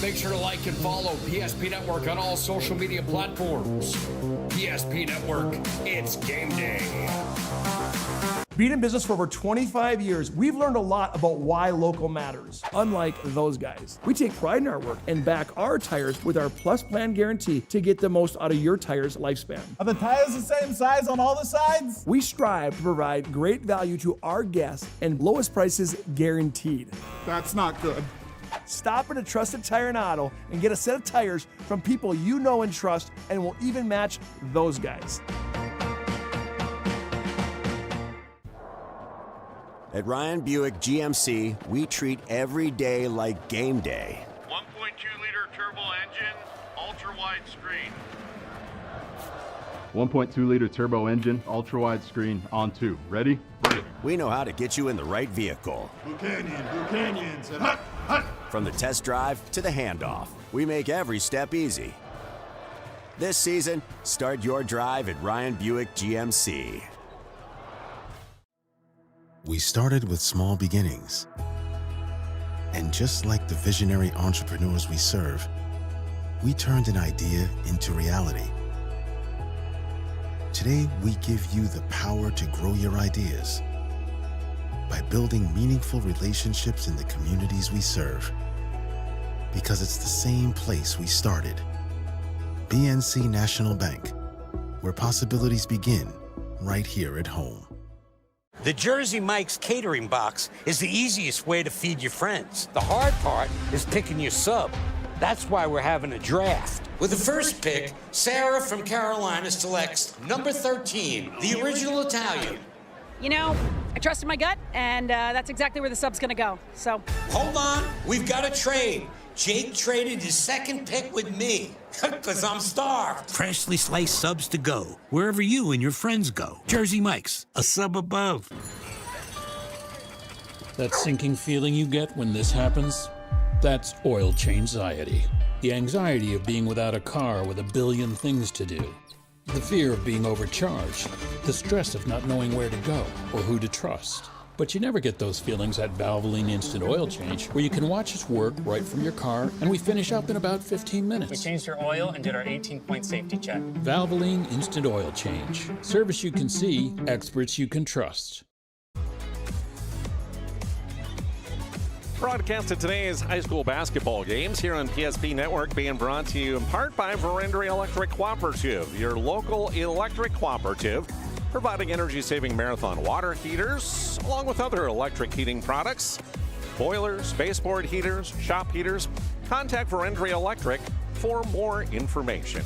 Make sure to like and follow PSP Network on all social media platforms. PSP Network, it's game day. Being in business for over 25 years, we've learned a lot about why local matters. Unlike those guys, we take pride in our work and back our tires with our Plus Plan guarantee to get the most out of your tire's lifespan. Are the tires the same size on all the sides? We strive to provide great value to our guests and lowest prices guaranteed. That's not good. Stop at a trusted tire and auto and get a set of tires from people you know and trust, and will even match those guys. At Ryan Buick GMC, we treat every day like game day. 1.2-liter turbo engine, ultra-wide screen. 1.2-liter turbo engine, ultra-wide screen, on 2. Ready? Ready. We know how to get you in the right vehicle. Blue Canyons, and hut, hut. From the test drive to the handoff, we make every step easy. This season, start your drive at Ryan Buick GMC. We started with small beginnings. And just like the visionary entrepreneurs we serve, we turned an idea into reality. Today, we give you the power to grow your ideas by building meaningful relationships in the communities we serve. Because it's the same place we started. BNC National Bank, where possibilities begin right here at home. The Jersey Mike's catering box is the easiest way to feed your friends. The hard part is picking your sub. That's why we're having a draft. With the first pick, Sarah from Carolina selects number 13, the original Italian. You know, I trusted my gut, and that's exactly where the sub's gonna go, so. Hold on, we've got a trade. Jake traded his second pick with me, because I'm starved. Freshly sliced subs to go, wherever you and your friends go. Jersey Mike's, a sub above. That sinking feeling you get when this happens, that's oil change-anxiety. The anxiety of being without a car with a billion things to do. The fear of being overcharged. The stress of not knowing where to go or who to trust. But you never get those feelings at Valvoline Instant Oil Change, where you can watch us work right from your car, and we finish up in about 15 minutes. We changed your oil and did our 18-point safety check. Valvoline Instant Oil Change. Service you can see, experts you can trust. Broadcast of today's high school basketball games here on PSP Network, being brought to you in part by Verendrye Electric Cooperative, your local electric cooperative, providing energy-saving marathon water heaters, along with other electric heating products, boilers, baseboard heaters, shop heaters. Contact Verendrye Electric for more information.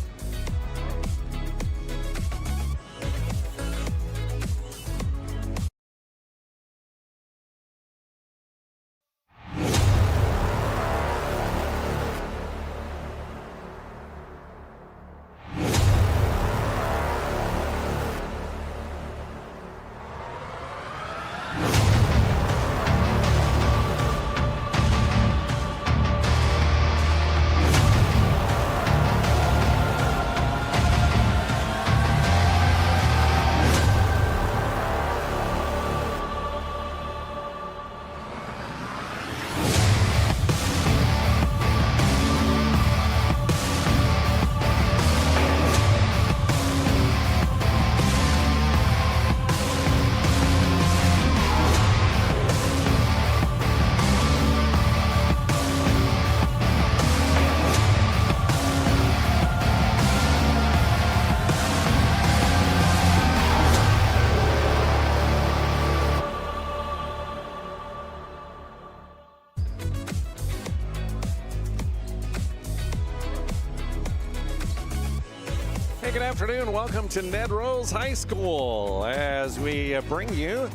Hey, good afternoon. Welcome to Nedrose High School as we bring you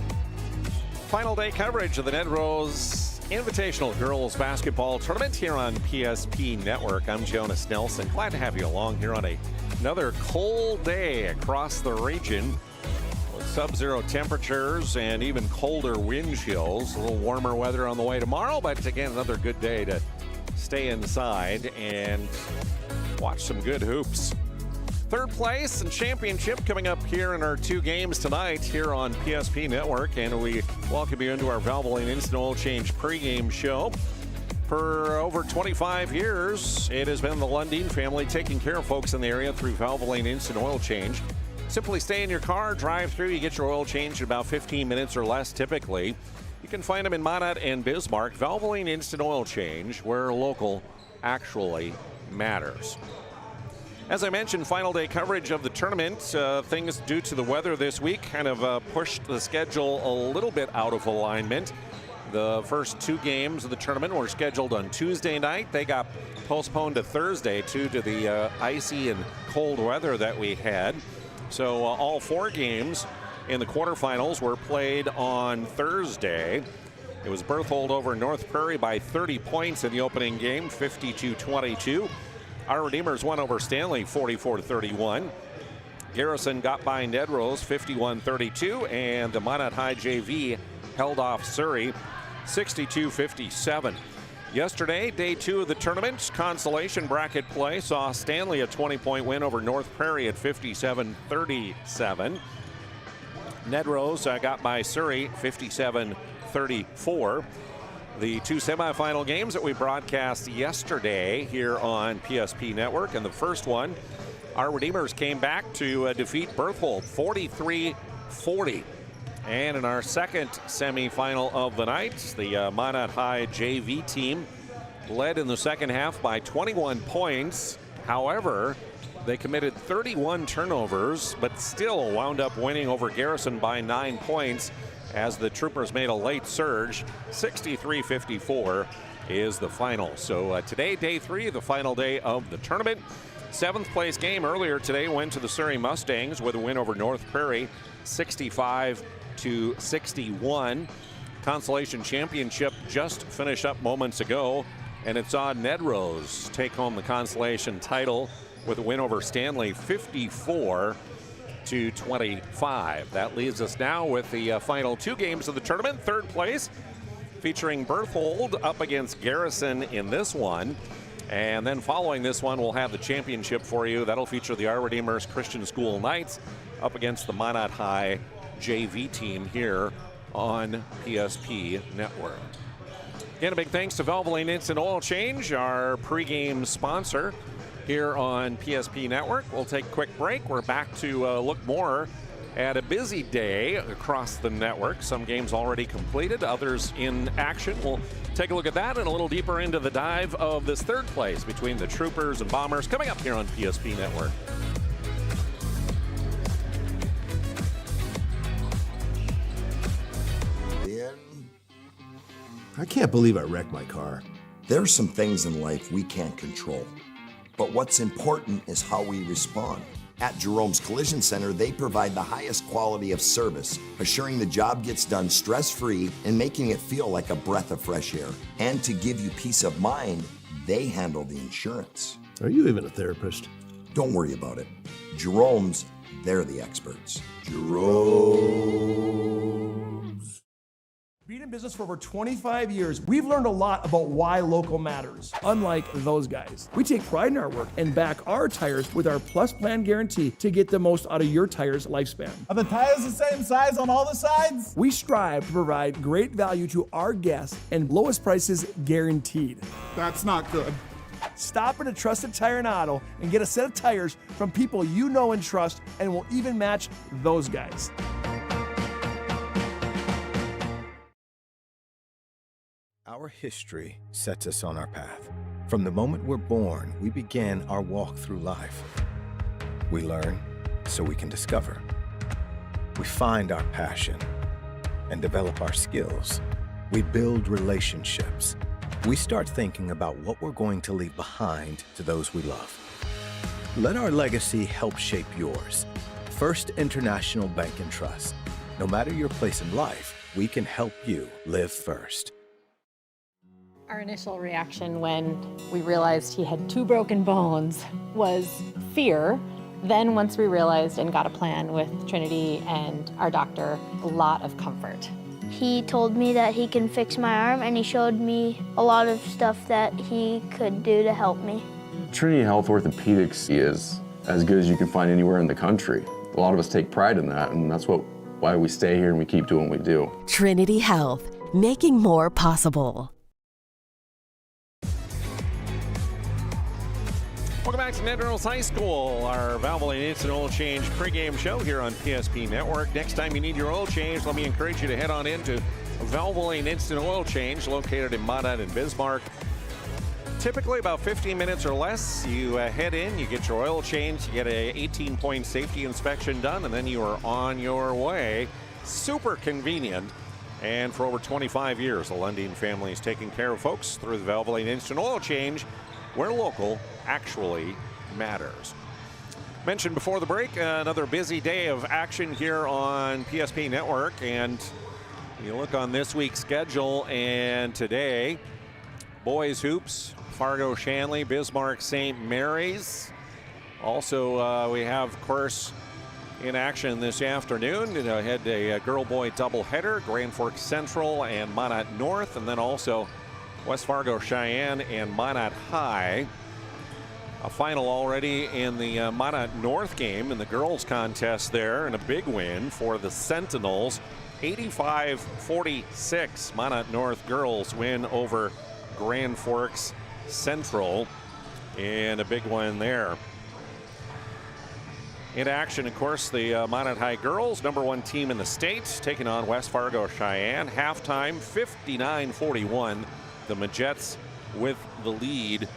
final day coverage of the Nedrose Invitational Girls Basketball Tournament here on PSP Network. I'm Jonas Nelson. Glad to have you along here on another cold day across the region with sub-zero temperatures and even colder wind chills. A little warmer weather on the way tomorrow, but again, another good day to stay inside and watch some good hoops. Third place and championship coming up here in our two games tonight here on PSP Network, and we welcome you into our Valvoline Instant Oil Change pregame show. For over 25 years, it has been the Lundin family taking care of folks in the area through Valvoline Instant Oil Change. Simply stay in your car, drive through, you get your oil changed in about 15 minutes or less typically. You can find them in Monad and Bismarck. Valvoline Instant Oil Change, where local actually matters. As I mentioned, final day coverage of the tournament. Things due to the weather this week kind of pushed the schedule a little bit out of alignment. The first two games of the tournament were scheduled on Tuesday night. They got postponed to Thursday due to the icy and cold weather that we had. So all four games in the quarterfinals were played on Thursday. It was Berthold over North Prairie by 30 points in the opening game, 52-22. Our Redeemers won over Stanley 44-31. Garrison got by Nedrose 51-32, and the Monad High JV held off Surrey 62-57. Yesterday, day two of the tournament, consolation bracket play saw Stanley a 20-point win over North Prairie at 57-37. Nedrose got by Surrey 57-34. The two semifinal games that we broadcast yesterday here on PSP Network, and the first one, our Redeemers came back to defeat Berthold 43-40. And in our second semifinal of the night, the Monad High JV team led in the second half by 21 points. However, they committed 31 turnovers, but still wound up winning over Garrison by 9 points as the Troopers made a late surge. 63-54 is the final. So today, day three, the final day of the tournament. Seventh place game earlier today went to the Surrey Mustangs with a win over North Prairie, 65-61. Consolation championship just finished up moments ago, and it saw Nedrose take home the consolation title with a win over Stanley, 54-25. That leaves us now with the final two games of the tournament. Third place featuring Berthold up against Garrison in this one. And then following this one, we'll have the championship for you. That'll feature the Our Redeemers Christian School Knights up against the Monad High JV team here on PSP Network. Again, a big thanks to Valvoline Instant Oil Change, our pregame sponsor here on PSP Network. We'll take a quick break. We're back to look more at a busy day across the network. Some games already completed, others in action. We'll take a look at that and a little deeper into the dive of this third place between the Troopers and Bombers coming up here on PSP Network. I can't believe I wrecked my car. There's some things in life we can't control, but what's important is how we respond. At Jerome's Collision Center, they provide the highest quality of service, assuring the job gets done stress-free and making it feel like a breath of fresh air. And to give you peace of mind, they handle the insurance. Are you even a therapist? Don't worry about it. Jerome's, they're the experts. Jerome's. Being in business for over 25 years, we've learned a lot about why local matters. Unlike those guys, we take pride in our work and back our tires with our Plus Plan guarantee to get the most out of your tire's lifespan. Are the tires the same size on all the sides? We strive to provide great value to our guests and lowest prices guaranteed. That's not good. Stop at a trusted tire and auto and get a set of tires from people you know and trust, and will even match those guys. Our history sets us on our path. From the moment we're born, we begin our walk through life. We learn so we can discover. We find our passion and develop our skills. We build relationships. We start thinking about what we're going to leave behind to those we love. Let our legacy help shape yours. First International Bank and Trust. No matter your place in life, we can help you live first. Our initial reaction when we realized he had 2 broken bones was fear. Then once we realized and got a plan with Trinity and our doctor, a lot of comfort. He told me that he can fix my arm, and he showed me a lot of stuff that he could do to help me. Trinity Health Orthopedics is as good as you can find anywhere in the country. A lot of us take pride in that, and that's why we stay here and we keep doing what we do. Trinity Health, making more possible. Welcome back to Nedrose High School, our Valvoline Instant Oil Change pregame show here on PSP Network. Next time you need your oil change, let me encourage you to head on into Valvoline Instant Oil Change, located in Monad and Bismarck. Typically about 15 minutes or less. You head in, you get your oil change, you get a 18-point safety inspection done, and then you are on your way. Super convenient. And for over 25 years, the Lundin family is taking care of folks through the Valvoline Instant Oil Change, where local actually matters. Mentioned before the break, another busy day of action here on PSP Network. And you look on this week's schedule, and today, boys hoops, Fargo Shanley, Bismarck St. Mary's. Also, we have, of course, in action this afternoon. Had a girl-boy doubleheader, Grand Forks Central and Monad North, and then also West Fargo Cheyenne and Monad High. A final already in the Monad North game in the girls contest there, and a big win for the Sentinels. 85-46, Monad North girls win over Grand Forks Central, and a big one there. In action, of course, the Monad High girls, #1 team in the state, taking on West Fargo Cheyenne. Halftime, 59-41. The Majets with the lead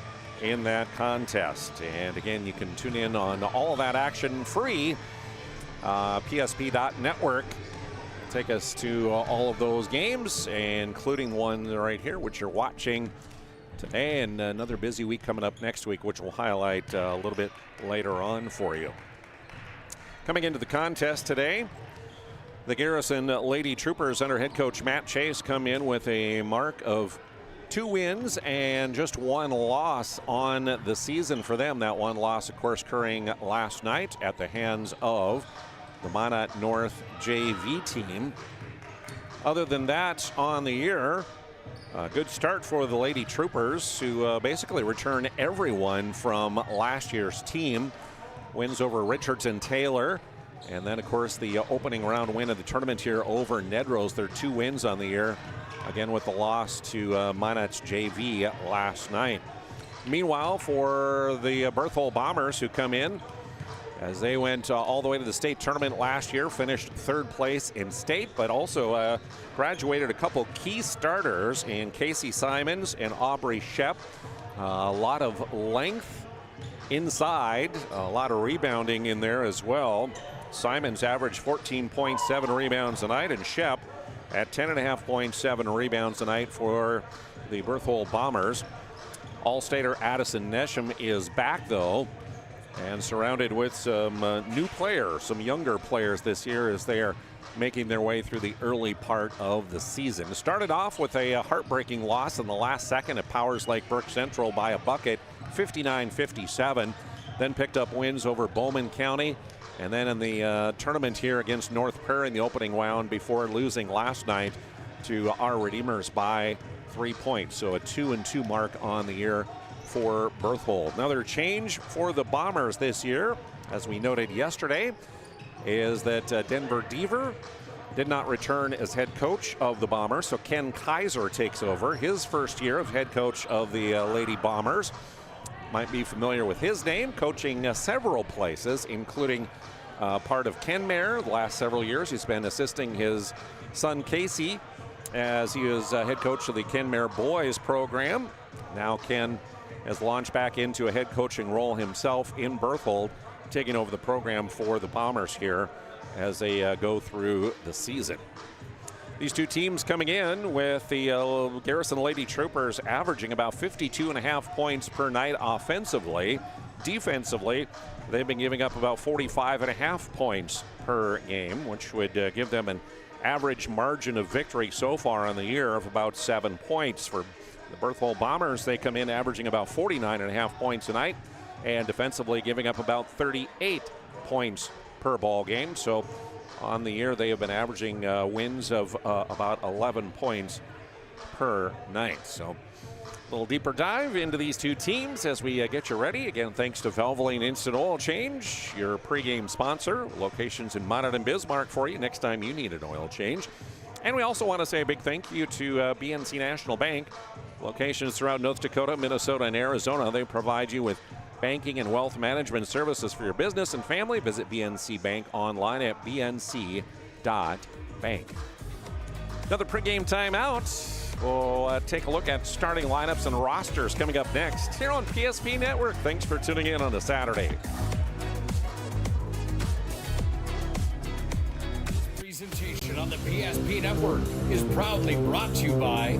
in that contest. And again, you can tune in on all of that action free. PSP.network. Take us to all of those games, including one right here, which you're watching today, and another busy week coming up next week, which we'll highlight a little bit later on for you. Coming into the contest today, the Garrison Lady Troopers under head coach Matt Chase come in with a mark of 2 wins and just 1 loss on the season for them. That one loss, of course, occurring last night at the hands of the Monad North JV team. Other than that, on the year, a good start for the Lady Troopers, who basically return everyone from last year's team. Wins over Richardson Taylor, and then, of course, the opening round win of the tournament here over Nedrose. Their 2 wins on the year, again with the loss to Monad's JV last night. Meanwhile, for the Berthold Bombers, who come in as they went all the way to the state tournament last year, finished 3rd place in state, but also graduated a couple key starters in Casey Simons and Aubrey Shep. A lot of length inside, a lot of rebounding in there as well. Simons averaged 14.7 rebounds a night, and Shep at 10.5.7 rebounds a night for the Berthold Bombers. All-stater Addison Nesham is back, though, and surrounded with some new players, some younger players this year as they are making their way through the early part of the season. Started off with a heartbreaking loss in the last second at Powers Lake Brook Central by a bucket, 59-57. Then picked up wins over Bowman County, and then in the tournament here against North Prairie in the opening round before losing last night to our Redeemers by 3 points. So a 2-2 mark on the year for Berthold. Another change for the Bombers this year, as we noted yesterday, is that Denver Deaver did not return as head coach of the Bombers, so Ken Kaiser takes over his first year of head coach of the Lady Bombers. Might be familiar with his name, coaching several places, including part of Kenmare. The last several years he's been assisting his son Casey as he is head coach of the Kenmare boys program. Now Ken has launched back into a head coaching role himself in Berthold, taking over the program for the Bombers here as they go through the season. These two teams coming in with the Garrison Lady Troopers averaging about 52.5 points per night offensively. Defensively, they've been giving up about 45.5 points per game, which would give them an average margin of victory so far on the year of about 7 points. For the Berthold Bombers, they come in averaging about 49.5 points a night, and defensively giving up about 38 points per ball game. So on the year, they have been averaging wins of about 11 points per night. So a little deeper dive into these two teams as we get you ready. Again, thanks to Valvoline Instant Oil Change, your pregame sponsor. Locations in Monad and Bismarck for you next time you need an oil change. And we also want to say a big thank you to BNC National Bank. Locations throughout North Dakota, Minnesota, and Arizona. They provide you with banking and wealth management services for your business and family. Visit BNC Bank online at bnc.bank. Another pregame timeout. We'll take a look at starting lineups and rosters coming up next here on PSP Network. Thanks for tuning in on a Saturday. Presentation on the PSP Network is proudly brought to you by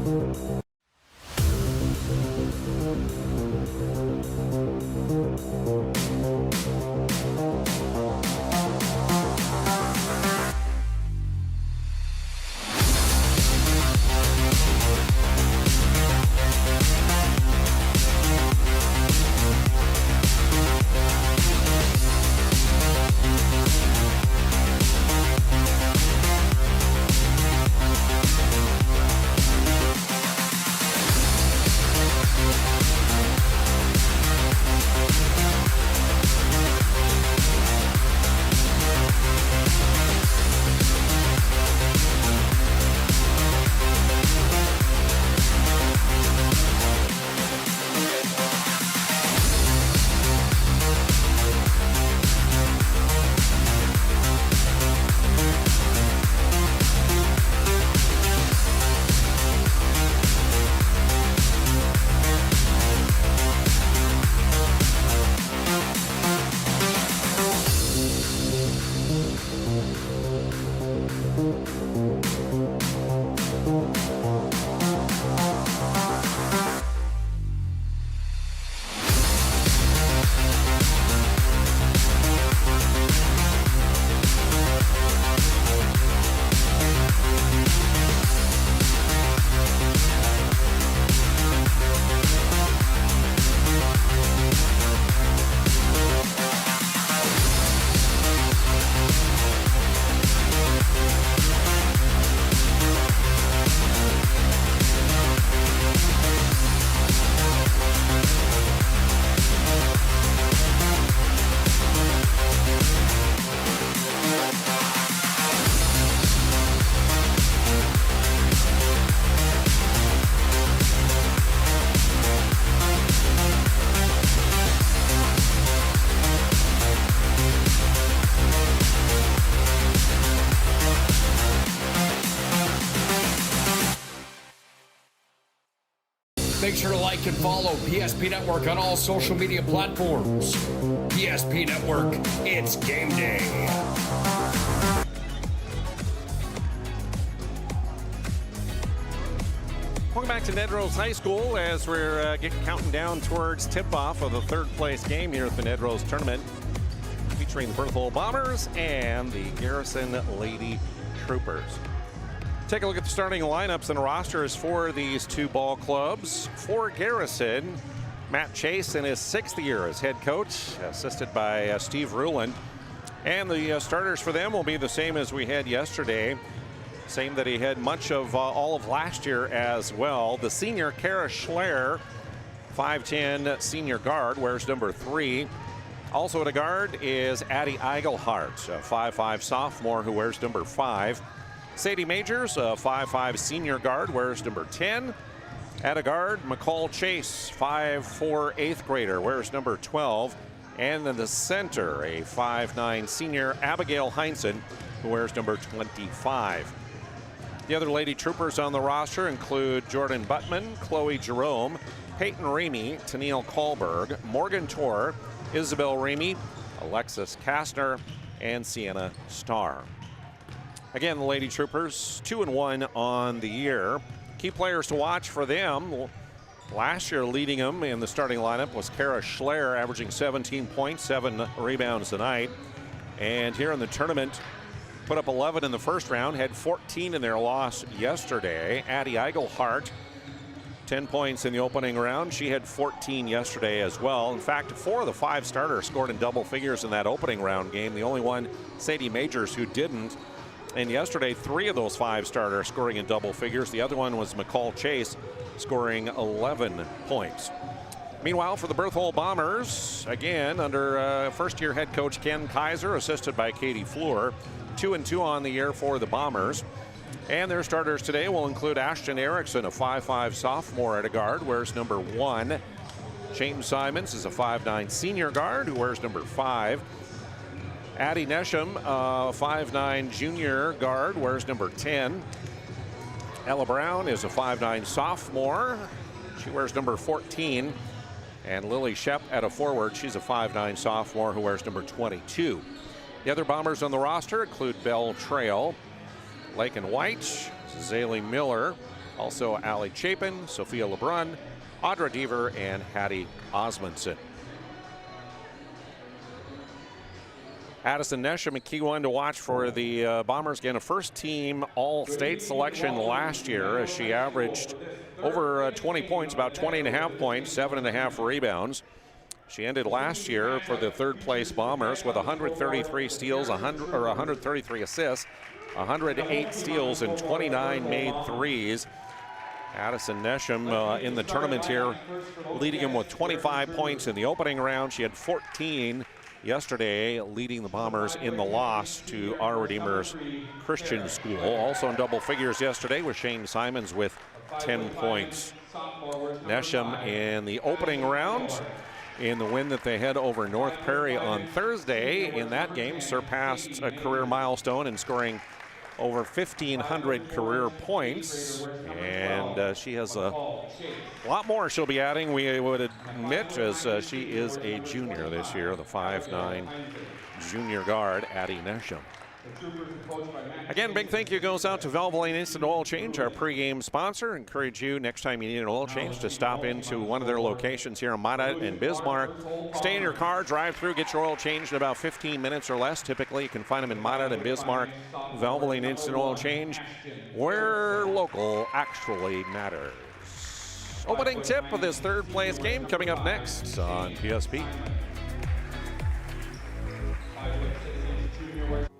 Make sure to like and follow PSP Network on all social media platforms. PSP Network, it's game day. Welcome back to Nedrose High School as we're counting down towards tip-off of the third-place game here at the Nedrose tournament, featuring the Berthold Bombers and the Garrison Lady Troopers. Take a look at the starting lineups and rosters for these two ball clubs. For Garrison, Matt Chase in his 6th year as head coach, assisted by Steve Ruland. And the starters for them will be the same as we had yesterday. Same that he had much of all of last year as well. The senior, Kara Schler, 5'10 senior guard, wears number 3. Also at a guard is Addie Eigelhart, a 5'5 sophomore who wears number 5. Sadie Majors, a 5'5 senior guard, wears number 10. At a guard, McCall Chase, 5'4 8th grader, wears number 12. And then the center, a 5'9 senior, Abigail Heinzen, who wears number 25. The other Lady Troopers on the roster include Jordan Buttman, Chloe Jerome, Peyton Ramey, Tennille Kahlberg, Morgan Torr, Isabel Ramey, Alexis Kastner, and Sienna Starr. Again, the Lady Troopers 2-1 on the year. Key players to watch for them. Last year leading them in the starting lineup was Kara Schler, averaging 17 points, 7 rebounds a night. And here in the tournament, put up 11 in the first round, had 14 in their loss yesterday. Addie Eigelhart, 10 points in the opening round. She had 14 yesterday as well. In fact, 4 of the 5 starters scored in double figures in that opening round game. The only one, Sadie Majors, who didn't. And yesterday, 3 of those 5 starters scoring in double figures. The other one was McCall Chase, scoring 11 points. Meanwhile, for the Berthold Bombers, again, under first-year head coach Ken Kaiser, assisted by Katie Fleur, 2-2 on the year for the Bombers. And their starters today will include Ashton Erickson, a 5'5 sophomore at a guard, wears number 1. Shane Simons is a 5'9 senior guard who wears number 5. Addie Nesham, 5'9 junior guard, wears number 10. Ella Brown is a 5'9 sophomore. She wears number 14. And Lily Shep at a forward. She's a 5'9 sophomore who wears number 22. The other Bombers on the roster include Belle Trail, Lakin White, Zaylee Miller, also Allie Chapin, Sophia LeBrun, Audra Deaver, and Hattie Osmondson. Addison Nesham, a key one to watch for the Bombers. Again, a first-team all-state selection last year as she averaged over 20 points, about 20.5 points, 7.5 rebounds. She ended last year for the third-place Bombers with 133 steals, 133 assists, 108 steals, and 29 made threes. Addison Nesham in the tournament here, leading him with 25 points in the opening round. She had 14 yesterday, leading the Bombers in the loss to Our Redeemer's Christian School. Also in double figures yesterday was Shane Simons with 10 points. Nesham in the opening round in the win that they had over North Prairie on Thursday. In that game, surpassed a career milestone in scoring over 1,500 career points, and she has a lot more she'll be adding, we would admit, as she is a junior this year, the 5'9 junior guard, Addie Nesham. Again, big thank you goes out to Valvoline Instant Oil Change, our pregame sponsor. Encourage you next time you need an oil change to stop into one of their locations here in Minot and Bismarck. Stay in your car, drive through, get your oil changed in about 15 minutes or less. Typically, you can find them in Minot and Bismarck. Valvoline Instant Oil Change, where local actually matters. Opening tip of this third place game coming up next on PSP.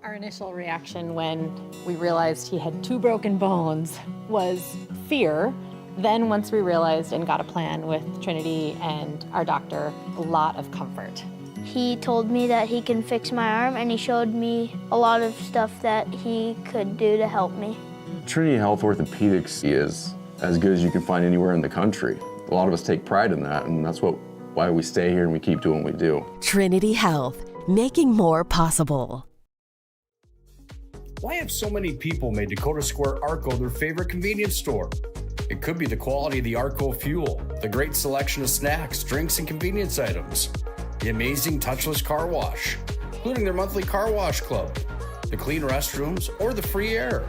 Our initial reaction when we realized he had 2 broken bones was fear. Then once we realized and got a plan with Trinity and our doctor, a lot of comfort. He told me that he can fix my arm, and he showed me a lot of stuff that he could do to help me. Trinity Health Orthopedics is as good as you can find anywhere in the country. A lot of us take pride in that, and that's why we stay here and we keep doing what we do. Trinity Health, making more possible. Why have so many people made Dakota Square Arco their favorite convenience store? It could be the quality of the Arco fuel, the great selection of snacks, drinks, and convenience items, the amazing touchless car wash, including their monthly car wash club, the clean restrooms, or the free air.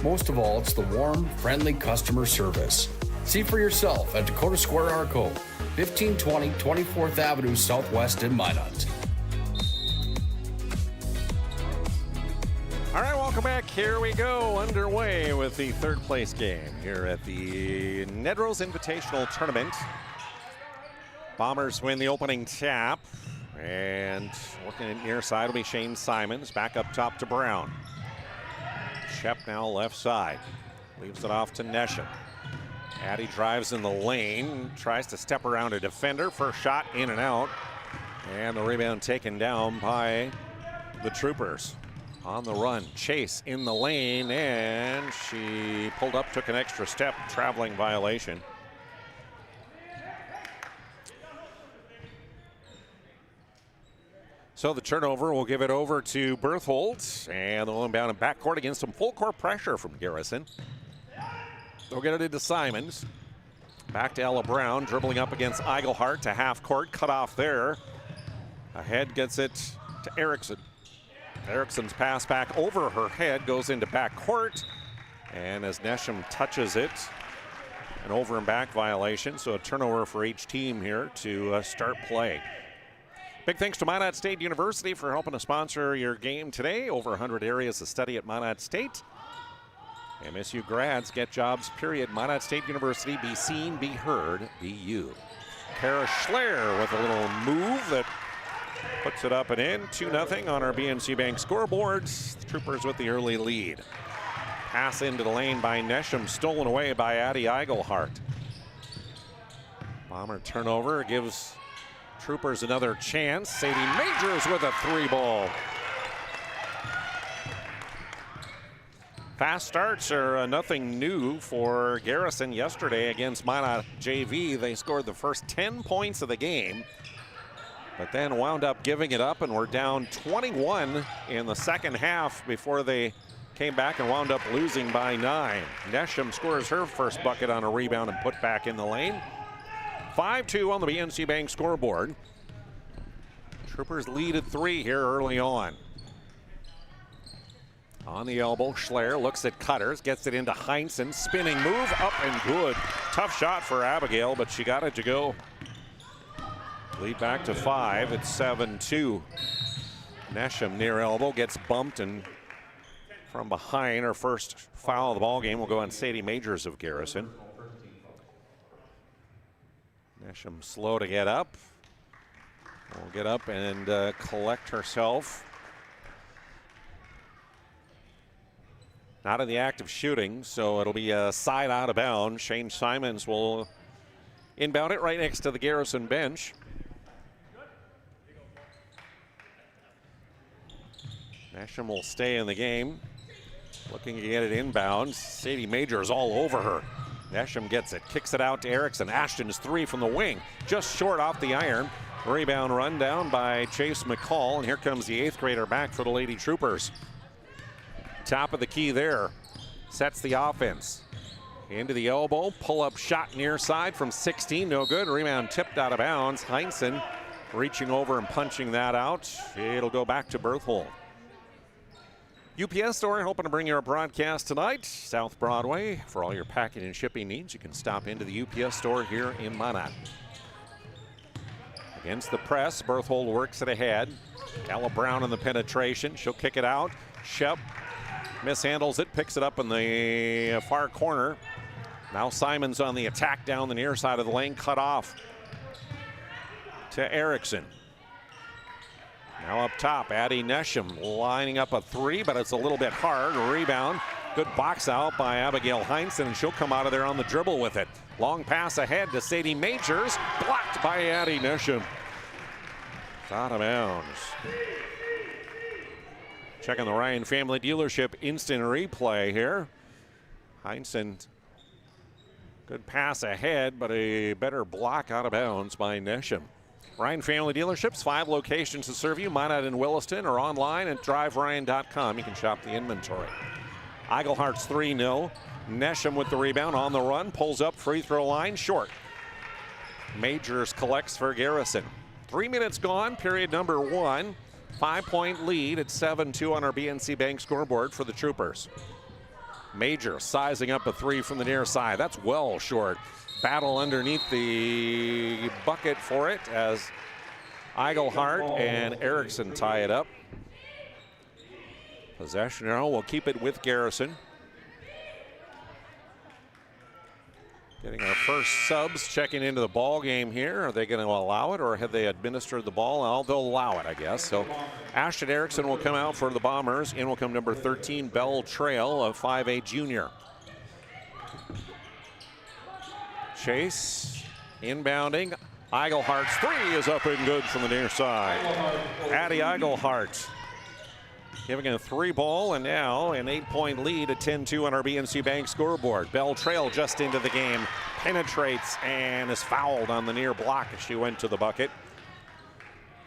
Most of all, it's the warm, friendly customer service. See for yourself at Dakota Square Arco, 1520 24th Avenue Southwest in Minot. All right, welcome back. Here we go, underway with the third place game here at the Nedrose Invitational Tournament. Bombers win the opening tap, and working it near side will be Shane Simons. Back up top to Brown. Shep now left side. Leaves it off to Nesham. Addie drives in the lane, tries to step around a defender. First shot in and out, and the rebound taken down by the Troopers. On the run, Chase in the lane, and she pulled up, took an extra step, traveling violation. So the turnover will give it over to Berthold, and they'll inbound in backcourt against some full court pressure from Garrison. They'll get it into Simons. Back to Ella Brown, dribbling up against Eigelhart to half court, cut off there. Ahead gets it to Erickson. Erickson's pass back over her head goes into backcourt, and as Nesham touches it, an over and back violation, so a turnover for each team here to start play. Big thanks to Minot State University for helping to sponsor your game today. Over 100 areas of study at Minot State. MSU grads get jobs, period. Minot State University, be seen, be heard, be you. Kara Schler with a little move that puts it up and in. 2-0 on our BNC Bank scoreboards. The Troopers with the early lead. Pass into the lane by Nesham, stolen away by Addie Eigelhart. Bomber turnover gives Troopers another chance. Sadie Majors with a 3-ball. Fast starts are nothing new for Garrison. Yesterday against Minot JV, they scored the first 10 points of the game, but then wound up giving it up and were down 21 in the second half before they came back and wound up losing by 9. Nesham scores her first bucket on a rebound and put back in the lane. 5-2 on the BNC Bank scoreboard. Troopers lead at 3 here early on. On the elbow, Schler looks at Cutters, gets it into Heinsohn, spinning move, up and good. Tough shot for Abigail, but she got it to go. Lead back to 5, it's 7-2. Nesham near elbow, gets bumped, and from behind, her first foul of the ball game will go on Sadie Majors of Garrison. Nesham slow to get up. Will get up and collect herself. Not in the act of shooting, so it'll be a side out of bounds. Shane Simons will inbound it right next to the Garrison bench. Nesham will stay in the game. Looking to get it inbounds. Sadie Majors all over her. Nesham gets it, kicks it out to Erickson. Ashton's 3 from the wing, just short off the iron. Rebound run down by Chase McCall, and here comes the 8th grader back for the Lady Troopers. Top of the key there, sets the offense. Into the elbow, pull-up shot near side from 16, no good. Rebound tipped out of bounds. Heinsohn reaching over and punching that out. It'll go back to Berthold. UPS Store hoping to bring you a broadcast tonight. South Broadway. For all your packing and shipping needs, you can stop into the UPS Store here in Minot. Against the press, Berthold works it ahead. Ella Brown in the penetration. She'll kick it out. Shep mishandles it, picks it up in the far corner. Now Simons on the attack down the near side of the lane, cut off to Erickson. Now up top, Addie Nesham lining up a 3, but it's a little bit hard. Rebound, good box out by Abigail Heinsohn, and she'll come out of there on the dribble with it. Long pass ahead to Sadie Majors, blocked by Addie Nesham. It's out of bounds. Checking the Ryan Family Dealership instant replay here. Heinsohn, good pass ahead, but a better block out of bounds by Nesham. Ryan Family Dealerships, 5 locations to serve you. Minot and Williston, or online at driveryan.com. You can shop the inventory. Eigelhart's 3-0. Nesham with the rebound on the run, pulls up, free throw line, short. Majors collects for Garrison. 3 minutes gone, period number 1. 5-point lead at 7-2 on our BNC Bank scoreboard for the Troopers. Major sizing up a 3 from the near side. That's well short. Battle underneath the bucket for it as Eigelhart and Erickson tie it up. Possession arrow will keep it with Garrison. Getting our first subs checking into the ball game here. Are they going to allow it, or have they administered the ball? Well, they'll allow it, I guess. So Ashton Erickson will come out for the Bombers. In will come number 13, Belle Trail, a 5A junior. Chase inbounding. Eigelhart's 3 is up and good from the near side. Addie Eigelhart giving a 3 ball, and now an 8-point lead at 10-2 on our BNC Bank scoreboard. Belle Trail just into the game, penetrates and is fouled on the near block as she went to the bucket.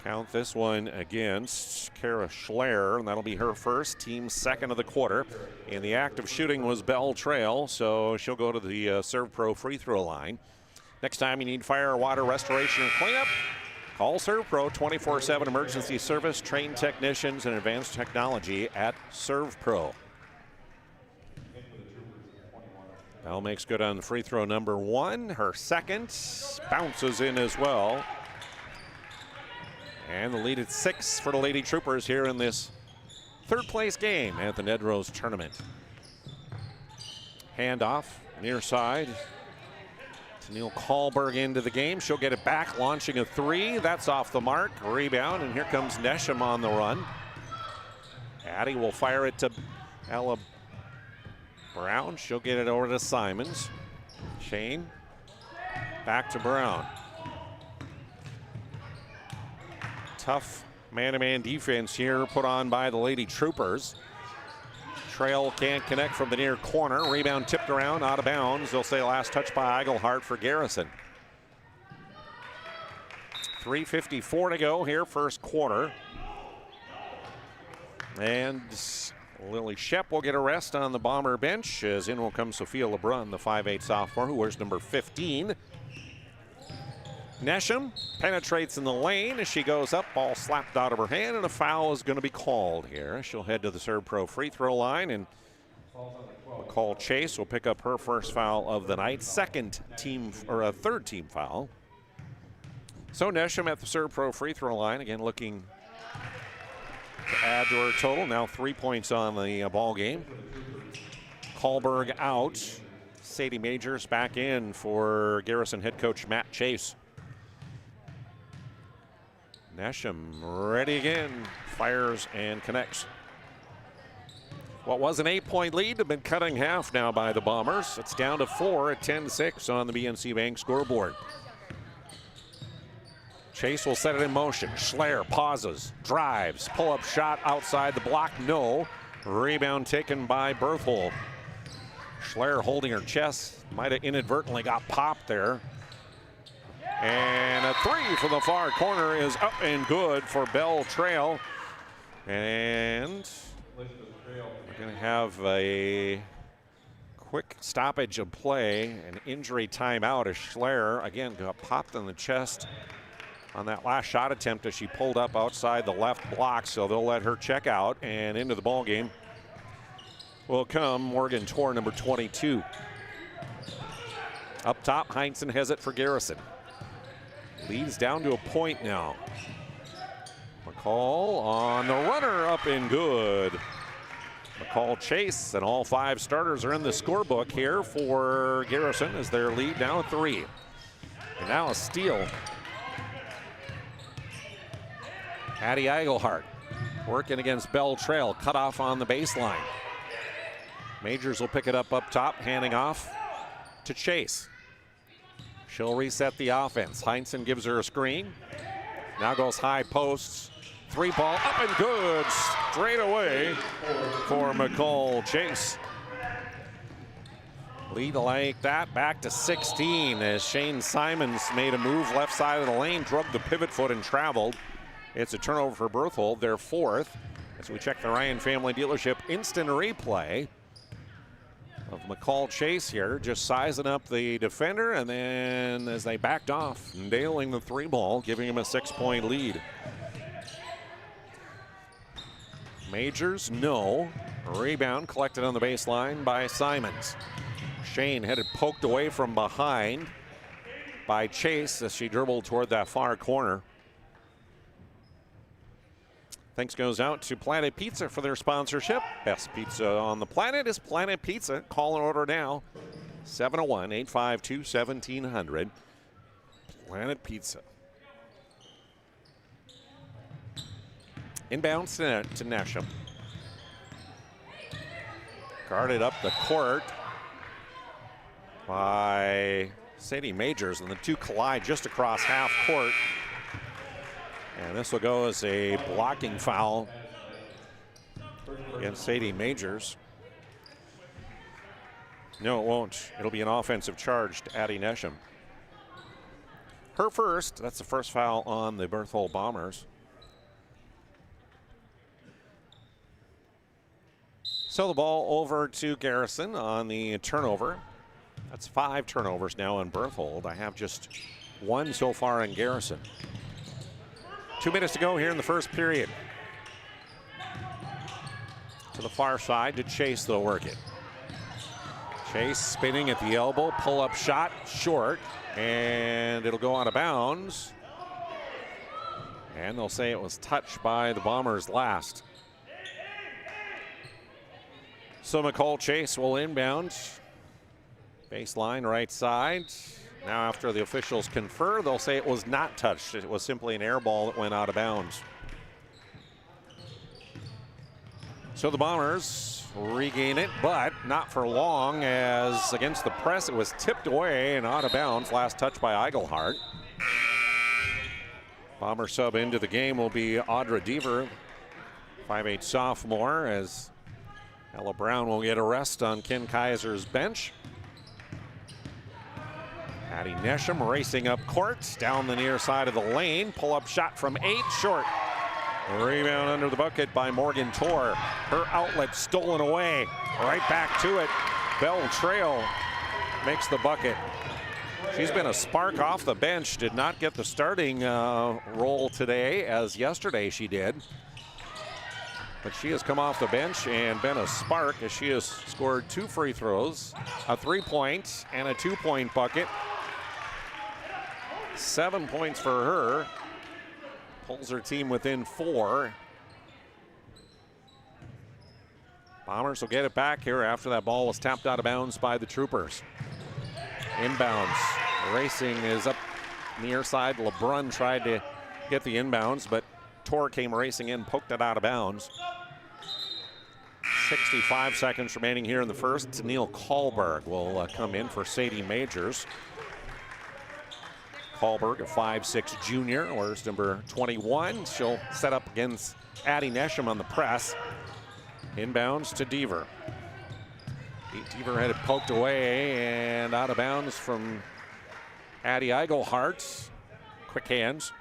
Count this one against Kara Schler, and that'll be her first, team second of the quarter. In the act of shooting was Belle Trail, so she'll go to the Serve Pro free throw line. Next time you need fire, water, restoration, and cleanup, call Serve Pro, 24/7 emergency service, trained technicians, and advanced technology at Serve Pro. Bell makes good on free throw number 1. Her second bounces in as well. And the lead at 6 for the Lady Troopers here in this 3rd place game at the Nedrose tournament. Handoff, near side. Neil Kahlberg into the game. She'll get it back, launching a 3. That's off the mark. Rebound, and here comes Nesham on the run. Addie will fire it to Ella Brown. She'll get it over to Simons. Shane, back to Brown. Tough man-to-man defense here put on by the Lady Troopers. Trail can't connect from the near corner. Rebound tipped around, out of bounds. They'll say last touch by Eichelhart for Garrison. 3:54 to go here, first quarter. And Lily Shep will get a rest on the Bomber bench, as in will come Sophia LeBrun, the 5'8 sophomore, who wears number 15. Nesham penetrates in the lane as she goes up, ball slapped out of her hand, and a foul is going to be called here. She'll head to the Serve Pro free throw line, and McCall Chase will pick up her first foul of the night, third team foul. So Nesham at the Serve Pro free throw line, again looking to add to her total. Now 3 points on the ball game. Hallberg out. Sadie Majors back in for Garrison head coach Matt Chase. Nesham ready again, fires and connects. What was an 8-point lead have been cut in half now by the Bombers. It's down to 4 at 10-6 on the BNC Bank scoreboard. Chase will set it in motion. Schleyer pauses, drives, pull-up shot outside the block, no. Rebound taken by Berthold. Schleyer holding her chest, might have inadvertently got popped there. And a three from the far corner is up and good for Belle Trail. And we're going to have a quick stoppage of play, an injury timeout as Schleyer, again, got popped in the chest on that last shot attempt as she pulled up outside the left block, so they'll let her check out, and into the ball game will come Morgan Torr, number 22. Up top, Heinzen has it for Garrison. Leads down to a point now. McCall on the runner, up and good. McCall Chase and all 5 starters are in the scorebook here for Garrison as their lead now at 3. And now a steal. Addie Eichelhart working against Belle Trail, cut off on the baseline. Majors will pick it up top, handing off to Chase. She'll reset the offense. Heinzen gives her a screen. Now goes high posts. 3 ball up and good straight away for McCall Chase. Lead like that back to 16 as Shane Simons made a move left side of the lane, drugged the pivot foot and traveled. It's a turnover for Berthold, their 4th. As we check the Ryan Family Dealership instant replay of McCall Chase here, just sizing up the defender, and then as they backed off, nailing the 3 ball, giving him a 6-point lead. Majors, no. Rebound collected on the baseline by Simons. Shane had it poked away from behind by Chase as she dribbled toward that far corner. Thanks goes out to Planet Pizza for their sponsorship. Best pizza on the planet is Planet Pizza. Call and order now. 701-852-1700. Planet Pizza. Inbounds to Nesham. Guarded up the court by Sadie Majors, and the 2 collide just across half court. And this will go as a blocking foul against Sadie Majors. No, it won't. It'll be an offensive charge to Addie Nesham. Her first. That's the first foul on the Berthold Bombers. So the ball over to Garrison on the turnover. That's 5 turnovers now on Berthold. I have just 1 so far in Garrison. 2 minutes to go here in the first period. To the far side to Chase, they'll work it. Chase spinning at the elbow, pull-up shot, short, and it'll go out of bounds. And they'll say it was touched by the Bombers last. So McCall Chase will inbound. Baseline right side. Now after the officials confer, they'll say it was not touched. It was simply an air ball that went out of bounds. So the Bombers regain it, but not for long, as against the press it was tipped away and out of bounds. Last touch by Eichelhart. Bomber sub into the game will be Audra Deaver, 5'8 sophomore, as Ella Brown will get a rest on Ken Kaiser's bench. Addie Nesham racing up court, down the near side of the lane. Pull-up shot from 8, short. Rebound under the bucket by Morgan Torr. Her outlet stolen away. Right back to it. Bell Trail makes the bucket. She's been a spark off the bench. Did not get the starting role today, as yesterday she did. But she has come off the bench and been a spark as she has scored 2 free throws, a 3-point and a 2-point bucket. 7 points for her. Pulls her team within 4. Bombers will get it back here after that ball was tapped out of bounds by the Troopers. Inbounds. Racing is up near side. LeBrun tried to get the inbounds, but Torr came racing in, poked it out of bounds. 65 seconds remaining here in the first. Neil Kahlberg will come in for Sadie Majors. Kahlberg, a 5'6" junior, wears number 21. She'll set up against Addie Nesham on the press. Inbounds to Deaver. Deaver had it poked away and out of bounds from Addie Eigelhart. Quick hands.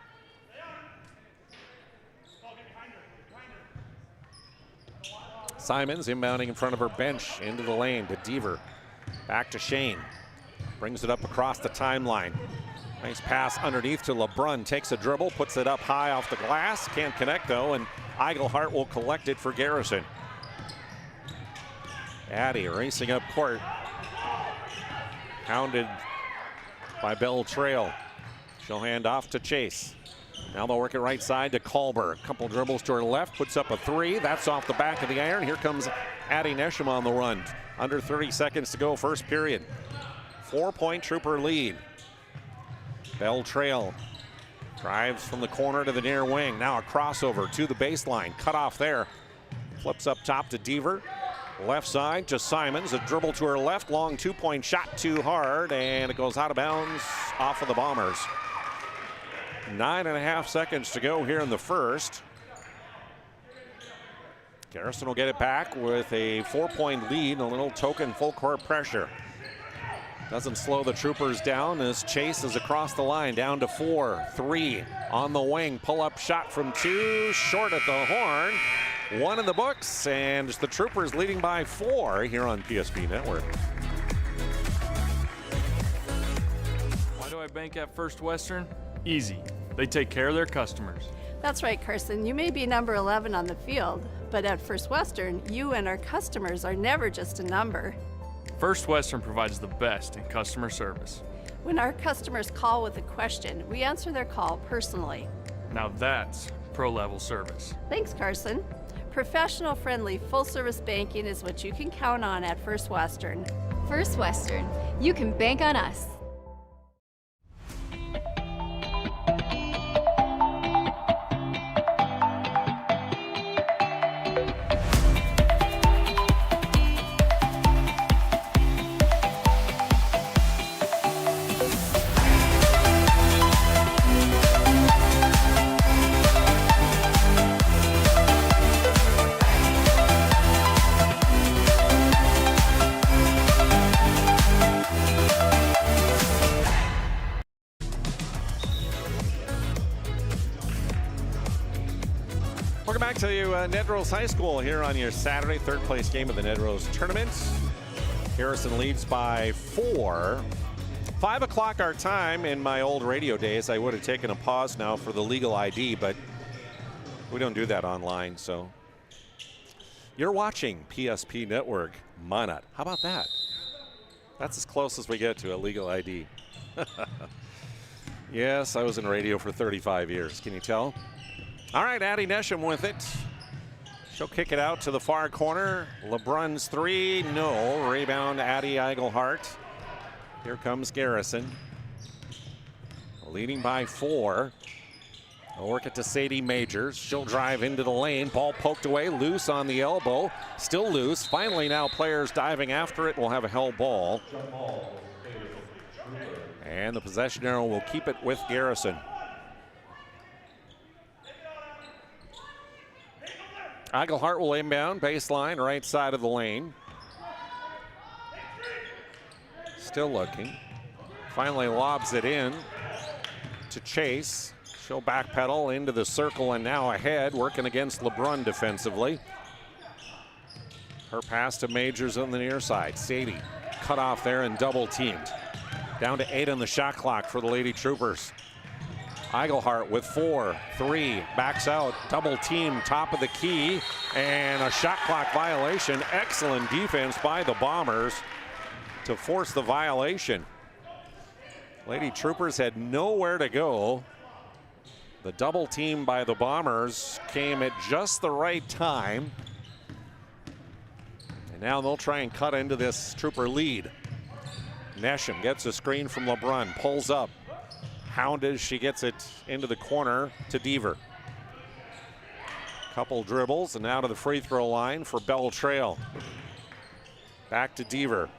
Simons inbounding in front of her bench into the lane to Deaver. Back to Shane. Brings it up across the timeline. Nice pass underneath to LeBrun. Takes a dribble, puts it up high off the glass. Can't connect though, and Eigelhart will collect it for Garrison. Addie racing up court. Hounded by Bell Trail. She'll hand off to Chase. Now they'll work it right side to Kahlberg. Couple dribbles to her left, puts up a 3. That's off the back of the iron. Here comes Addie Nesham on the run. Under 30 seconds to go, first period. 4-point Trooper lead. Bell Trail drives from the corner to the near wing. Now a crossover to the baseline. Cut off there. Flips up top to Deaver. Left side to Simons. A dribble to her left. Long 2-point shot too hard, and it goes out of bounds off of the Bombers. 9.5 seconds to go here in the first. Garrison will get it back with a 4-point lead and a little token full court pressure. Doesn't slow the Troopers down as Chase is across the line, down to 4. 3 on the wing. Pull-up shot from 2, short at the horn. 1 in the books, and the Troopers leading by 4 here on PSP Network. Why do I bank at First Western? Easy. They take care of their customers. That's right, Carson. You may be number 11 on the field, but at First Western, you and our customers are never just a number. First Western provides the best in customer service. When our customers call with a question, we answer their call personally. Now that's pro-level service. Thanks, Carson. Professional, friendly, full-service banking is what you can count on at First Western. First Western. You can bank on us. Welcome back to Nedrose High School here on your Saturday, third place game of the Nedrose tournament. Harrison leads by 4. 5 o'clock our time. In my old radio days, I would have taken a pause now for the legal ID, but we don't do that online, so. You're watching PSP Network Minot. How about that? That's as close as we get to a legal ID. Yes, I was in radio for 35 years. Can you tell? All right, Addie Nesham with it. She'll kick it out to the far corner. LeBrun's 3, no. Rebound, Addie Eigelhart. Here comes Garrison. Leading by 4. They'll work it to Sadie Majors. She'll drive into the lane. Ball poked away, loose on the elbow. Still loose. Finally now players diving after it will have a held ball. And the possession arrow will keep it with Garrison. Eigelhart will inbound, baseline, right side of the lane. Still looking. Finally lobs it in to Chase. She'll backpedal into the circle and now ahead, working against LeBrun defensively. Her pass to Majors on the near side. Sadie cut off there and double teamed. Down to 8 on the shot clock for the Lady Troopers. Eigelhart with 4, 3, backs out, double team, top of the key, and a shot clock violation. Excellent defense by the Bombers to force the violation. Lady Troopers had nowhere to go. The double team by the Bombers came at just the right time. And now they'll try and cut into this Trooper lead. Nesham gets a screen from LeBrun, pulls up. Hounded, she gets it into the corner to Deaver. Couple dribbles and now to the free throw line for Bell Trail. Back to Deaver.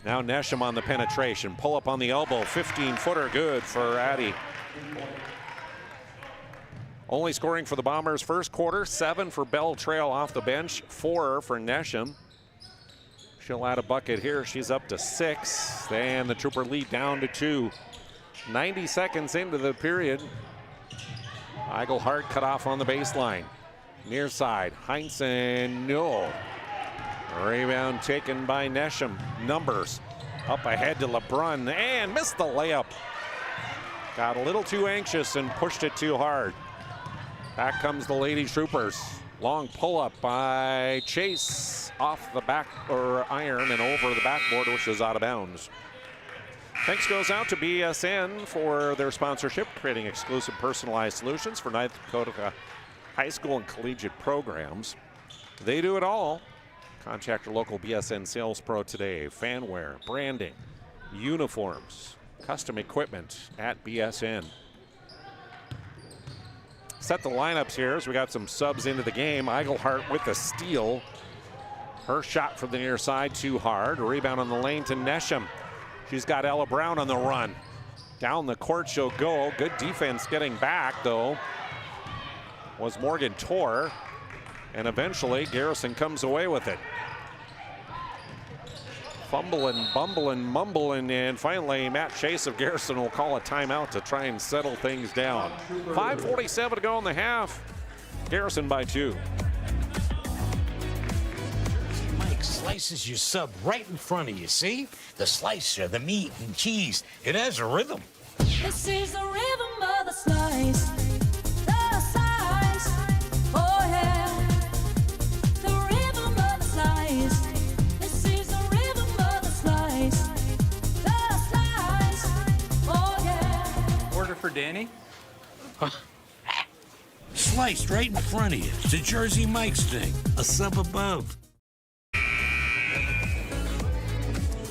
Now Nesham on the penetration. Pull up on the elbow. 15-footer good for Addie. Only scoring for the Bombers first quarter. 7 for Bell Trail off the bench. 4 for Nesham. She'll add a bucket here. She's up to 6. And the Trooper lead down to 2. 90 seconds into the period. Eigelhart cut off on the baseline. Near side. Heinzen, no. Rebound taken by Nesham. Numbers up ahead to LeBrun and missed the layup. Got a little too anxious and pushed it too hard. Back comes the Lady Troopers. Long pull-up by Chase off the back or iron and over the backboard, which is out of bounds. Thanks goes out to BSN for their sponsorship, creating exclusive personalized solutions for North Dakota high school and collegiate programs. They do it all. Contact your local BSN sales pro today. Fanware, branding, uniforms, custom equipment at BSN. Set the lineups here as we got some subs into the game. Eigelhart with the steal. Her shot from the near side too hard. A rebound on the lane to Nesham. She's got Ella Brown on the run. Down the court she'll go. Good defense getting back though was Morgan Torr. And eventually Garrison comes away with it. Fumbling, bumbling, mumbling, and finally Matt Chase of Garrison will call a timeout to try and settle things down. 5:47 to go in the half. Garrison by 2. Mike slices your sub right in front of you, see? The slicer, the meat and cheese, it has a rhythm. This is the rhythm of the slice. The slice. Oh yeah. The rhythm of the slice. This is the rhythm of the slice. The slice. Oh yeah. Order for Danny? Sliced right in front of you. It's a Jersey Mike's thing. A sub above.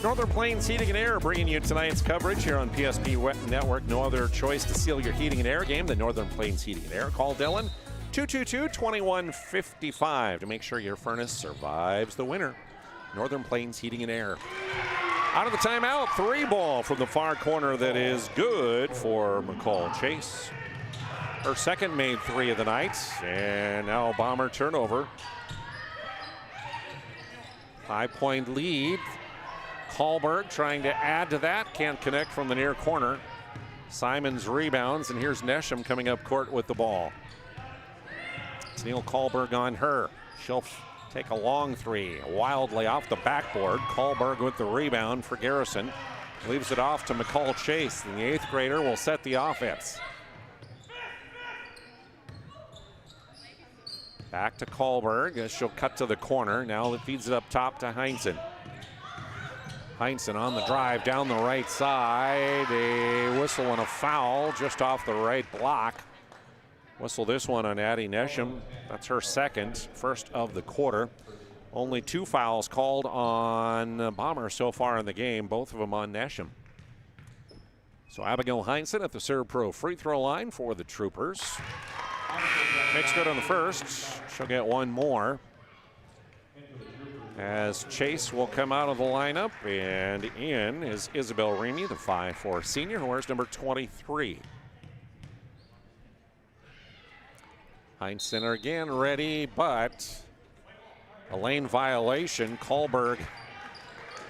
Northern Plains Heating and Air bringing you tonight's coverage here on PSP Network. No other choice to seal your heating and air game than Northern Plains Heating and Air. Call Dylan 222-2155 to make sure your furnace survives the winter. Northern Plains Heating and Air. Out of the timeout, 3 ball from the far corner that is good for McCall Chase. Her second made 3 of the night, and now Bomber turnover. 5-point lead. Hallberg trying to add to that, can't connect from the near corner. Simons rebounds, and here's Nesham coming up court with the ball. It's Neil Kahlberg on her. She'll take a long 3, wildly off the backboard. Kahlberg with the rebound for Garrison. Leaves it off to McCall Chase, and the 8th grader will set the offense. Back to Kahlberg as she'll cut to the corner. Now it feeds it up top to Heinzen. Heinzen on the drive down the right side. A whistle and a foul just off the right block. Whistle this one on Addie Nesham. That's her second, first of the quarter. Only 2 fouls called on Bomber so far in the game, both of them on Nesham. So Abigail Heinzen at the Serve Pro free throw line for the Troopers. Makes good on the first. She'll get 1 more. As Chase will come out of the lineup, and in is Isabel Ramey, the 5'4" senior, who wears number 23. Heinz Center again ready, but a lane violation. Kohlberg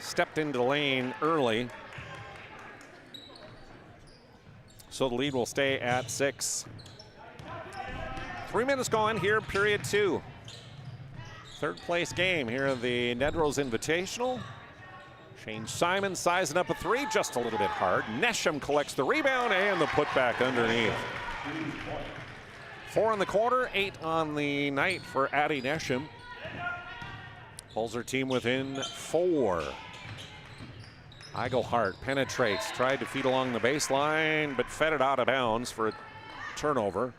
stepped into the lane early. So the lead will stay at 6. 3 minutes gone here, period 2. Third place game here at the Nedrose Invitational. Shane Simon sizing up a 3, just a little bit hard. Nesham collects the rebound and the putback underneath. 4 on the quarter, 8 on the night for Addie Nesham. Pulls her team within 4. Eigelhart penetrates, tried to feed along the baseline, but fed it out of bounds for a turnover.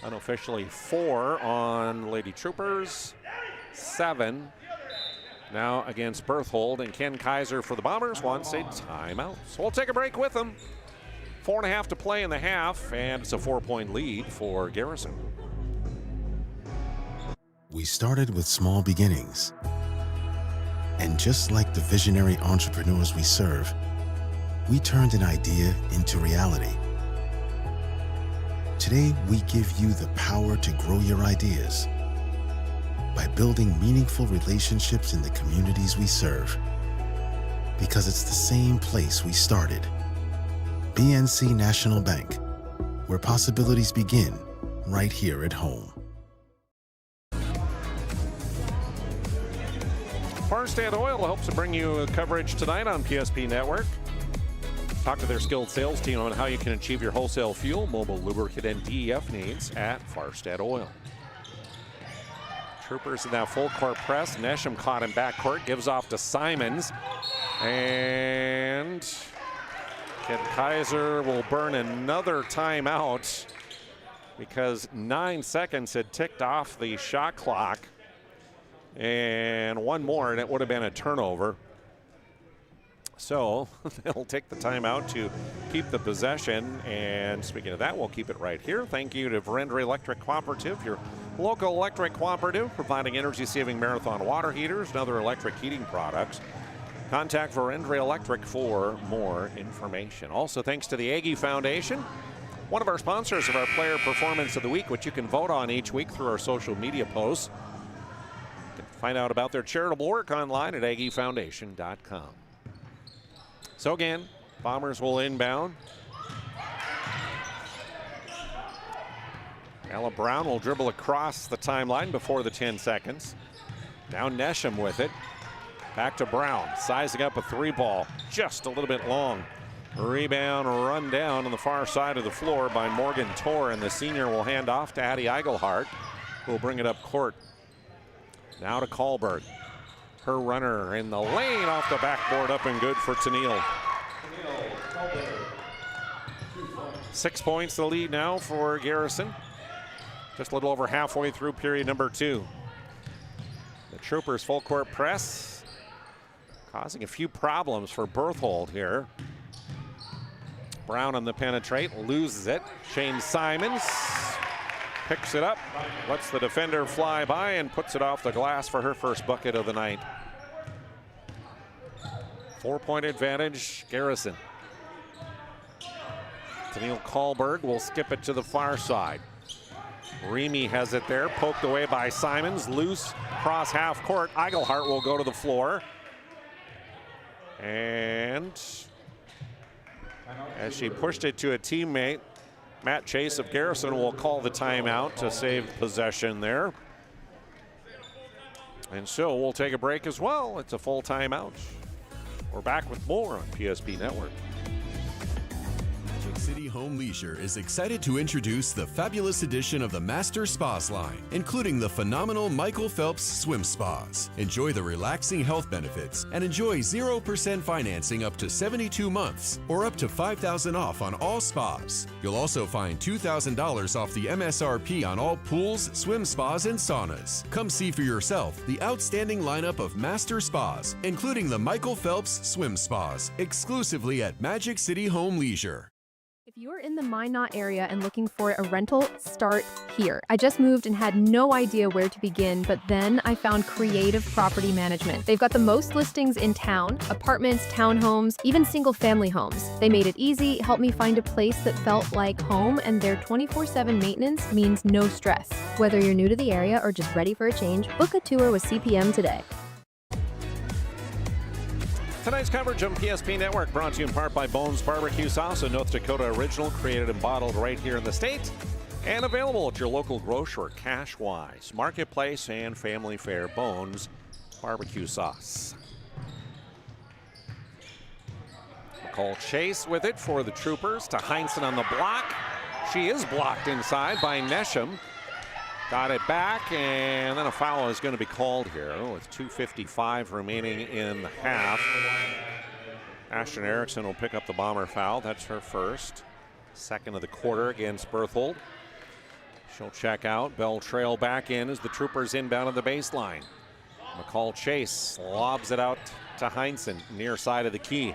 Unofficially 4 on Lady Troopers, 7 now against Berthold, and Ken Kaiser for the Bombers wants a timeout. So we'll take a break with them. 4.5 to play in the half, and it's a 4-point lead for Garrison. We started with small beginnings. And just like the visionary entrepreneurs we serve, we turned an idea into reality. Today, we give you the power to grow your ideas by building meaningful relationships in the communities we serve. Because it's the same place we started. BNC National Bank, where possibilities begin right here at home. Farstad Oil helps to bring you coverage tonight on PSP Network. Talk to their skilled sales team on how you can achieve your wholesale fuel, mobile lubricant, and DEF needs at Farstad Oil. Troopers in that full court press. Nesham caught in backcourt, gives off to Simons. And Ken Kaiser will burn another timeout because 9 seconds had ticked off the shot clock. And one more, and it would have been a turnover. So they'll take the timeout to keep the possession. And speaking of that, we'll keep it right here. Thank you to Verendrye Electric Cooperative, your local electric cooperative, providing energy-saving Marathon water heaters and other electric heating products. Contact Verendrye Electric for more information. Also, thanks to the Aggie Foundation, one of our sponsors of our Player Performance of the Week, which you can vote on each week through our social media posts. Find out about their charitable work online at aggiefoundation.com. So again, Bombers will inbound. Ella Brown will dribble across the timeline before the 10 seconds. Now Nesham with it. Back to Brown, sizing up a 3-ball, just a little bit long. Rebound run down on the far side of the floor by Morgan Torr, and the senior will hand off to Addie Eigelhart, who will bring it up court. Now to Kohlberg. Her runner in the lane, off the backboard, up and good for Tennille. 6 points the lead now for Garrison. Just a little over halfway through period number 2. The Troopers full court press, causing a few problems for Berthold here. Brown on the penetrate, loses it. Shane Simons picks it up, lets the defender fly by, and puts it off the glass for her first bucket of the night. 4-point advantage, Garrison. Tennille Kohlberg will skip it to the far side. Remy has it there, poked away by Simons, loose, cross half court. Eigelhart will go to the floor. And as she pushed it to a teammate, Matt Chase of Garrison will call the timeout to save possession there. And so we'll take a break as well. It's a full timeout. We're back with more on PSP Network. Magic City Home Leisure is excited to introduce the fabulous edition of the Master Spas line, including the phenomenal Michael Phelps Swim Spas. Enjoy the relaxing health benefits and enjoy 0% financing up to 72 months or up to $5,000 off on all spas. You'll also find $2,000 off the MSRP on all pools, swim spas, and saunas. Come see for yourself the outstanding lineup of Master Spas, including the Michael Phelps Swim Spas, exclusively at Magic City Home Leisure. If you're in the Minot area and looking for a rental, start here. I just moved and had no idea where to begin, but then I found Creative Property Management. They've got the most listings in town, apartments, townhomes, even single-family homes. They made it easy, helped me find a place that felt like home, and their 24/7 maintenance means no stress. Whether you're new to the area or just ready for a change, book a tour with CPM today. Tonight's coverage on PSP Network brought to you in part by Bones Barbecue Sauce, a North Dakota original created and bottled right here in the state. And available at your local grocer, cash-wise, marketplace, and family fare. Bones Barbecue Sauce. McCall Chase with it for the Troopers to Heinsohn on the block. She is blocked inside by Nesham. Got it back, and then a foul is going to be called here with 2:55 remaining in the half. Ashton Erickson will pick up the Bomber foul. That's her first. Second of the quarter against Berthold. She'll check out. Bell trail back in as the Troopers inbound on the baseline. McCall Chase lobs it out to Heinsohn, near side of the key.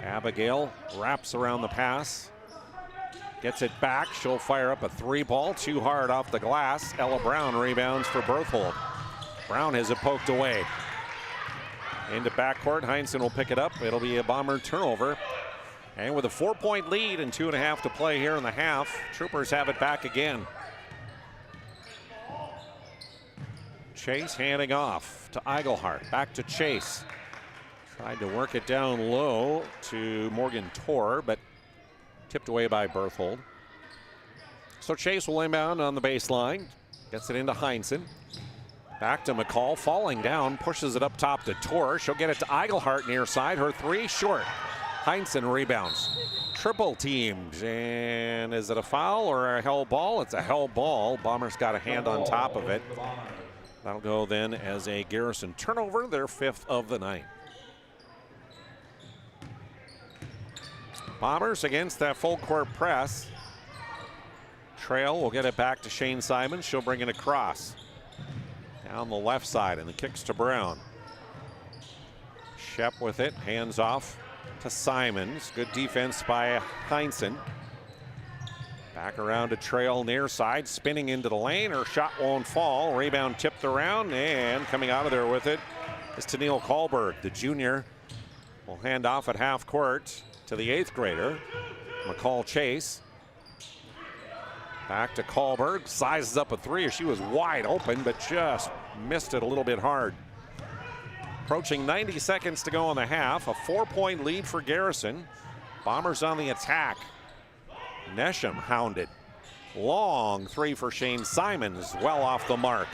Abigail wraps around the pass. Gets it back. She'll fire up a 3-ball. Too hard off the glass. Ella Brown rebounds for Berthold. Brown has it poked away. Into backcourt. Heinsohn will pick it up. It'll be a Bomber turnover. And with a 4-point lead and 2.5 to play here in the half, Troopers have it back again. Chase handing off to Eigelhart. Back to Chase. Tried to work it down low to Morgan Torr, but tipped away by Berthold. So Chase will inbound on the baseline. Gets it into Heinsohn. Back to McCall, falling down, pushes it up top to Torr. She'll get it to Eigelhart near side. Her 3 short. Heinsohn rebounds. Triple teamed. And is it a foul or a held ball? It's a held ball. Bombers got a hand on top of it. That'll go then as a Garrison turnover, their 5th of the night. Bombers against that full court press. Trail will get it back to Shane Simons. She'll bring it across. Down the left side, and the kicks to Brown. Shep with it, hands off to Simons. Good defense by Heinsohn. Back around to Trail near side, spinning into the lane. Her shot won't fall. Rebound tipped around, and coming out of there with it is Tennille Kahlberg. The junior will hand off at half court to the 8th grader, McCall Chase. Back to Kahlberg, sizes up a 3. She was wide open, but just missed it a little bit hard. Approaching 90 seconds to go in the half. A 4-point lead for Garrison. Bombers on the attack. Nesham hounded. Long 3 for Shane Simons, well off the mark.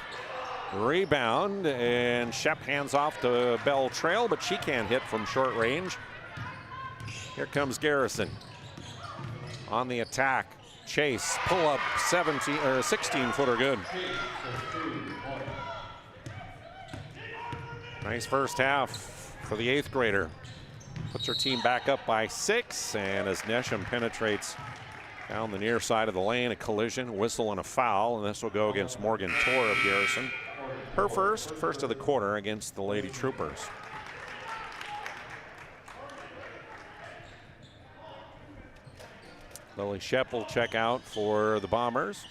Rebound, and Shep hands off to Bell Trail, but she can't hit from short range. Here comes Garrison on the attack. Chase, pull up 16-footer good. Nice first half for the 8th grader. Puts her team back up by 6, and as Nesham penetrates down the near side of the lane, a collision, whistle, and a foul, and this will go against Morgan Torr of Garrison. Her first of the quarter against the Lady Troopers. Lily Shep will check out for the Bombers.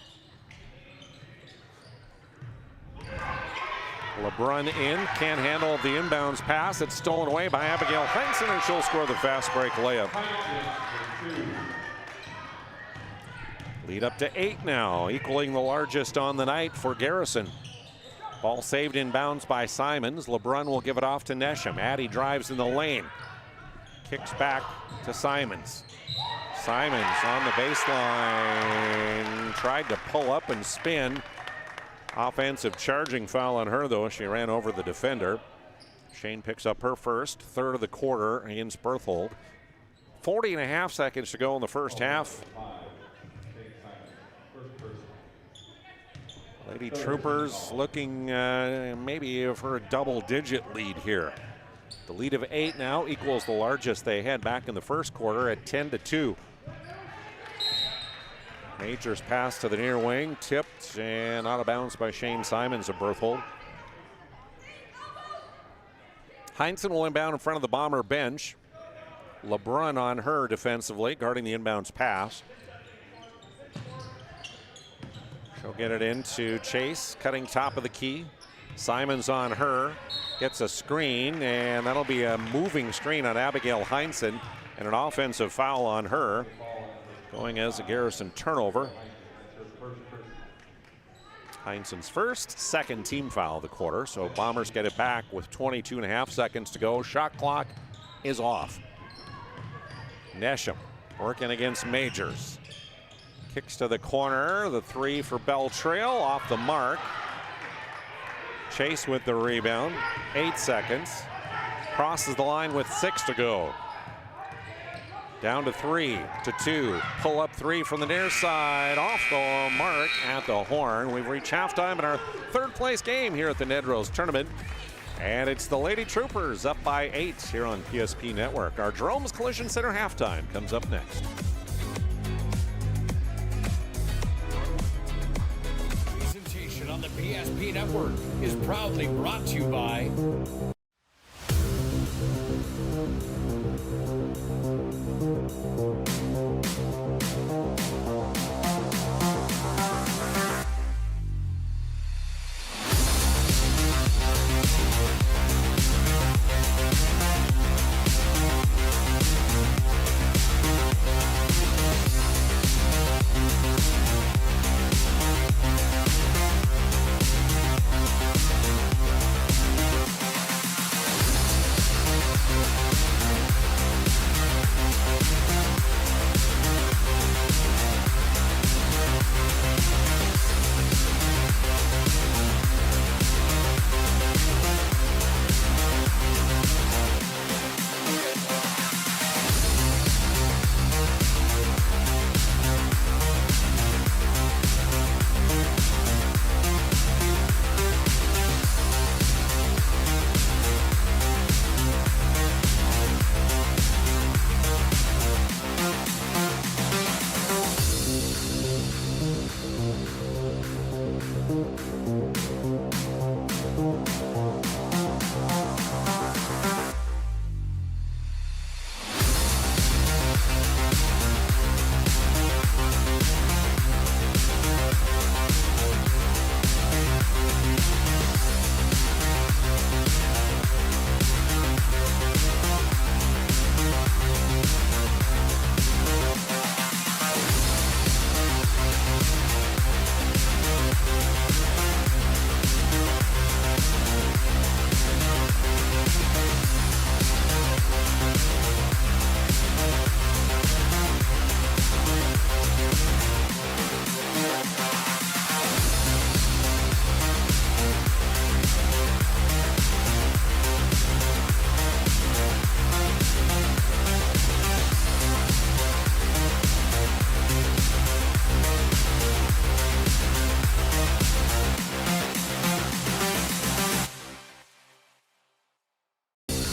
LeBrun in, can't handle the inbounds pass. It's stolen away by Abigail Heinsohn, and she'll score the fast break layup. Lead up to 8 now, equaling the largest on the night for Garrison. Ball saved inbounds by Simons. LeBrun will give it off to Nesham. Addie drives in the lane. Kicks back to Simons. Simons on the baseline, tried to pull up and spin. Offensive charging foul on her, though. She ran over the defender. Shane picks up her first, 3rd of the quarter against Berthold. 40.5 seconds to go in the first half. Lady Troopers looking maybe for a double-digit lead here. The lead of 8 now equals the largest they had back in the first quarter at 10-2. Majors pass to the near wing, tipped and out of bounds by Shane Simons of Berthold. Heinsohn will inbound in front of the Bomber bench. LeBrun on her defensively, guarding the inbounds pass. She'll get it into Chase, cutting top of the key. Simons on her, gets a screen, and that'll be a moving screen on Abigail Heinsohn, and an offensive foul on her, going as a Garrison turnover. Heinsohn's first, second team foul of the quarter, so Bombers get it back with 22.5 seconds to go. Shot clock is off. Nesham working against Majors. Kicks to the corner, the three for Beltrail, off the mark. Chase with the rebound, 8 seconds. Crosses the line with 6 to go. Down to 3 to 2. Pull up 3 from the near side, off the mark at the horn. We've reached halftime in our third place game here at the Nedrose tournament. And it's the Lady Troopers up by 8 here on PSP Network. Our Jerome's Collision Center halftime comes up next. Presentation on the PSP Network is proudly brought to you by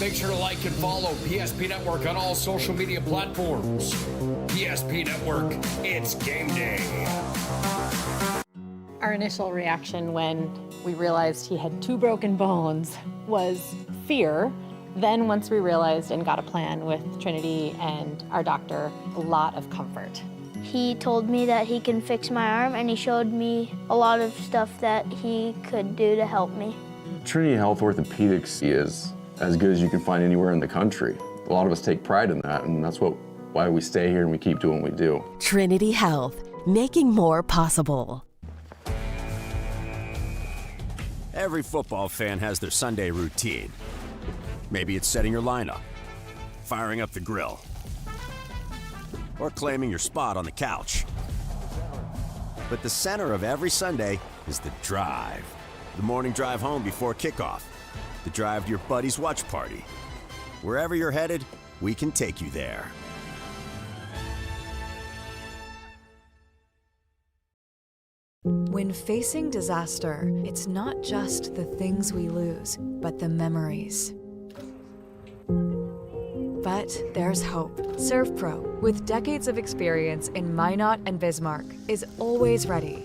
Make sure to like and follow PSP Network on all social media platforms. PSP Network, it's game day. Our initial reaction when we realized he had 2 broken bones was fear. Then once we realized and got a plan with Trinity and our doctor, a lot of comfort. He told me that he can fix my arm, and he showed me a lot of stuff that he could do to help me. Trinity Health Orthopedics is as good as you can find anywhere in the country. A lot of us take pride in that, and that's why we stay here and we keep doing what we do. Trinity Health, making more possible. Every football fan has their Sunday routine. Maybe it's setting your lineup, firing up the grill, or claiming your spot on the couch. But the center of every Sunday is the drive. The morning drive home before kickoff. The drive to your buddy's watch party. Wherever you're headed, we can take you there. When facing disaster, it's not just the things we lose, but the memories. But there's hope. ServPro, with decades of experience in Minot and Bismarck, is always ready.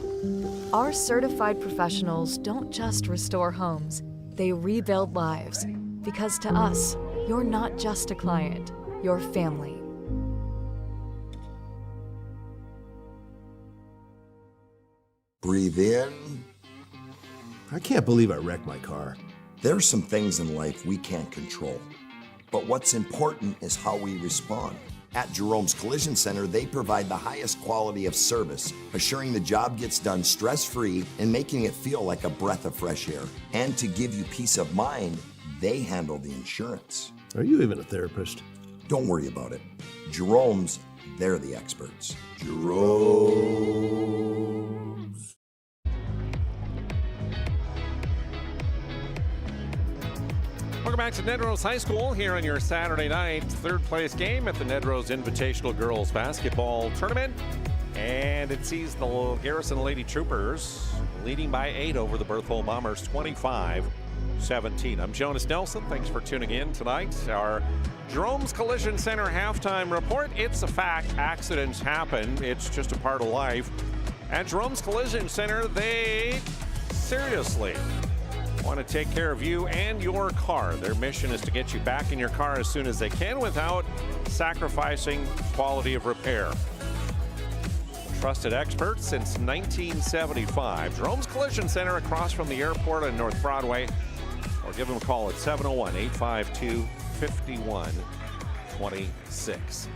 Our certified professionals don't just restore homes, they rebuild lives. Because to us, you're not just a client, you're family. Breathe in. I can't believe I wrecked my car. There's some things in life we can't control. But what's important is how we respond. At Jerome's Collision Center, they provide the highest quality of service, assuring the job gets done stress-free and making it feel like a breath of fresh air. And to give you peace of mind, they handle the insurance. Are you even a therapist? Don't worry about it. Jerome's, they're the experts. Jerome's. Welcome back to Nedrose High School here on your Saturday night third place game at the Nedrose Invitational Girls Basketball Tournament. And it sees the Garrison Lady Troopers leading by 8 over the Berthold Bombers, 25-17. I'm Jonas Nelson. Thanks for tuning in tonight. Our Jerome's Collision Center halftime report. It's a fact. Accidents happen. It's just a part of life. At Jerome's Collision Center, they seriously want to take care of you and your car. Their mission is to get you back in your car as soon as they can without sacrificing quality of repair. Trusted experts since 1975. Jerome's Collision Center across from the airport on North Broadway, or give them a call at 701-852-5126.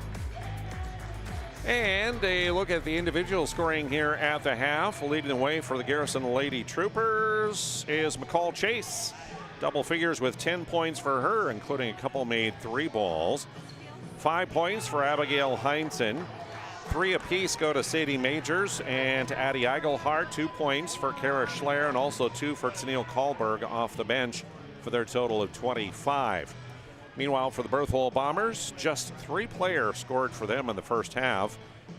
And a look at the individual scoring here at the half. Leading the way for the Garrison Lady Troopers is McCall Chase. Double figures with 10 points for her, including a couple made 3 balls. 5 points for Abigail Heinzen. 3 apiece go to Sadie Majors and to Addie Eigelhart. 2 points for Kara Schler and also 2 for Tennille Kahlberg off the bench for their total of 25. Meanwhile, for the Berthold Bombers, just 3 players scored for them in the first half,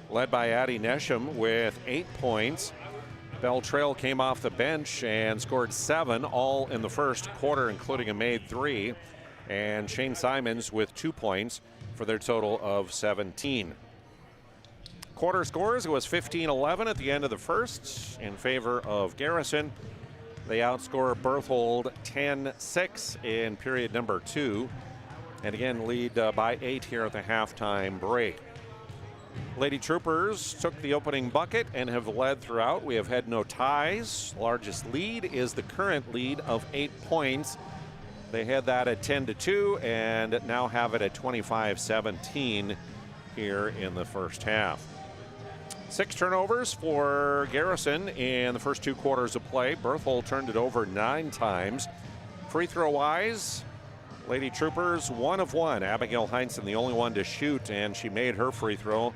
led by Addie Nesham with 8 points. Belle Trail came off the bench and scored 7, all in the first quarter, including a made 3. And Shane Simons with 2 points for their total of 17. Quarter scores, it was 15-11 at the end of the first in favor of Garrison. They outscore Berthold 10-6 in period number 2. And again, lead by 8 here at the halftime break. Lady Troopers took the opening bucket and have led throughout. We have had no ties. Largest lead is the current lead of 8 points. They had that at 10-2 and now have it at 25-17 here in the first half. 6 turnovers for Garrison in the first 2 quarters of play. Berthold turned it over 9 times. Free throw wise, Lady Troopers 1 of 1. Abigail Heinzen the only one to shoot, and she made her free throw.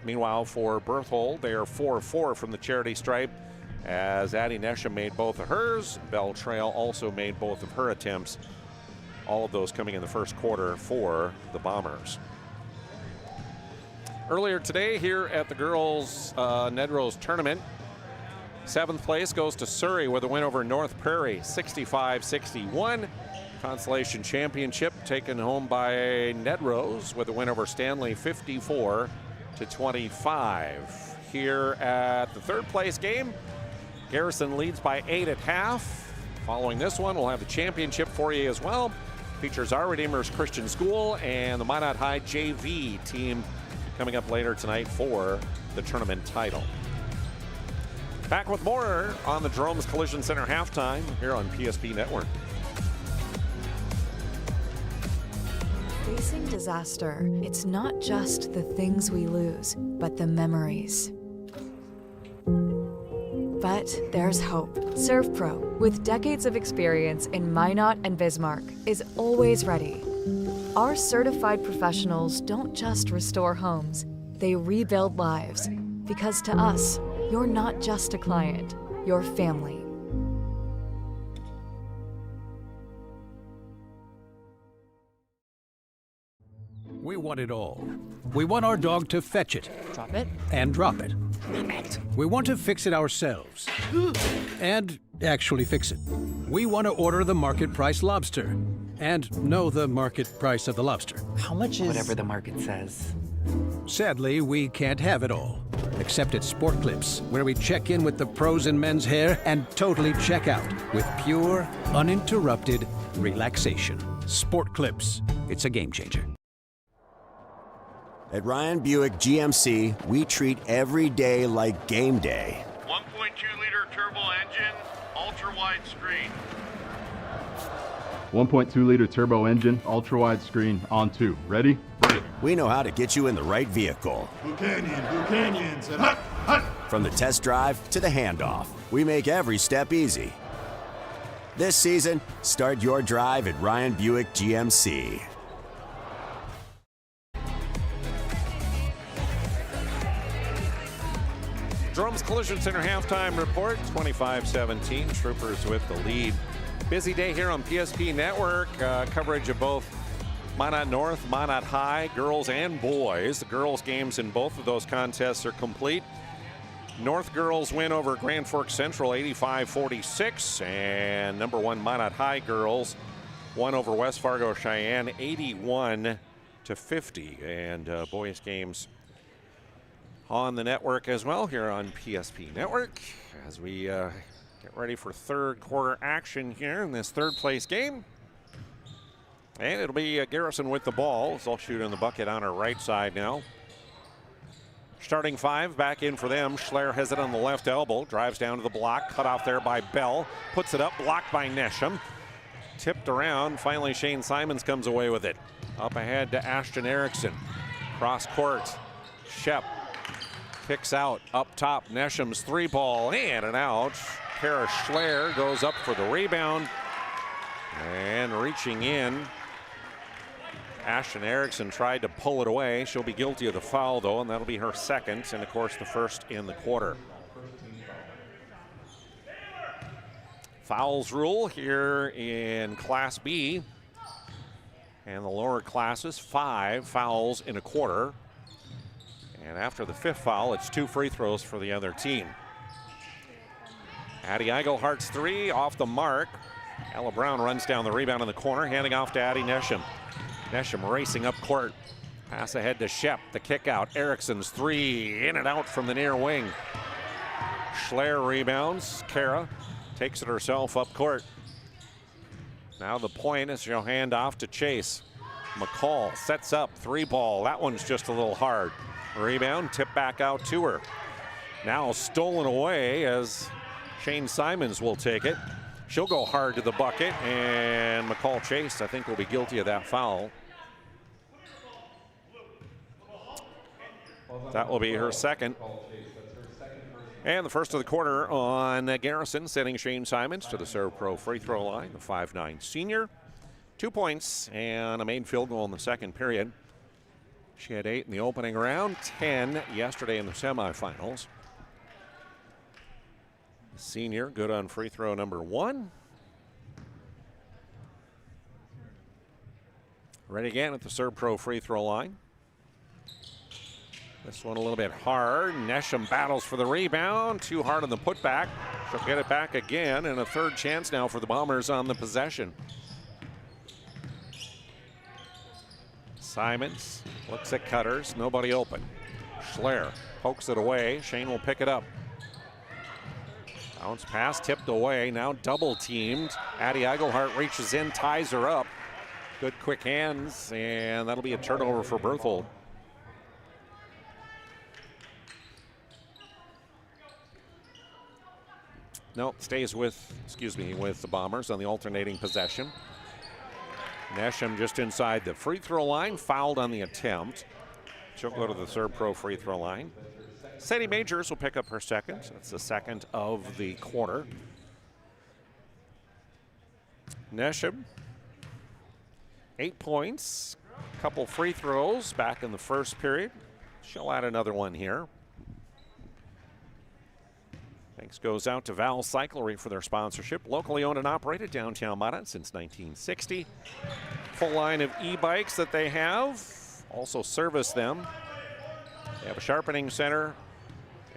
Meanwhile, for Berthold, they are 4 of 4 from the charity stripe, as Addie Nesham made both of hers. Belle Trail also made both of her attempts. All of those coming in the first quarter for the Bombers. Earlier today here at the girls' Nedrose tournament, 7th place goes to Surrey with a win over North Prairie, 65-61. Consolation championship taken home by Nedrose with a win over Stanley, 54-25. Here at the 3rd place game, Garrison leads by 8 at half. Following this one, we'll have the championship for you as well. Features our Redeemers Christian School and the Minot High JV team coming up later tonight for the tournament title. Back with more on the Jerome's Collision Center halftime here on PSP Network. Facing disaster, it's not just the things we lose, but the memories. But there's hope. ServPro, with decades of experience in Minot and Bismarck, is always ready. Our certified professionals don't just restore homes, they rebuild lives. Because to us, you're not just a client, you're family. We want it all. We want our dog to fetch it. Drop it. And drop it. We want to fix it ourselves. And actually fix it. We want to order the market price lobster. And know the market price of the lobster. How much is... Whatever the market says. Sadly, we can't have it all. Except at Sport Clips, where we check in with the pros in men's hair and totally check out with pure, uninterrupted relaxation. Sport Clips. It's a game changer. At Ryan Buick GMC, we treat every day like game day. 1.2-liter turbo engine, ultra-wide screen. 1.2-liter turbo engine, ultra-wide screen, on 2. Ready? We know how to get you in the right vehicle. Blue Canyons, and hut, hut. From the test drive to the handoff, we make every step easy. This season, start your drive at Ryan Buick GMC. Jerome's Collision Center halftime report, 25-17. Troopers with the lead. Busy day here on PSP Network. Coverage of both Minot North, Minot High, girls and boys. The girls' games in both of those contests are complete. North girls win over Grand Forks Central 85-46, and number 1 Minot High girls won over West Fargo Cheyenne 81-50. And boys' games on the network as well here on PSP Network as we get ready for third quarter action here in this third place game. And it'll be Garrison with the ball. They'll shoot in the bucket on her right side now. Starting 5 back in for them. Schler has it on the left elbow, drives down to the block, cut off there by Bell, puts it up, blocked by Nesham. Tipped around, finally Shane Simons comes away with it. Up ahead to Ashton Erickson. Cross court, Shep kicks out, up top, Nesham's 3-ball, in and out. Kara Schler goes up for the rebound, and reaching in, Ashton Erickson tried to pull it away. She'll be guilty of the foul, though, and that'll be her second, and of course the first in the quarter. Fouls rule here in Class B, and the lower classes, 5 fouls in a quarter. And after the 5th foul, it's 2 free throws for the other team. Addie Eigelhart's 3 off the mark. Ella Brown runs down the rebound in the corner, handing off to Addie Nesham. Nesham racing up court. Pass ahead to Shep. The kick out. Erickson's 3 in and out from the near wing. Schler rebounds. Kara takes it herself up court. Now the point is she'll hand off to Chase. McCall sets up 3-ball. That one's just a little hard. Rebound, tip back out to her. Now stolen away as Shane Simons will take it. She'll go hard to the bucket, and McCall Chase, I think, will be guilty of that foul. That will be her second. And the first of the quarter on Garrison, sending Shane Simons to the Serve Pro free throw line, the 5'9" senior. 2 points and a main field goal in the second period. She had 8 in the opening round, 10 yesterday in the semifinals. The senior good on free throw number 1. Ready again at the Serve Pro free throw line. This one a little bit hard. Nesham battles for the rebound. Too hard on the putback. She'll get it back again, and a third chance now for the Bombers on the possession. Simons looks at cutters, nobody open. Schler pokes it away. Shane will pick it up. Bounce pass tipped away, now double teamed. Addie Eigelhart reaches in, ties her up. Good quick hands, and that'll be a turnover for Berthold. Nope, stays with the Bombers on the alternating possession. Nesham just inside the free throw line, fouled on the attempt. She'll go to the Serve Pro free throw line. Sadie Majors will pick up her second. That's the second of the quarter. Nesham, 8 points, couple free throws back in the first period. She'll add another one here. Thanks goes out to Val Cyclery for their sponsorship. Locally owned and operated downtown Minot since 1960. Full line of e-bikes that they have. Also service them. They have a sharpening center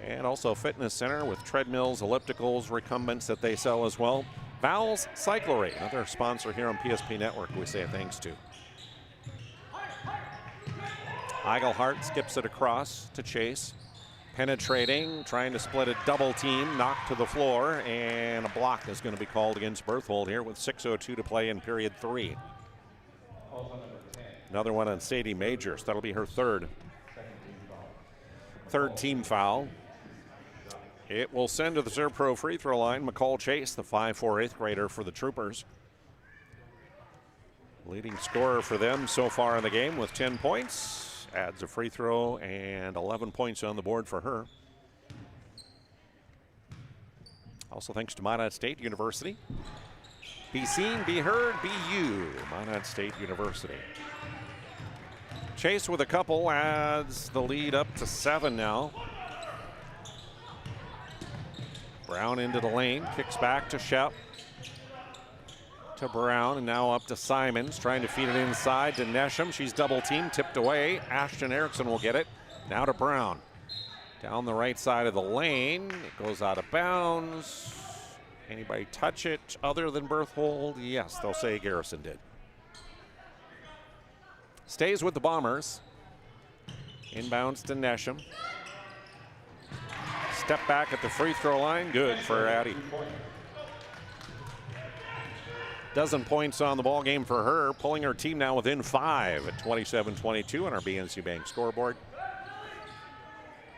and also a fitness center with treadmills, ellipticals, recumbents that they sell as well. Val's Cyclery, another sponsor here on PSP Network we say thanks to. Eigelhart skips it across to Chase. Penetrating, trying to split a double team, knocked to the floor, and a block is going to be called against Berthold here with 6:02 to play in period 3. Another one on Sadie Majors. That'll be her third team foul. It will send to the Serve Pro free throw line McCall Chase, the 5'4" 8th grader for the Troopers. Leading scorer for them so far in the game with 10 points. Adds a free throw and 11 points on the board for her. Also thanks to Minot State University. Be seen, be heard, be you. Minot State University. Chase with a couple adds the lead up to 7 now. Brown into the lane, kicks back to Shep. To Brown, and now up to Simons, trying to feed it inside to Nesham. She's double teamed, tipped away. Ashton Erickson will get it. Now to Brown. Down the right side of the lane. It goes out of bounds. Anybody touch it other than Berthold? Yes, they'll say Garrison did. Stays with the Bombers. Inbounds to Nesham. Step back at the free throw line. Good for Addie. Dozen points on the ball game for her, pulling her team now within 5 at 27-22 on our BNC Bank scoreboard.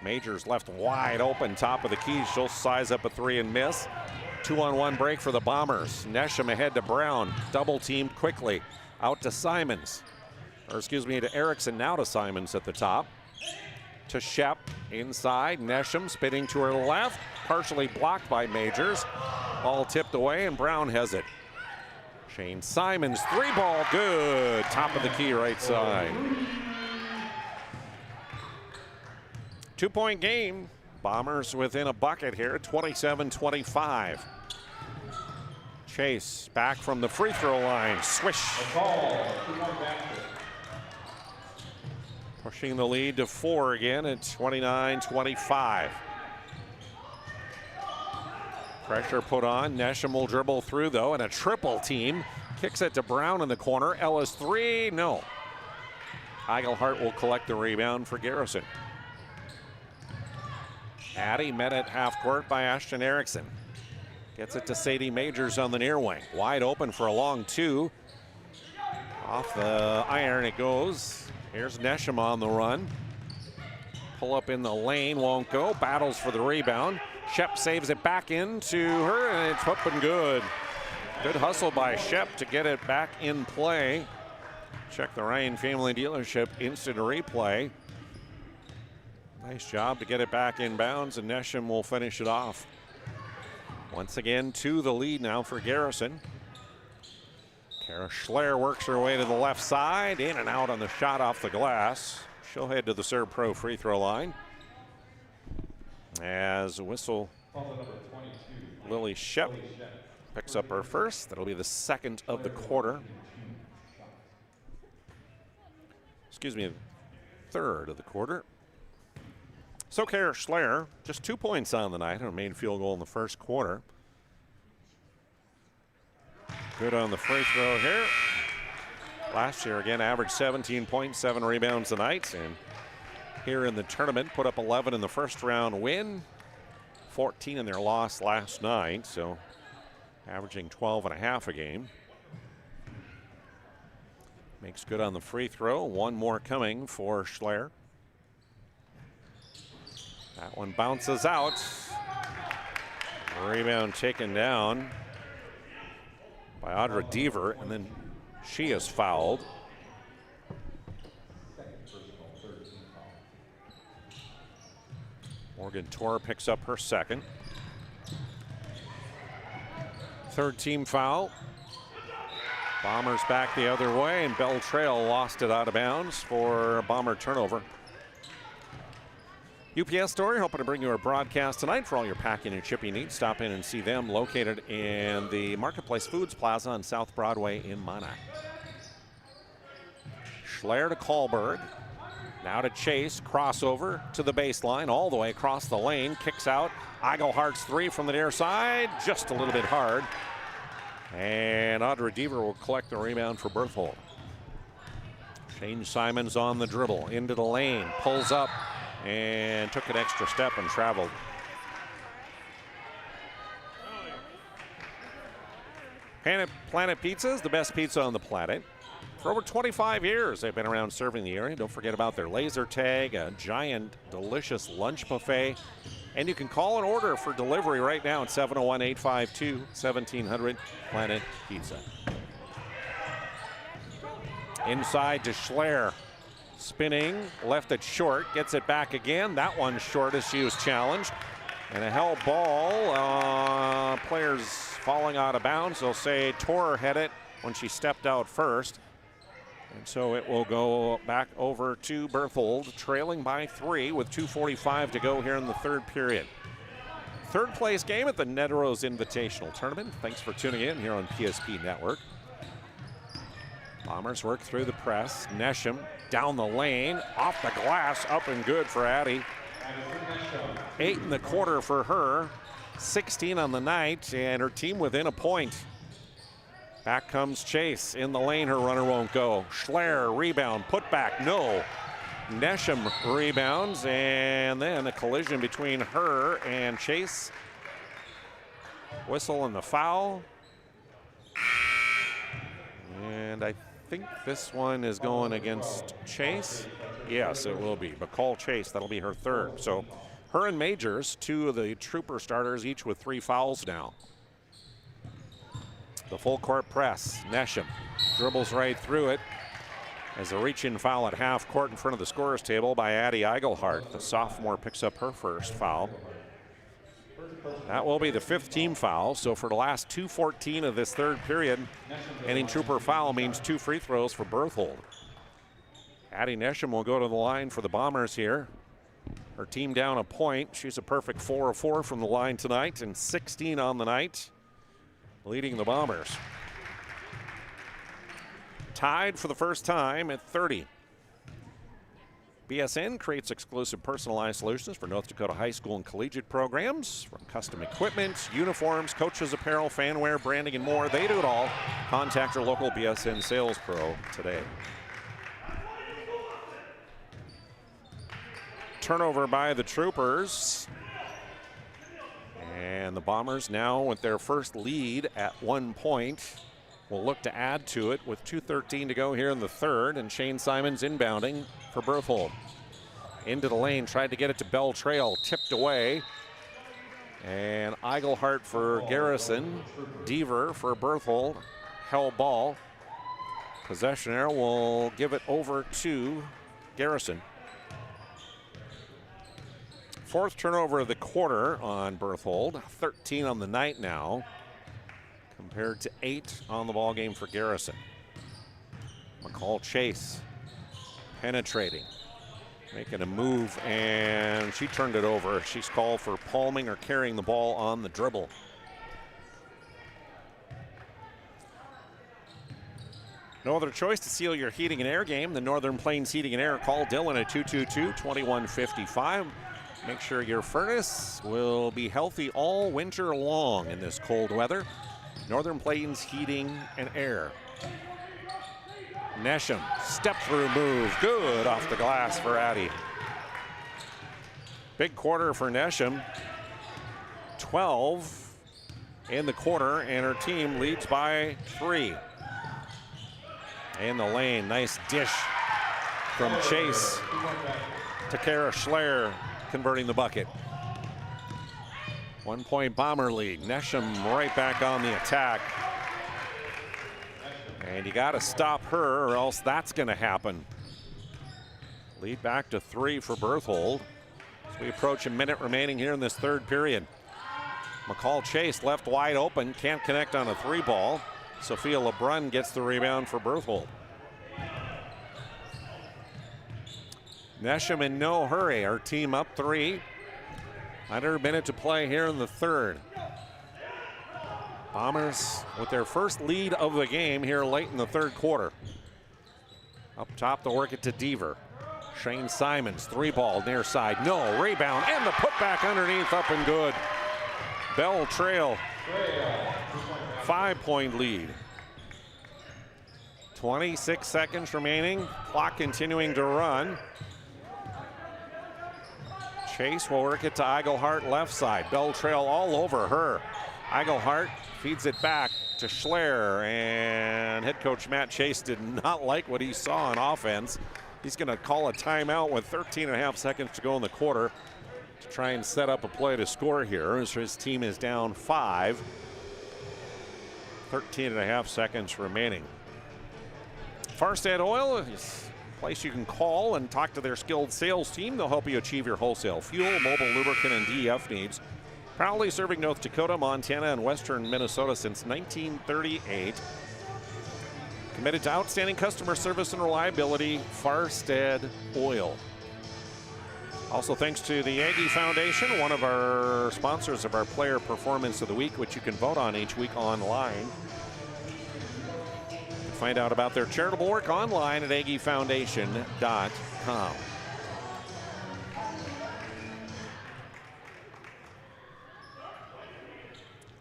Majors left wide open, top of the key. She'll size up a 3 and miss. 2-on-1 break for the Bombers. Nesham ahead to Brown, double teamed quickly. Out to Simons, or excuse me, to Erickson, now to Simons at the top. To Shep, inside, Nesham spinning to her left, partially blocked by Majors. Ball tipped away and Brown has it. Shane Simons, 3-ball, good. Top of the key, right side. 2-point game. Bombers within a bucket here, 27-25. Chase back from the free throw line, swish. Pushing the lead to 4 again at 29-25. Pressure put on. Nesham will dribble through, though, and a triple team. Kicks it to Brown in the corner. Ellis 3, no. Eigelhart will collect the rebound for Garrison. Addie met at half court by Ashton Erickson. Gets it to Sadie Majors on the near wing. Wide open for a long 2. Off the iron it goes. Here's Nesham on the run. Pull up in the lane, won't go. Battles for the rebound. Shep saves it back into her, and it's up and good. Good hustle by Shep to get it back in play. Check the Ryan Family Dealership instant replay. Nice job to get it back in bounds, and Nesham will finish it off. Once again, 2 the lead now for Garrison. Kara Schler works her way to the left side, in and out on the shot off the glass. She'll head to the Serb Pro free throw line. As a whistle, Lily Shep picks up her first. That'll be the second of the quarter. Excuse me, third of the quarter. So Kara Schler, just 2 points on the night, and a main field goal in the first quarter. Good on the free throw here. Last year, again, averaged 17.7 rebounds a night, and here in the tournament, put up 11 in the first round win, 14 in their loss last night, so averaging 12.5 a game. Makes good on the free throw. 1 more coming for Schler. That one bounces out. Rebound taken down by Audra Deaver, and then she is fouled. Morgan Torr picks up her second. Third team foul. Bombers back the other way, and Bell Trail lost it out of bounds for a Bomber turnover. UPS Store, hoping to bring you a broadcast tonight for all your packing and shipping needs. Stop in and see them, located in the Marketplace Foods Plaza on South Broadway in Monarch. Schler to Kohlberg. Now to Chase, crossover to the baseline, all the way across the lane, kicks out. Eigelhart's 3 from the near side, just a little bit hard. And Audra Deaver will collect the rebound for Berthold. Shane Simons on the dribble, into the lane, pulls up, and took an extra step and traveled. Planet Pizza is the best pizza on the planet. For over 25 years, they've been around serving the area. Don't forget about their laser tag, a giant, delicious lunch buffet. And you can call and order for delivery right now at 701-852-1700 Planet Pizza. Inside to Schler. Spinning, left it short, gets it back again. That one's short as she was challenged. And a held ball. Players falling out of bounds. They'll say Tor had it when she stepped out first. And so it will go back over to Berthold, trailing by 3 with 2:45 to go here in the third period. Third place game at the Nedrose Invitational Tournament. Thanks for tuning in here on PSP Network. Bombers work through the press. Nesham down the lane, off the glass, up and good for Addie. 8 in the quarter for her, 16 on the night, and her team within a point. Back comes Chase in the lane, her runner won't go. Schler, rebound, put back, no. Nesham rebounds, and then a collision between her and Chase. Whistle and the foul. And I think this one is going against Chase. Yes, it will be. McCall Chase, that'll be her third. So her and Majors, 2 of the Trooper starters, each with 3 fouls now. The full court press. Nesham dribbles right through it as a reach-in foul at half court in front of the scorer's table by Addie Eigelhart. The sophomore picks up her first foul. That will be the 5th team foul. So for the last 2:14 of this third period, any Trooper foul means 2 free throws for Berthold. Addie Nesham will go to the line for the Bombers here. Her team down a point. She's a perfect 4 of 4 from the line tonight and 16 on the night, leading the Bombers. Tied for the first time at 30. BSN creates exclusive personalized solutions for North Dakota high school and collegiate programs. From custom equipment, uniforms, coaches apparel, fanwear, branding, and more. They do it all. Contact your local BSN sales pro today. Turnover by the Troopers. And the Bombers now with their first lead at 1 point. Will look to add to it with 2:13 to go here in the third, and Shane Simons inbounding for Berthold. Into the lane, tried to get it to Bell Trail, tipped away. And Eigelhart for Garrison, Deaver for Berthold, held ball. Possession arrow will give it over to Garrison. 4th turnover of the quarter on Berthold, 13 on the night now, compared to 8 on the ball game for Garrison. McCall Chase penetrating, making a move, and she turned it over. She's called for palming or carrying the ball on the dribble. No other choice to seal your heating and air game. The Northern Plains Heating and Air. Call Dylan at 222-2155. Make sure your furnace will be healthy all winter long in this cold weather. Northern Plains Heating and Air. Nesham, step through move, good off the glass for Addie. Big quarter for Nesham. 12 in the quarter, and her team leads by 3. In the lane, nice dish from Chase to Kara Schler, converting the bucket. 1 point Bomber lead. Nesham right back on the attack. And you got to stop her or else that's going to happen. Lead back to 3 for Berthold as we approach a minute remaining here in this third period. McCall Chase left wide open, can't connect on a 3 ball. Sophia LeBrun gets the rebound for Berthold. Nesham in no hurry. Our team up 3. Under a minute to play here in the third. Bombers with their first lead of the game here late in the third quarter. Up top to work it to Deaver. Shane Simons, 3 ball near side. No, rebound and the putback underneath, up and good. Bell Trail, 5-point lead. 26 seconds remaining. Clock continuing to run. Chase will work it to Eigelhart left side. Bell Trail all over her. Eigelhart feeds it back to Schler, and head coach Matt Chase did not like what he saw on offense. He's going to call a timeout with 13.5 seconds to go in the quarter to try and set up a play to score here as his team is down 5. 13.5 seconds remaining. Farstead Oil is a place you can call and talk to their skilled sales team. They'll help you achieve your wholesale fuel, mobile lubricant, and DEF needs. Proudly serving North Dakota, Montana, and western Minnesota since 1938. Committed to outstanding customer service and reliability, Farstead Oil. Also thanks to the Aggie Foundation, one of our sponsors of our Player Performance of the Week, which you can vote on each week online. Find out about their charitable work online at aggiefoundation.com.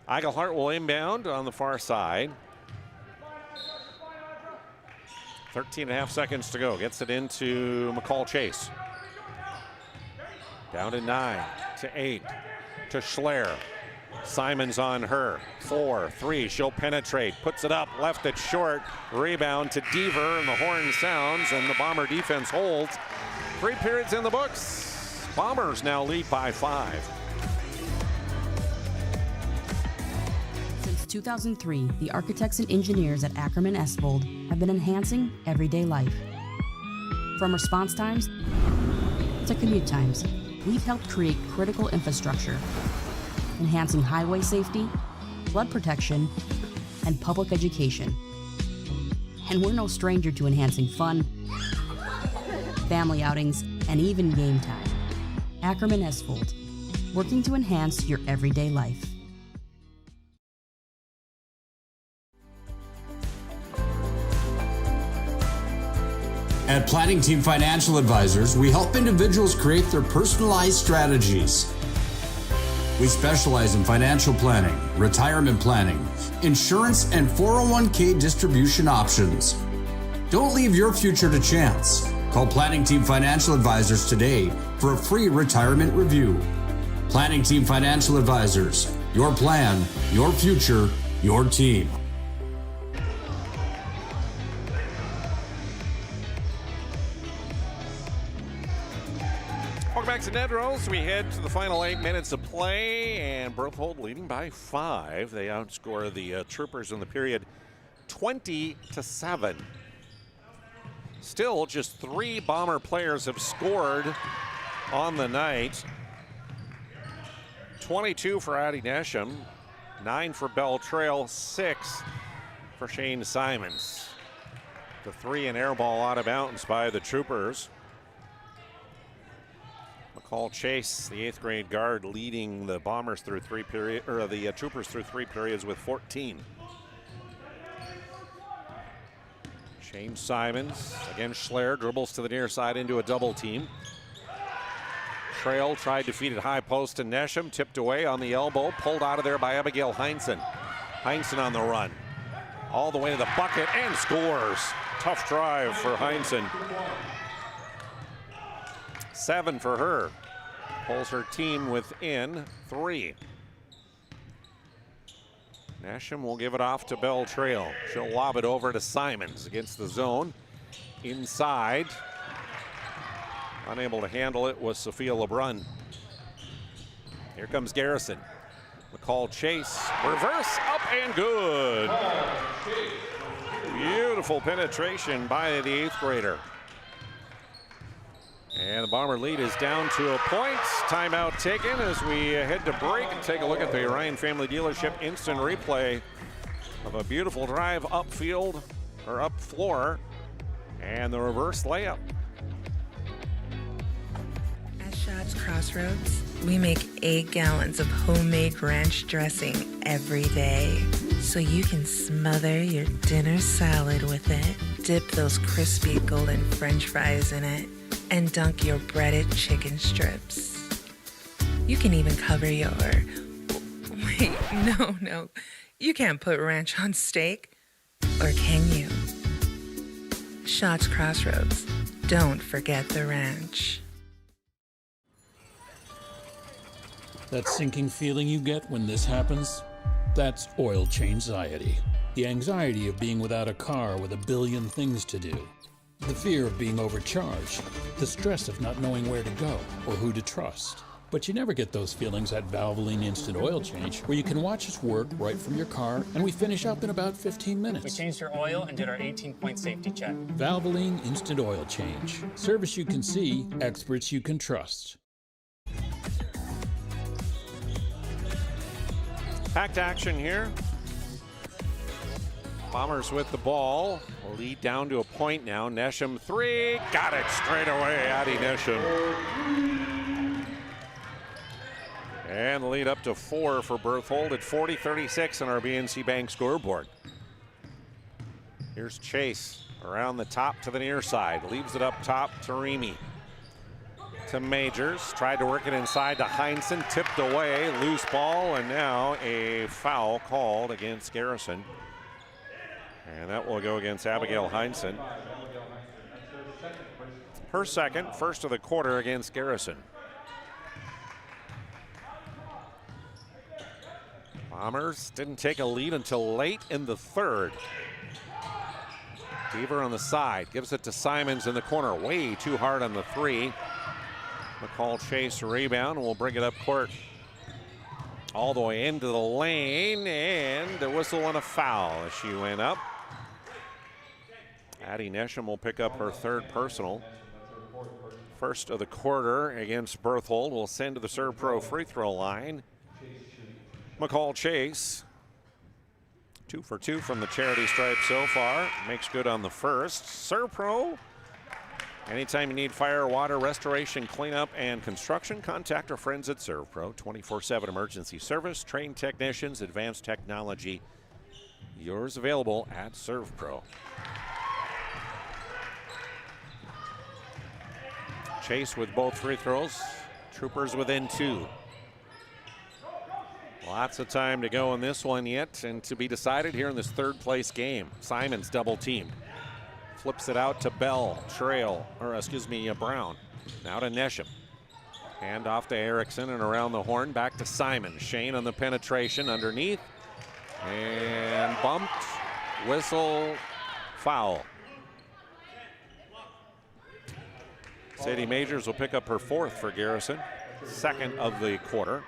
Eichelhart will inbound on the far side. 13.5 seconds to go. Gets it into McCall Chase. Down to 9, to 8, to Schler. Simons on her. 4-3. She'll penetrate. Puts it up. Left it short. Rebound to Deaver, and the horn sounds, and the Bomber defense holds. 3 periods in the books. Bombers now lead by 5. Since 2003, the architects and engineers at Ackerman Esvold have been enhancing everyday life. From response times to commute times, we've helped create critical infrastructure, enhancing highway safety, flood protection, and public education. And we're no stranger to enhancing fun, family outings, and even game time. Ackerman Esvold, working to enhance your everyday life. At Planning Team Financial Advisors, we help individuals create their personalized strategies. We specialize in financial planning, retirement planning, insurance, and 401k distribution options. Don't leave your future to chance. Call Planning Team Financial Advisors today for a free retirement review. Planning Team Financial Advisors, your plan, your future, your team. Welcome back to Nedrose. We head to the final 8 minutes of play, and Berthold leading by 5. They outscore the Troopers in the period 20-7. Still, just 3 Bomber players have scored on the night. 22 for Addie Nesham, 9 for Bell Trail, 6 for Shane Simons. The 3 and air ball out of bounds by the Troopers. McCall Chase, the 8th grade guard, leading the Bombers through 3 periods, or the Troopers through 3 periods with 14. Shane Simons, again Schler, dribbles to the near side into a double team. Trail tried to feed it high post to Nesham, tipped away on the elbow, pulled out of there by Abigail Heinsohn. Heinsohn on the run, all the way to the bucket and scores. Tough drive for Heinsohn. 7 for her. Pulls her team within 3. Nasham will give it off to Bell Trail. She'll lob it over to Simons against the zone. Inside. Unable to handle it was Sophia LeBrun. Here comes Garrison. McCall Chase. Reverse up and good. Beautiful penetration by the 8th grader. And the Bomber lead is down to a point. Timeout taken as we head to break and take a look at the Ryan Family Dealership instant replay of a beautiful drive upfield, or up floor, and the reverse layup. At Schatz Crossroads, we make 8 gallons of homemade ranch dressing every day, so you can smother your dinner salad with it, dip those crispy golden French fries in it, and dunk your breaded chicken strips. You can even cover your... Wait, no. You can't put ranch on steak. Or can you? Schatz Crossroads. Don't forget the ranch. That sinking feeling you get when this happens? That's oil change anxiety. The anxiety of being without a car with a billion things to do. The fear of being overcharged, the stress of not knowing where to go or who to trust. But you never get those feelings at Valvoline Instant Oil Change, where you can watch us work right from your car, and we finish up in about 15 minutes. We changed your oil and did our 18-point safety check. Valvoline Instant Oil Change. Service you can see, experts you can trust. Packed action here. Bombers with the ball. Lead down to a point now. Nesham 3. Got it straight away. Addie Nesham. And the lead up to 4 for Berthold at 40-36 on our BNC Bank scoreboard. Here's Chase around the top to the near side. Leaves it up top to Remy. To Majors. Tried to work it inside to Heinsohn. Tipped away. Loose ball. And now a foul called against Garrison. And that will go against Abigail Heinsohn. Her second, first of the quarter against Garrison. Bombers didn't take a lead until late in the third. Deaver on the side, gives it to Simons in the corner. Way too hard on the 3. McCall Chase rebound, and we'll bring it up court. All the way into the lane, and a whistle and a foul as she went up. Addie Nesham will pick up her third personal. First of the quarter against Berthold. Will send to the Serve Pro free throw line. McCall Chase, 2 for 2 from the charity stripe so far. Makes good on the first. Serve Pro. Anytime you need fire, water, restoration, cleanup, and construction, contact our friends at Serve Pro. 24/7 emergency service, trained technicians, advanced technology. Yours available at Serve Pro. Chase with both free throws. Troopers within 2. Lots of time to go in this one yet, and to be decided here in this third place game. Simons double teamed. Flips it out to Brown. Now to Nesham. Hand off to Erickson and around the horn. Back to Simon. Shane on the penetration underneath. And bumped. Whistle. Foul. Sadie Majors will pick up her 4th for Garrison. 2nd of the quarter.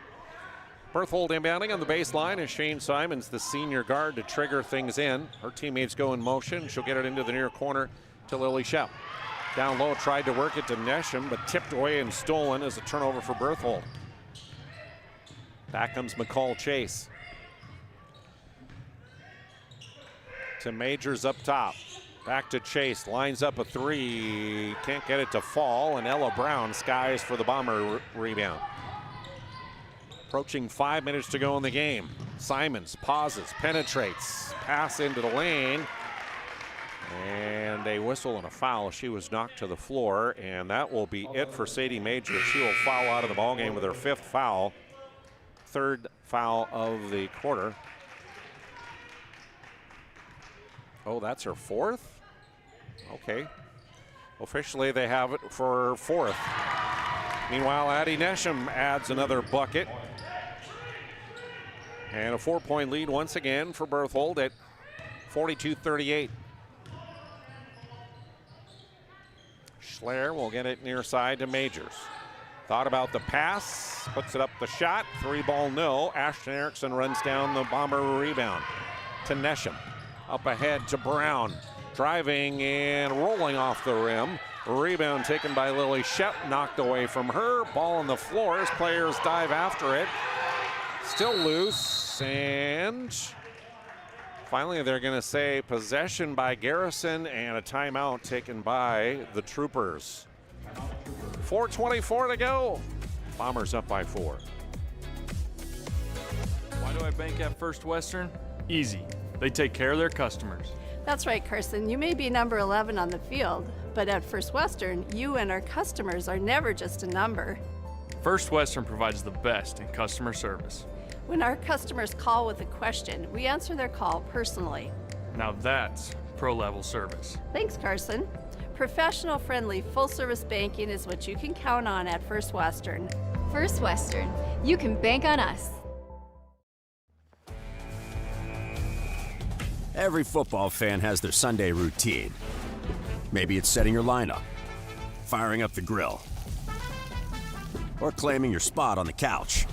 Berthold inbounding on the baseline is Shane Simons, the senior guard, to trigger things in. Her teammates go in motion. She'll get it into the near corner to Lily Shep. Down low, tried to work it to Nesham, but tipped away and stolen as a turnover for Berthold. Back comes McCall Chase. To Majors up top. Back to Chase, lines up a 3. Can't get it to fall, and Ella Brown skies for the Bomber rebound. Approaching 5 minutes to go in the game. Simons pauses, penetrates, pass into the lane, and a whistle and a foul. She was knocked to the floor, and that will be it for Sadie Major. She will foul out of the ballgame with her 5th foul. 3rd foul of the quarter. Oh, that's her 4th? Okay. Officially, they have it for 4th. Meanwhile, Addie Nesham adds another bucket. And a 4-point lead once again for Berthold at 42-38. Schler will get it near side to Majors. Thought about the pass, puts it up the shot. 3-ball no. Ashton Erickson runs down the Bomber rebound to Nesham. Up ahead to Brown. Driving and rolling off the rim. Rebound taken by Lily Shep, knocked away from her. Ball on the floor as players dive after it. Still loose, and finally they're going to say possession by Garrison and a timeout taken by the Troopers. 4:24 to go. Bombers up by 4. Why do I bank at First Western? Easy. They take care of their customers. That's right, Carson. You may be number 11 on the field, but at First Western, you and our customers are never just a number. First Western provides the best in customer service. When our customers call with a question, we answer their call personally. Now that's pro-level service. Thanks, Carson. Professional, friendly, full-service banking is what you can count on at First Western. First Western, you can bank on us. Every football fan has their Sunday routine. Maybe it's setting your lineup, firing up the grill, or claiming your spot on the couch.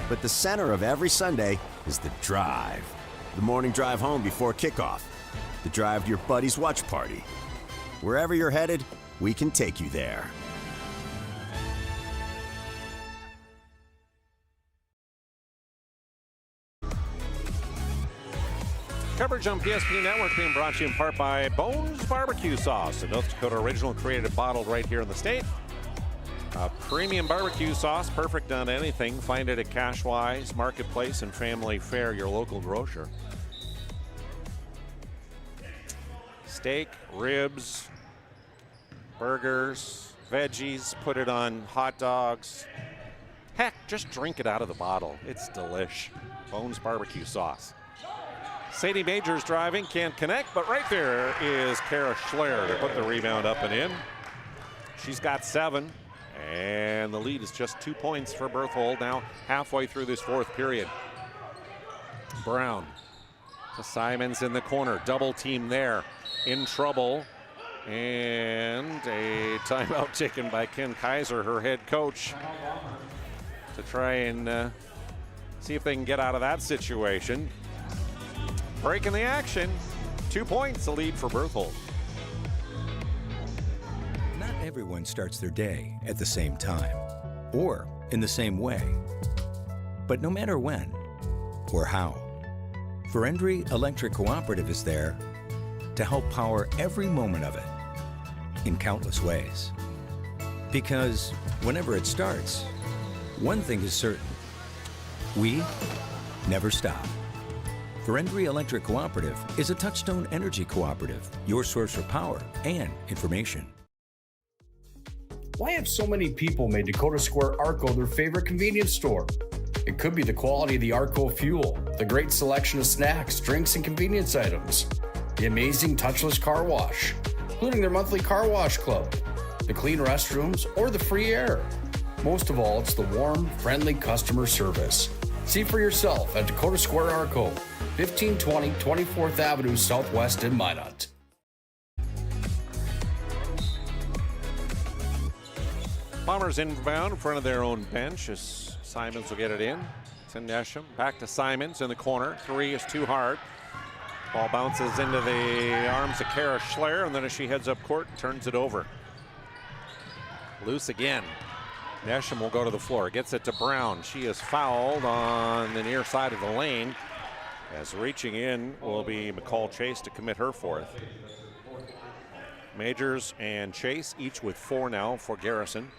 But the center of every Sunday is the drive. The morning drive home before kickoff. The drive to your buddy's watch party. Wherever you're headed, we can take you there. Coverage on PSP Network being brought to you in part by Bones Barbecue Sauce, a North Dakota original, created and bottled right here in the state. A premium barbecue sauce, perfect on anything. Find it at Cashwise, Marketplace, and Family Fare, your local grocer. Steak, ribs, burgers, veggies, put it on hot dogs. Heck, just drink it out of the bottle. It's delish. Bones Barbecue Sauce. Sadie Majors driving, can't connect, but right there is Kara Schler to put the rebound up and in. She's got 7, and the lead is just 2 points for Berthold now halfway through this fourth period. Brown to Simons in the corner, double team there, in trouble, and a timeout taken by Ken Kaiser, her head coach, to try and see if they can get out of that situation. Breaking the action, 2 points, the lead for Berthold. Not everyone starts their day at the same time or in the same way. But no matter when or how, Verendrye Electric Cooperative is there to help power every moment of it in countless ways. Because whenever it starts, one thing is certain: we never stop. Verendrye Electric Cooperative is a Touchstone Energy Cooperative, your source for power and information. Why have so many people made Dakota Square Arco their favorite convenience store? It could be the quality of the Arco fuel, the great selection of snacks, drinks, and convenience items, the amazing touchless car wash, including their monthly car wash club, the clean restrooms, or the free air. Most of all, it's the warm, friendly customer service. See for yourself at Dakota Square Arco, 1520 24th Avenue Southwest in Minot. Bombers inbound in front of their own bench as Simons will get it in. To Nesham, back to Simons in the corner. 3 is too hard. Ball bounces into the arms of Kara Schler, and then as she heads up court, turns it over. Loose again. Nesham will go to the floor, gets it to Brown. She is fouled on the near side of the lane, as reaching in will be McCall Chase to commit her 4th. Majors and Chase each with 4 now for Garrison.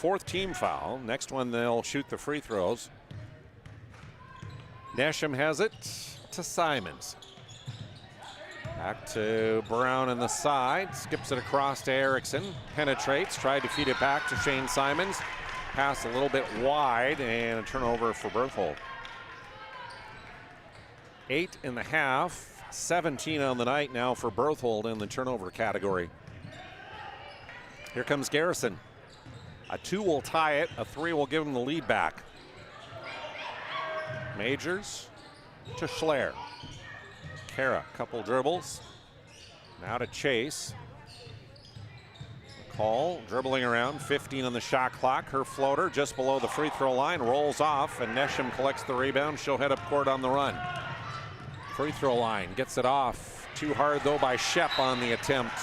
4th team foul. Next one, they'll shoot the free throws. Nesham has it to Simons. Back to Brown on the side, skips it across to Erickson, penetrates, tried to feed it back to Shane Simons. Pass a little bit wide, and a turnover for Berthold. 8 in the half, 17 on the night now for Berthold in the turnover category. Here comes Garrison. A 2 will tie it, a 3 will give him the lead back. Majors to Schler. Kara, couple dribbles. Now to Chase. McCall dribbling around, 15 on the shot clock. Her floater just below the free throw line, rolls off, and Nesham collects the rebound. She'll head up court on the run. Free throw line, gets it off. Too hard though by Shep on the attempt.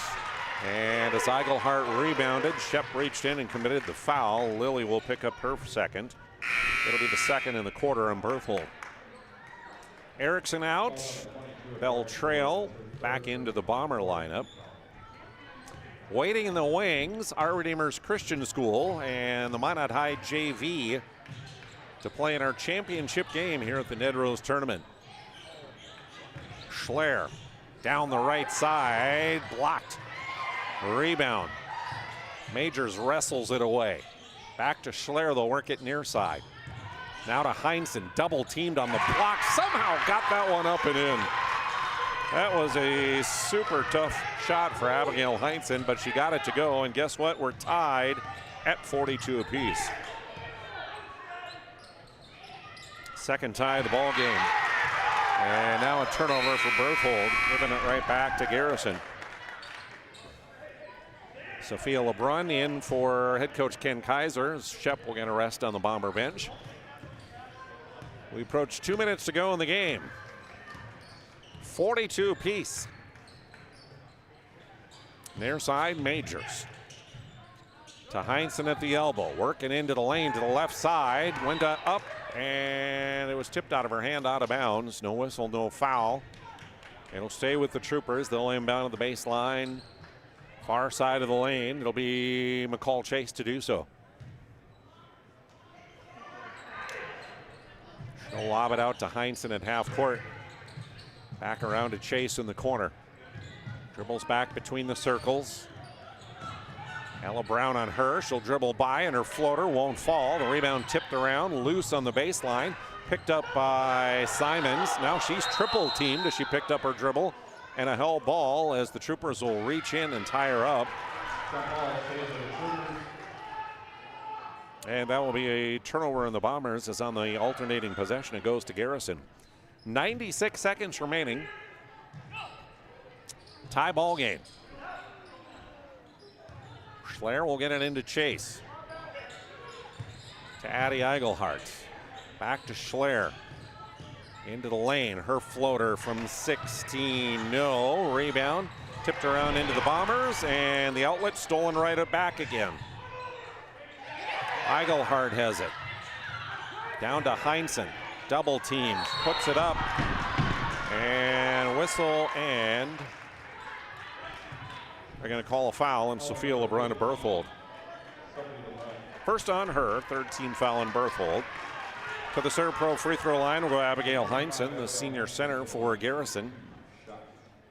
And as Eigelhart rebounded, Shep reached in and committed the foul. Lilly will pick up her 2nd. It'll be the 2nd in the quarter on Berthold. Erickson out. Beltrail back into the Bomber lineup. Waiting in the wings, Our Redeemer's Christian School and the Minot High JV to play in our championship game here at the Nedrose tournament. Schler down the right side, blocked. Rebound. Majors wrestles it away. Back to Schler, they'll work it near side. Now to Heinzen, double teamed on the block. Somehow got that one up and in. That was a super tough shot for Abigail Heinzen, but she got it to go, and guess what? We're tied at 42 apiece. 2nd tie of the ball game. And now a turnover for Berthold, giving it right back to Garrison. Sophia LeBrun in for head coach Ken Kaiser. Shep will get a rest on the Bomber bench. We approach 2 minutes to go in the game. 42 apiece. Near side, Majors. To Heinsohn at the elbow, working into the lane to the left side. Went up, and it was tipped out of her hand, out of bounds. No whistle, no foul. It'll stay with the Troopers. They'll inbound at the baseline. Far side of the lane. It'll be McCall Chase to do so. She'll lob it out to Heinsohn at half court. Back around to Chase in the corner. Dribbles back between the circles. Ella Brown on her. She'll dribble by, and her floater won't fall. The rebound tipped around, loose on the baseline. Picked up by Simons. Now she's triple teamed as she picked up her dribble. And a held ball as the Troopers will reach in and tie her up. And that will be a turnover in the Bombers as on the alternating possession it goes to Garrison. 96 seconds remaining. Tie ball game. Schler will get it into Chase. To Addie Eigelhart. Back to Schler. Into the lane. Her floater from 16. No. Rebound. Tipped around into the Bombers. And the outlet stolen right back again. Eigelhart has it. Down to Heinsohn. Double teams. Puts it up. And whistle, and they're going to call a foul on Sophia LeBrun of Berthold. First on her, third team foul on Berthold. To the serve pro free throw line will go Abigail Heinsohn, the senior center for Garrison,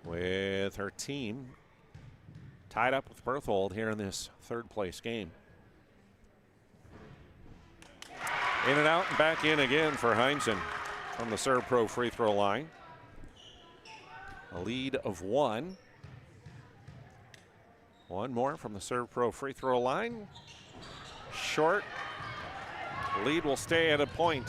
with her team tied up with Berthold here in this third place game. In and out and back in again for Heinsohn from the serve pro free throw line. A lead of one. One more from the serve pro free throw line. Short. Lead will stay at a point.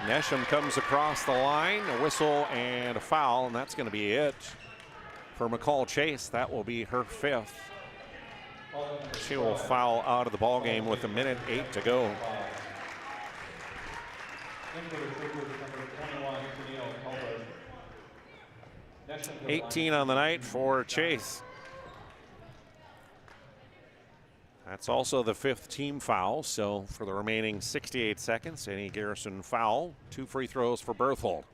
Nesham comes across the line, a whistle and a foul, and that's going to be it for McCall Chase. That will be her fifth. She will foul out of the ball game with 1:08 to go. 18 on the night for Chase. That's also the fifth team foul, so for the remaining 68 seconds, any Garrison foul, 2 free throws for Berthold.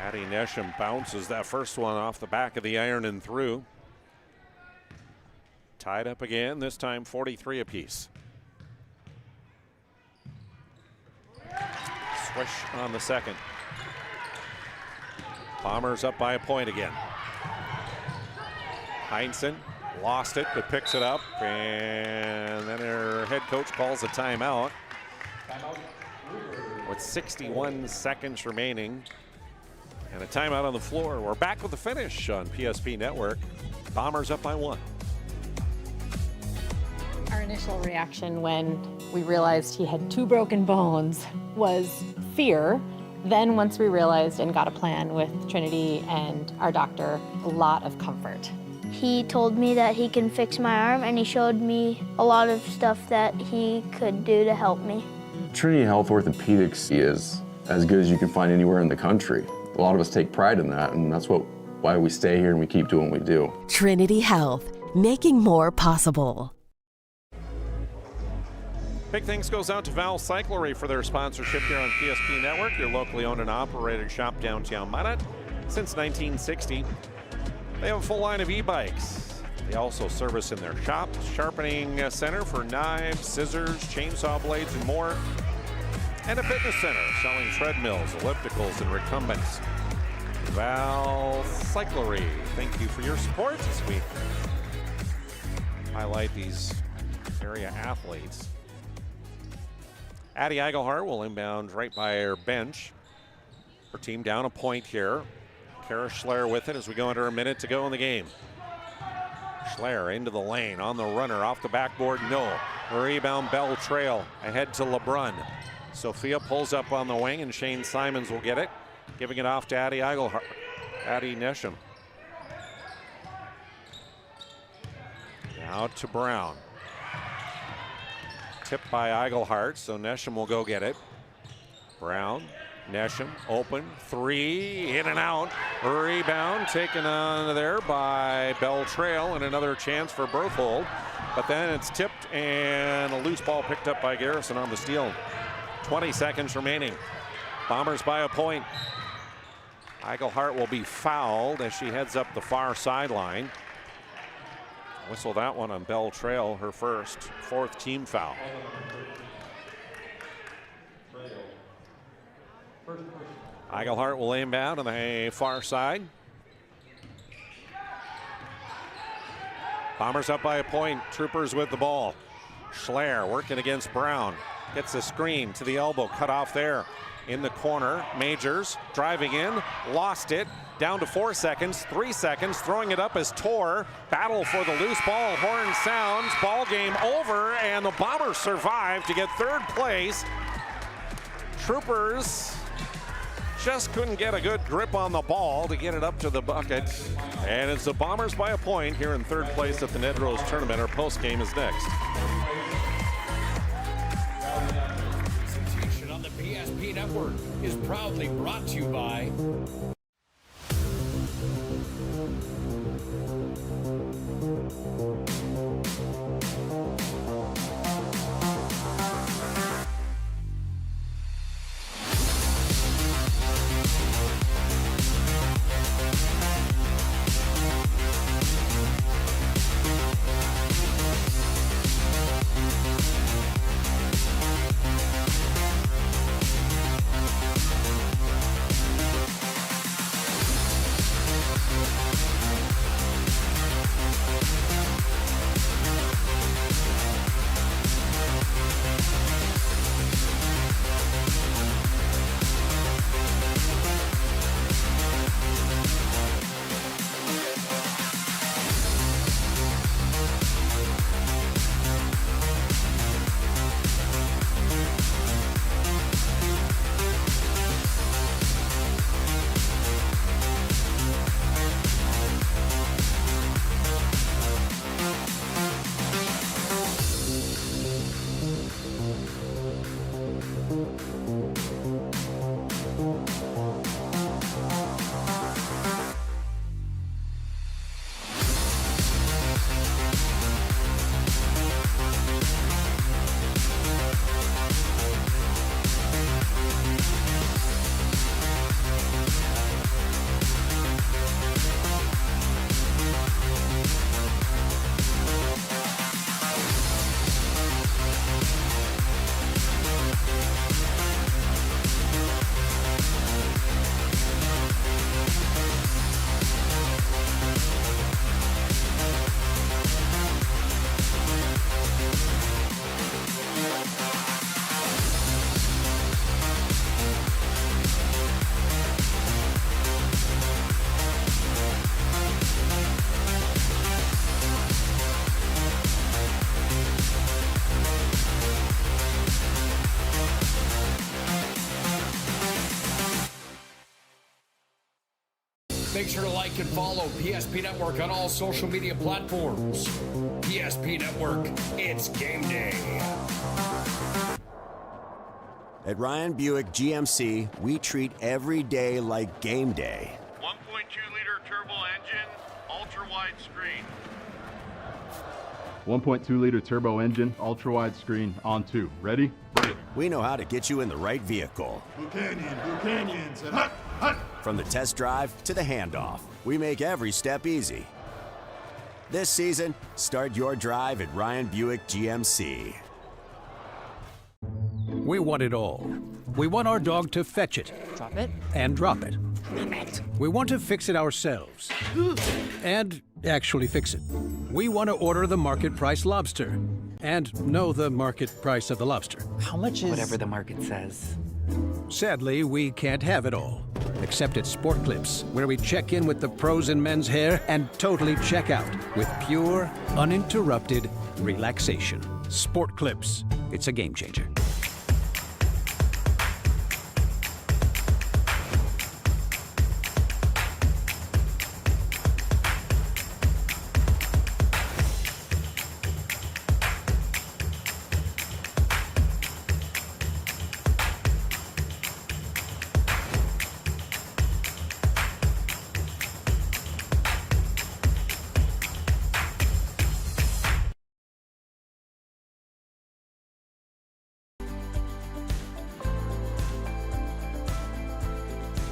Addie Nesham bounces that first one off the back of the iron and through. Tied up again, this time 43 apiece. Swish on the second. Bombers up by a point again. Heinsohn lost it, but picks it up, and then her head coach calls a timeout. With 61 seconds remaining, and a timeout on the floor. We're back with the finish on PSP Network. Bombers up by 1. Our initial reaction when we realized he had 2 broken bones was fear. Then once we realized and got a plan with Trinity and our doctor, a lot of comfort. He told me that he can fix my arm, and he showed me a lot of stuff that he could do to help me. Trinity Health Orthopedics is as good as you can find anywhere in the country. A lot of us take pride in that, and that's why we stay here and we keep doing what we do. Trinity Health, making more possible. Big thanks goes out to Val Cyclery for their sponsorship here on PSP Network, your locally owned and operated shop downtown Minot since 1960. They have a full line of e-bikes. They also service in their shop, sharpening center for knives, scissors, chainsaw blades, and more. And a fitness center selling treadmills, ellipticals, and recumbents. Val Cyclery, thank you for your support as we highlight these area athletes. Addie Eigelhart will inbound right by her bench. Her team down a point here. Kara Schler with it as we go under a minute to go in the game. Schler into the lane, on the runner, off the backboard, no. Rebound, Bell Trail, ahead to LeBrun. Sophia pulls up on the wing, and Shane Simons will get it, giving it off to Addie Eigelhart. Addie Nesham. Out to Brown. Tipped by Eigelhart, so Nesham will go get it. Brown, Nesham, open, three, in and out. Rebound taken on there by Beltrail, and another chance for Berthold. But then it's tipped, and a loose ball picked up by Garrison on the steal. 20 seconds remaining. Bombers by a point. Eigelhart will be fouled as she heads up the far sideline. Whistle that one on Beltrail, her first, fourth team foul. Eigelhart will inbound on the far side. Bombers up by a point. Troopers with the ball. Schlaer working against Brown. Gets a screen to the elbow. Cut off there. In the corner. Majors driving in. Lost it. Down to 4 seconds. 3 seconds. Throwing it up as Tor. Battle for the loose ball. Horn sounds. Ball game over. And the Bombers survive to get third place. Troopers just couldn't get a good grip on the ball to get it up to the bucket. And it's the Bombers by a point here in third place at the Nedrose tournament. Our post game is next. Presentation on the PSP Network is proudly brought to you by Make sure to like and follow PSP Network on all social media platforms. PSP Network, it's game day. At Ryan Buick GMC, we treat every day like game day. 1.2-liter turbo engine, ultra-wide screen. 1.2-liter turbo engine, ultra-wide screen, on 2. Ready? We know how to get you in the right vehicle. Buchanans, and hut, hut. From the test drive to the handoff, we make every step easy. This season, start your drive at Ryan Buick GMC. We want it all. We want our dog to fetch it. Drop it. And drop it. Clean it. We want to fix it ourselves. And actually fix it. We want to order the market price lobster. And know the market price of the lobster. How much is... Whatever the market says. Sadly, we can't have it all. Except at Sport Clips, where we check in with the pros in men's hair and totally check out with pure, uninterrupted relaxation. Sport Clips. It's a game changer.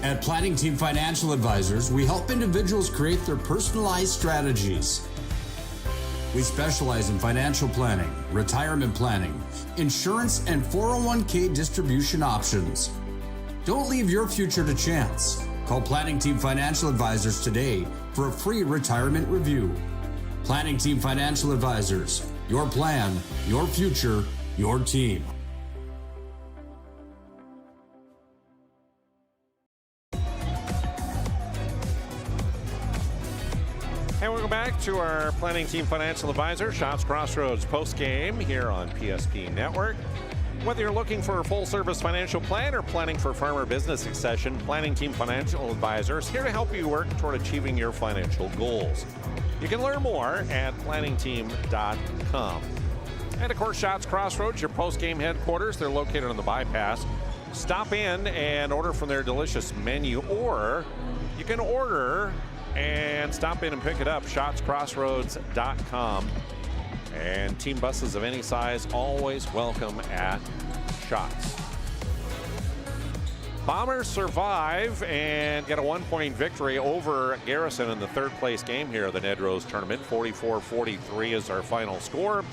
At Planning Team Financial Advisors, we help individuals create their personalized strategies. We specialize in financial planning, retirement planning, insurance, and 401k distribution options. Don't leave your future to chance. Call Planning Team Financial Advisors today for a free retirement review. Planning Team Financial Advisors. Your plan, your future, your team. And welcome back to our Planning Team Financial Advisor, Shots Crossroads Postgame here on PSP Network. Whether you're looking for a full-service financial plan or planning for farmer business succession, Planning Team Financial Advisor is here to help you work toward achieving your financial goals. You can learn more at planningteam.com. And of course, Shots Crossroads, your post-game headquarters. They're located on the bypass. Stop in and order from their delicious menu, or you can order and stop in and pick it up, shotscrossroads.com. And team buses of any size always welcome at Shots. Bombers survive and get a 1-point victory over Garrison in the third-place game here of the Nedrose tournament. 44-43 is our final score.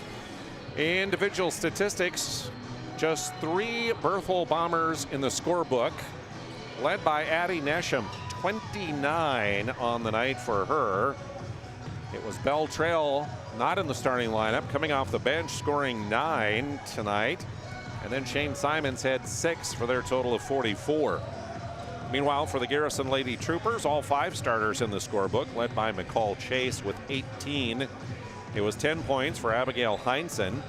Individual statistics, just 3 Berthold Bombers in the scorebook, led by Addie Nesham, 29 on the night for her. It was Belle Trail, not in the starting lineup, coming off the bench, scoring 9 tonight. And then Shane Simons had 6 for their total of 44. Meanwhile, for the Garrison Lady Troopers, all 5 starters in the scorebook, led by McCall Chase with 18. It was 10 points for Abigail Heinzen.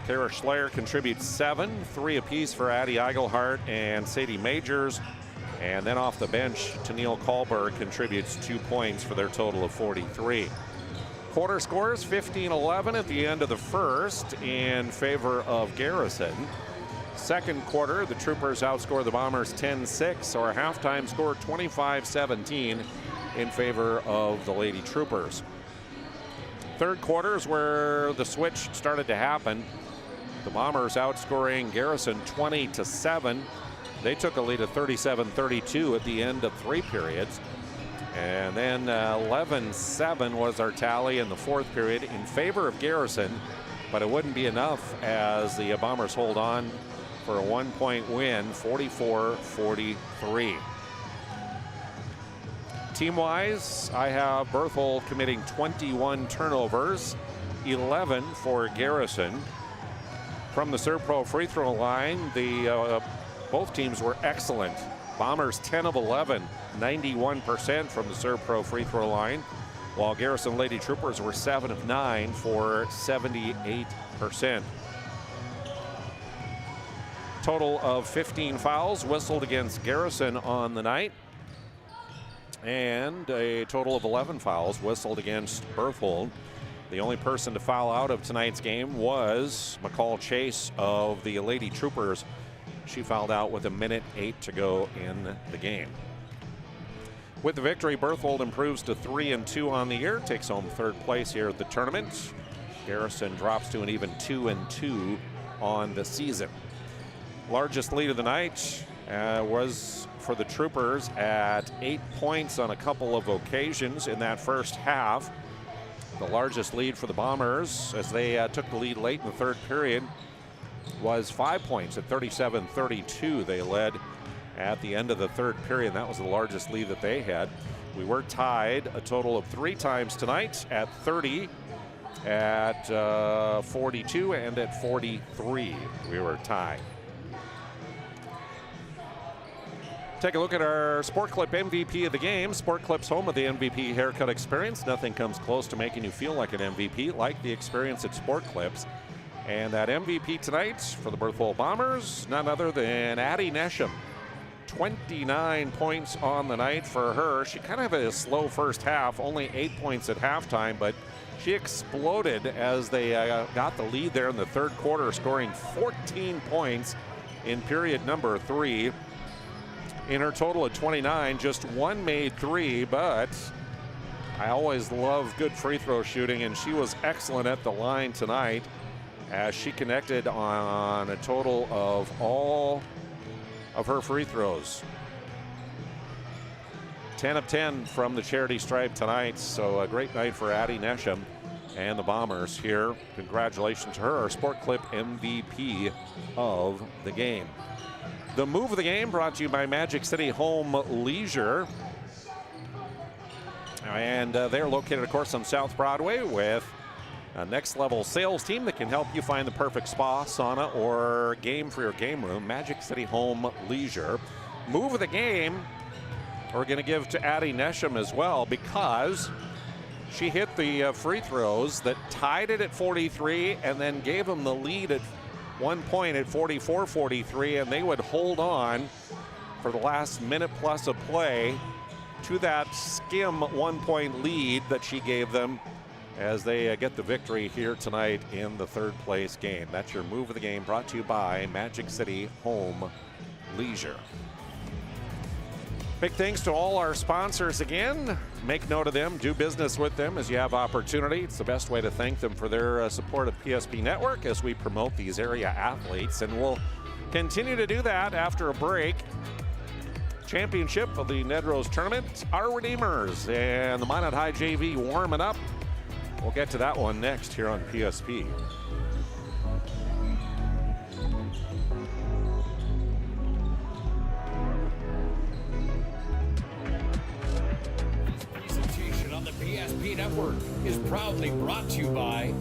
Kara Schleier contributes 7, 3 apiece for Addie Eigelhart and Sadie Majors. And then off the bench, Tennille Kahlberg contributes 2 points for their total of 43. Quarter scores 15-11 at the end of the first in favor of Garrison. Second quarter, the Troopers outscore the Bombers 10-6, or a halftime score 25-17 in favor of the Lady Troopers. Third quarter is where the switch started to happen. The Bombers outscoring Garrison 20-7. They took a lead of 37-32 at the end of 3 periods. And then 11-7 was our tally in the fourth period in favor of Garrison, but it wouldn't be enough as the Bombers hold on for a 1-point win, 44-43. Team-wise, I have Berthold committing 21 turnovers, 11 for Garrison. From the Servpro free throw line, both teams were excellent. Bombers 10 of 11, 91% from the Servpro free throw line, while Garrison Lady Troopers were 7 of 9 for 78%. Total of 15 fouls whistled against Garrison on the night, and a total of 11 fouls whistled against Berthold. The only person to foul out of tonight's game was McCall Chase of the Lady Troopers. She fouled out with 1:08 to go in the game. With the victory, Berthold improves to 3-2 on the year, takes home third place here at the tournament. Garrison drops to an even 2-2 on the season. Largest lead of the night was for the Troopers at 8 points on a couple of occasions in that first half. The largest lead for the Bombers, as they took the lead late in the third period, was 5 points at 37-32. They led at the end of the third period. That was the largest lead that they had. We were tied a total of 3 times tonight, at 30, at 42, and at 43. We were tied. Take a look at our Sport Clip MVP of the game. Sport Clip's home of the MVP haircut experience. Nothing comes close to making you feel like an MVP like the experience at Sport Clips. And that MVP tonight for the Berthold Bombers, none other than Addie Nesham. 29 points on the night for her. She kind of had a slow first half, only 8 points at halftime, but she exploded as they got the lead there in the third quarter, scoring 14 points in period number 3. In her total of 29, just 1 made 3, but I always love good free throw shooting, and she was excellent at the line tonight as she connected on a total of all of her free throws. 10 of 10 from the charity stripe tonight. So a great night for Addie Nesham and the Bombers here. Congratulations to her, our Sport Clip MVP of the game. The move of the game brought to you by Magic City Home Leisure. And they're located, of course, on South Broadway with a next level sales team that can help you find the perfect spa, sauna, or game for your game room. Magic City Home Leisure. Move of the game, we're going to give to Addie Nesham as well, because she hit the free throws that tied it at 43 and then gave them the lead at one point at 44-43, and they would hold on for the last minute plus of play to that skim 1 point lead that she gave them as they get the victory here tonight in the third place game. That's your move of the game, brought to you by Magic City Home Leisure. Big thanks to all our sponsors again. Make note of them, do business with them as you have opportunity. It's the best way to thank them for their support of PSP Network as we promote these area athletes, and we'll continue to do that after a break. Championship of the Nedrose tournament, our Redeemers and the Minot High JV warming up. We'll get to that one next here on PSP. This presentation on the PSP Network is proudly brought to you by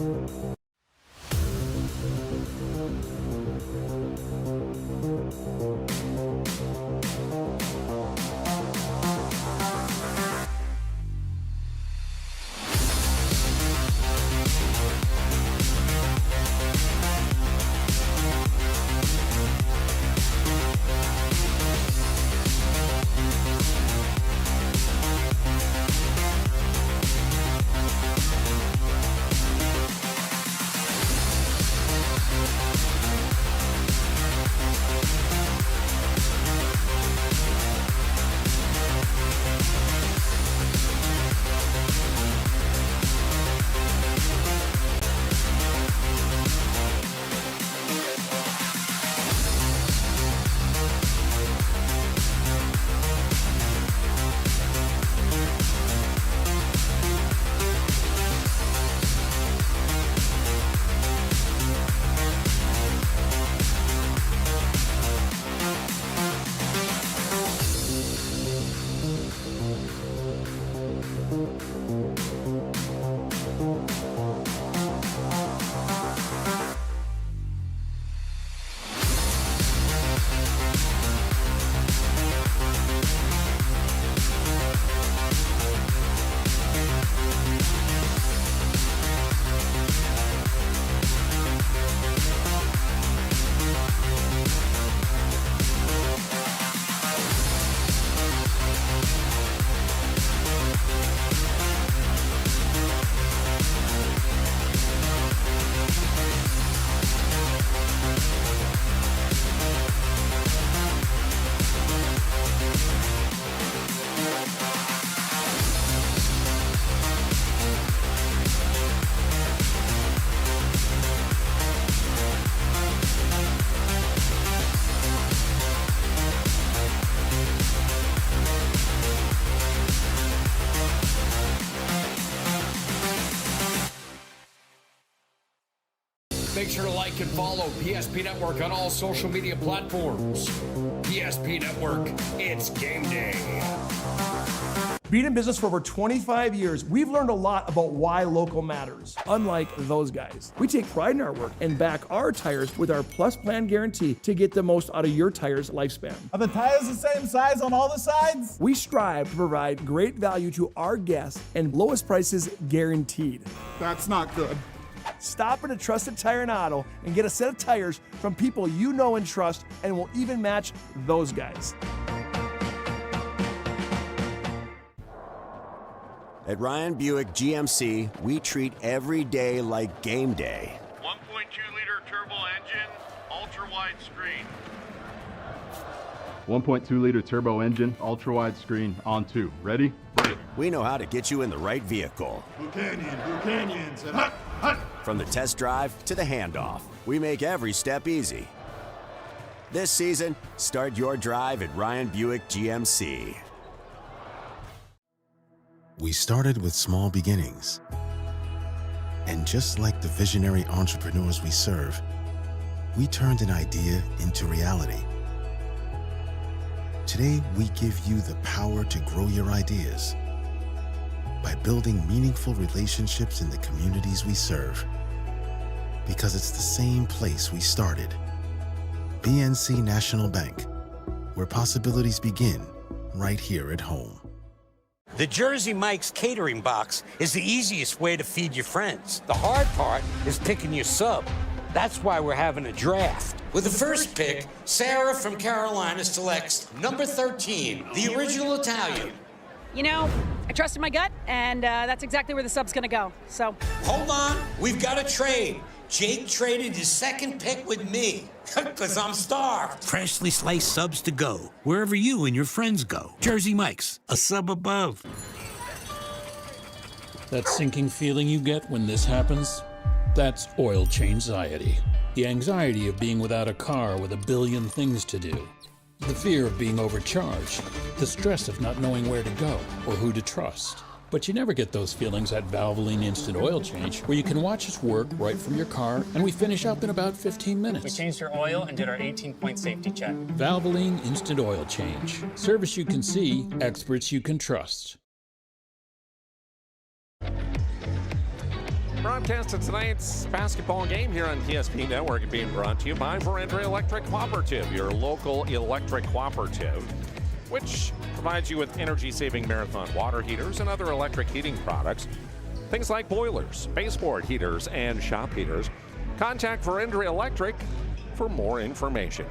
Make sure to like and follow PSP Network on all social media platforms. PSP Network, it's game day. Being in business for over 25 years, we've learned a lot about why local matters. Unlike those guys, we take pride in our work and back our tires with our Plus Plan guarantee to get the most out of your tire's lifespan. Are the tires the same size on all the sides? We strive to provide great value to our guests and lowest prices guaranteed. That's not good. Stop at a trusted tire and auto and get a set of tires from people you know and trust, and will even match those guys. At Ryan Buick GMC, we treat every day like game day. 1.2-liter turbo engine, ultra-wide screen. 1.2-liter turbo engine, ultra-wide screen, on 2. Ready? We know how to get you in the right vehicle. Canyons, and hut, hut. From the test drive to the handoff, we make every step easy. This season, start your drive at Ryan Buick GMC. We started with small beginnings. And just like the visionary entrepreneurs we serve, we turned an idea into reality. Today, we give you the power to grow your ideas by building meaningful relationships in the communities we serve. Because it's the same place we started. BNC National Bank, where possibilities begin right here at home. The Jersey Mike's catering box is the easiest way to feed your friends. The hard part is picking your sub. That's why we're having a draft. With the first pick, Sarah from Carolina selects number 13, the original Italian. You know, I trusted my gut, and that's exactly where the sub's gonna go, so. Hold on, we've got a trade. Jake traded his second pick with me, because I'm starved. Freshly sliced subs to go, wherever you and your friends go. Jersey Mike's, a sub above. That sinking feeling you get when this happens? That's oil change anxiety. The anxiety of being without a car with a billion things to do. The fear of being overcharged. The stress of not knowing where to go or who to trust. But you never get those feelings at Valvoline Instant Oil Change, where you can watch us work right from your car, and we finish up in about 15 minutes. We changed your oil and did our 18-point safety check. Valvoline Instant Oil Change. Service you can see, experts you can trust. Broadcast of tonight's basketball game here on PSP Network being brought to you by Verendrye Electric Cooperative, your local electric cooperative, which provides you with energy-saving Marathon water heaters and other electric heating products. Things like boilers, baseboard heaters, and shop heaters. Contact Verendrye Electric for more information.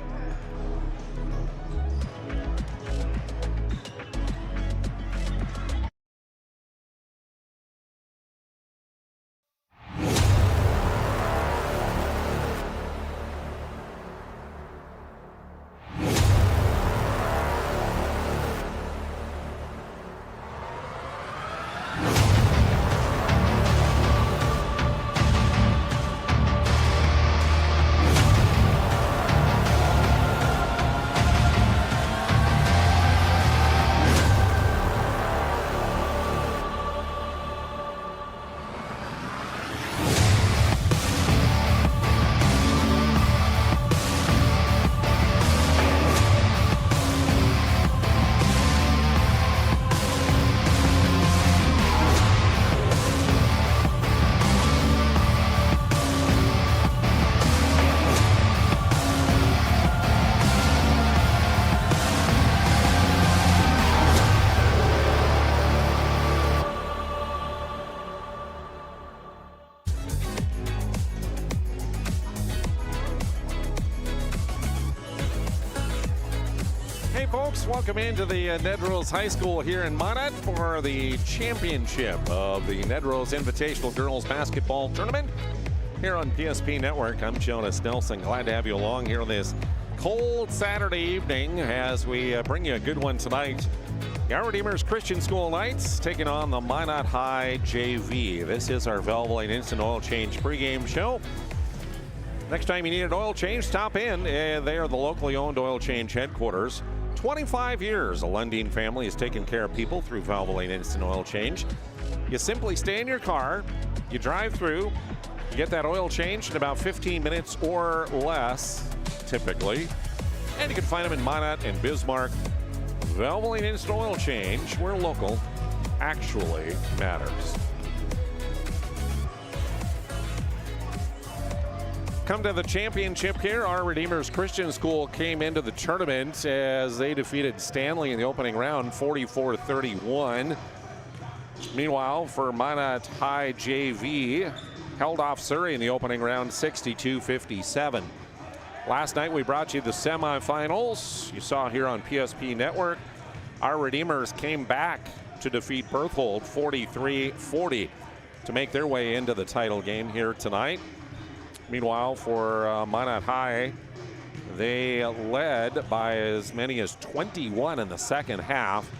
Welcome into the Nedrose High School here in Minot for the championship of the Nedrose Invitational Girls Basketball Tournament here on PSP Network. I'm Jonas Nelson. Glad to have you along here on this cold Saturday evening as we bring you a good one tonight. The Our Redeemers Christian School Knights taking on the Minot High JV. This is our Valvoline Instant Oil Change pregame show. Next time you need an oil change, stop in. They are the locally owned oil change headquarters. 25 years, a Lundeen family has taken care of people through Valvoline Instant Oil Change. You simply stay in your car, you drive through, you get that oil changed in about 15 minutes or less, typically. And you can find them in Minot and Bismarck. Valvoline Instant Oil Change, where local actually matters. Come to the championship here. Our Redeemers Christian School came into the tournament as they defeated Stanley in the opening round, 44-31. Meanwhile, for Minot High JV, held off Surrey in the opening round, 62-57. Last night we brought you the semifinals. You saw here on PSP Network, our Redeemers came back to defeat Berthold 43-40 to make their way into the title game here tonight. Meanwhile, for Minot High, they led by as many as 21 in the second half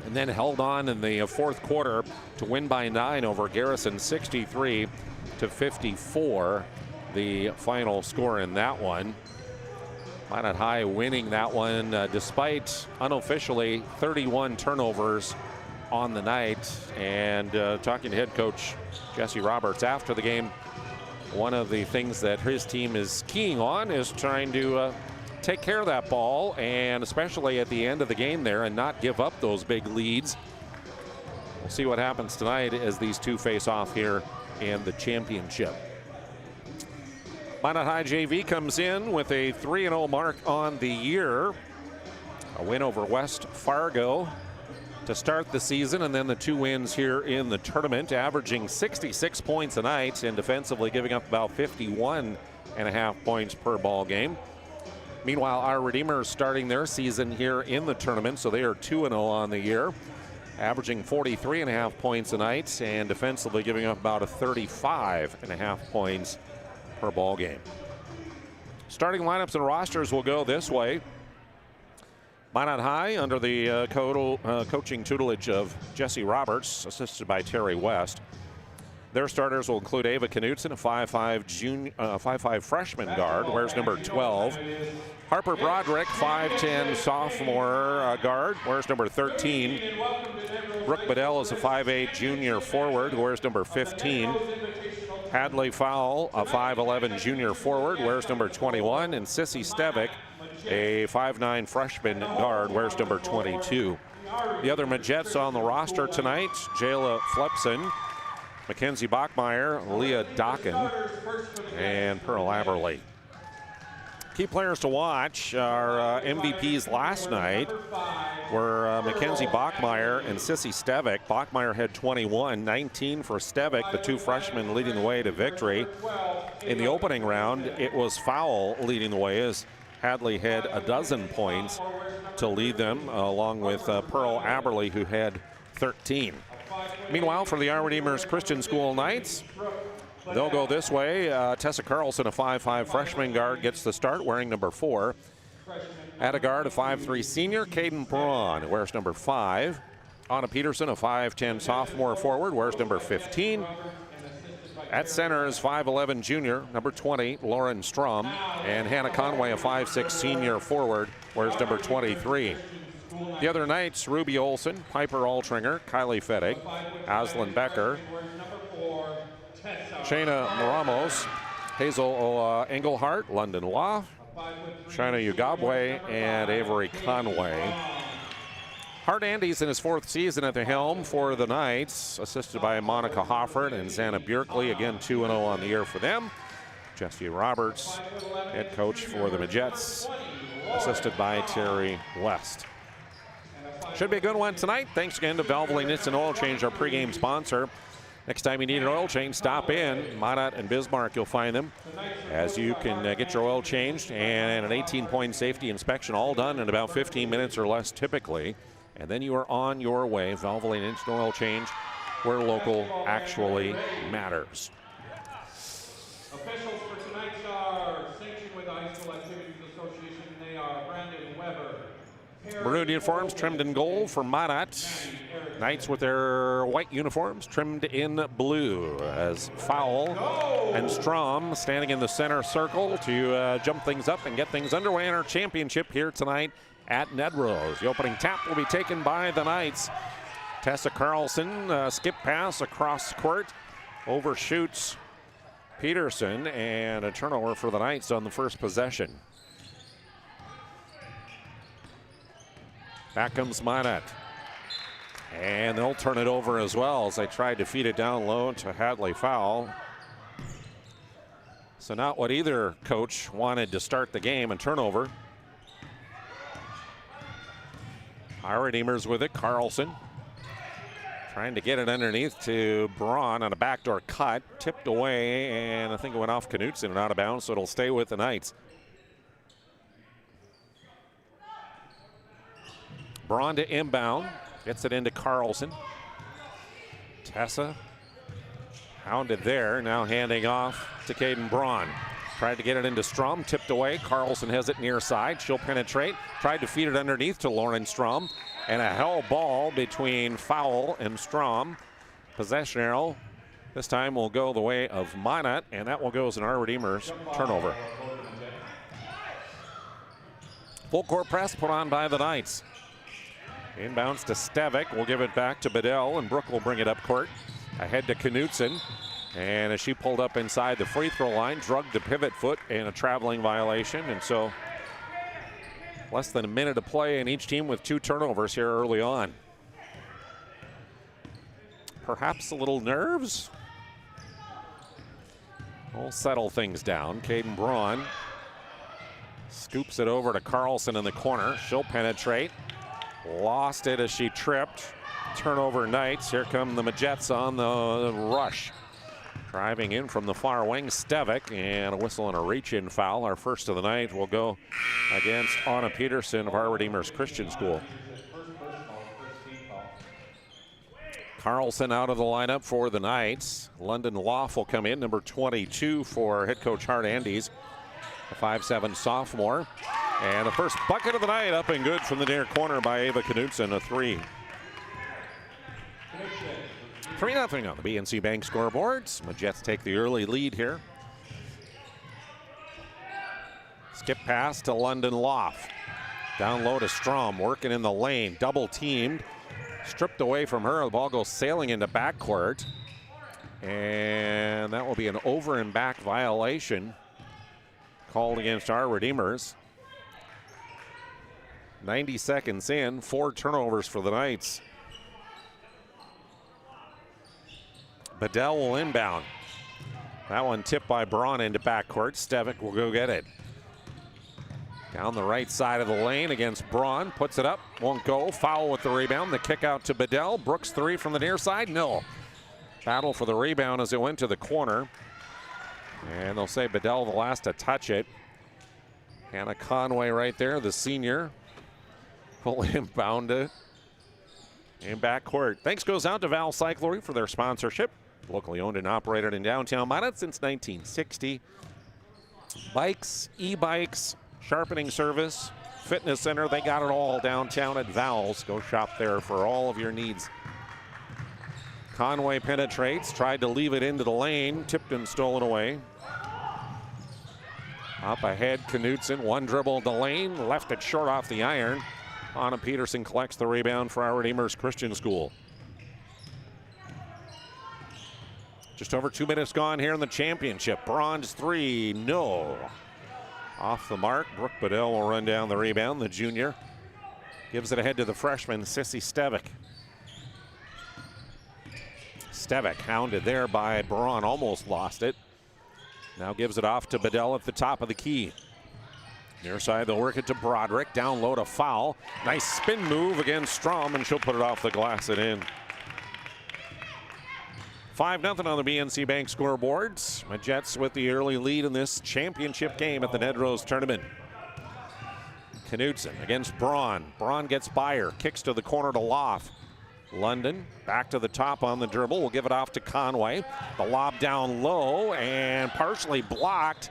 and then held on in the fourth quarter to win by 9 over Garrison, 63-54, the final score in that one. Minot High winning that one despite unofficially 31 turnovers on the night. And talking to head coach Jesse Roberts after the game, one of the things that his team is keying on is trying to take care of that ball, and especially at the end of the game there, and not give up those big leads. We'll see what happens tonight as these two face off here in the championship. Minot High JV comes in with a 3-0 mark on the year. A win over West Fargo to start the season, and then the 2 wins here in the tournament, averaging 66 points a night and defensively giving up about 51.5 points per ball game. Meanwhile, our Redeemers starting their season here in the tournament, so they are 2-0 on the year, averaging 43.5 points a night and defensively giving up about 35.5 points per ball game. Starting lineups and rosters will go this way. Minot High under the coaching tutelage of Jesse Roberts, assisted by Terry West. Their starters will include Ava Knutson, a 5'5" freshman guard, wears number 12. Harper Broderick, 5'10" sophomore guard, wears number 13. Brooke Bedell is a 5'8" junior forward, wears number 15. Hadley Fowle, a 5'11" junior forward, wears number 21. And Sissy Stevick, a 5'9" freshman guard, wears number 22. The other Majettes on the roster tonight: Jayla Flepson, Mackenzie Bachmeyer, Leah Docken, and Pearl Aberley. Key players to watch. Our MVPs last night were Mackenzie Bachmeyer and Sissy Stevick. Bachmeyer had 21, 19 for Stevick, the 2 freshmen leading the way to victory. In the opening round, it was Fowle leading the way as Hadley had a dozen points to lead them, along with Pearl Aberley, who had 13. Meanwhile, for the Our Redeemers Christian School Knights, they'll go this way. Tessa Carlson, a 5'5" freshman guard, gets the start, wearing number 4. At a guard, a 5'3" senior, Caden Braun, wears number 5. Anna Peterson, a 5'10" sophomore forward, wears number 15. At center is 5'11" junior, number 20, Lauren Strum. And Hannah Conway, a 5'6" senior forward, wears number 23. The other Knights: Ruby Olson, Piper Altringer, Kylie Fettig, Aslan Becker, Shayna Ramos, Hazel Engelhart, London Law, Shina Ugabwe, and Avery Conway. Hart Andy's in his 4th season at the helm for the Knights, assisted by Monica Hoffert and Xana Bjerkley, again 2-0 on the year for them. Jesse Roberts, head coach for the Majettes, assisted by Terry West. Should be a good one tonight. Thanks again to Valvoline Instant Oil Change, our pregame sponsor. Next time you need an oil change, stop in. Minot and Bismarck, you'll find them, as you can get your oil changed and an 18-point safety inspection, all done in about 15 minutes or less typically. And then you are on your way. Valvoline Instant Oil Change, where local actually matters. Officials for tonight are sanctioned with the High School Activities Association. They are Brandon Weber. Maroon uniforms trimmed in gold for Minot. Knights with their white uniforms trimmed in blue, as Fowle and Strom standing in the center circle to jump things up and get things underway in our championship here tonight at Nedrose. The opening tap will be taken by the Knights. Tessa Carlson, skip pass across court, overshoots Peterson, and a turnover for the Knights on the first possession. Back comes Minot. And they'll turn it over as well, as they tried to feed it down low to Hadley Fowle. So not what either coach wanted to start the game, and turnover. Our Redeemers with it. Carlson trying to get it underneath to Braun on a backdoor cut. Tipped away, and I think it went off Knutson and out of bounds, so it'll stay with the Knights. Braun to inbound. Gets it into Carlson. Tessa hounded there, now handing off to Caden Braun. Tried to get it into Strom, tipped away. Carlson has it near side. She'll penetrate. Tried to feed it underneath to Lauren Strom. And a hell ball between Fowle and Strom. Possession arrow this time will go the way of Minot, and that will go as an Our Redeemers turnover. Full court press put on by the Knights. Inbounds to Stevic. We'll give it back to Bedell, and Brooke will bring it up court. Ahead to Knutson. And as she pulled up inside the free throw line, drugged the pivot foot and a traveling violation. And so less than a minute to play, and each team with 2 turnovers here early on. Perhaps a little nerves. We'll settle things down. Caden Braun scoops it over to Carlson in the corner. She'll penetrate. Lost it as she tripped. Turnover Knights. Here come the Majettes on the rush. Driving in from the far wing, Stevic, and a whistle and a reach-in foul. Our first of the night will go against Anna Peterson of Our Redeemers Christian School. Carlson out of the lineup for the Knights. London Loff will come in, number 22 for head coach Hart Andes, a 5'7" sophomore. And the first bucket of the night up and good from the near corner by Ava Knutson, a 3. 3-0 on the BNC Bank scoreboards. Majettes take the early lead here. Skip pass to London Loff. Down low to Strom, working in the lane, double teamed. Stripped away from her, the ball goes sailing into backcourt. And that will be an over and back violation called against Our Redeemers. 90 seconds in, 4 turnovers for the Knights. Bedell will inbound. That one tipped by Braun into backcourt. Stevic will go get it. Down the right side of the lane against Braun. Puts it up, won't go. Foul with the rebound. The kick out to Bedell. Brooks 3 from the near side, no. Battle for the rebound as it went to the corner. And they'll say Bedell the last to touch it. Hannah Conway right there, the senior, will inbound it in backcourt. Thanks goes out to Val Cyclery for their sponsorship. Locally owned and operated in downtown Minot since 1960. Bikes, e-bikes, sharpening service, fitness center, they got it all downtown at Val's. Go shop there for all of your needs. Conway penetrates, tried to leave it into the lane, tipped and stolen away. Up ahead, Knutson, one dribble to lane, left it short off the iron. Anna Peterson collects the rebound for Our Redeemers Christian School. Just over 2 minutes gone here in the championship. Bronze 3, no. Off the mark, Brooke Bedell will run down the rebound. The junior gives it ahead to the freshman, Sissy Stevic. Stevic hounded there by Braun, almost lost it. Now gives it off to Bedell at the top of the key. Near side, they'll work it to Broderick. Down low to Foul. Nice spin move against Strom, and she'll put it off the glass and in. 5-0 on the BNC Bank scoreboards. Majettes with the early lead in this championship game at the Nedrose tournament. Knutson against Braun. Braun gets by her, kicks to the corner to Loff. London back to the top on the dribble. We'll give it off to Conway. The lob down low and partially blocked.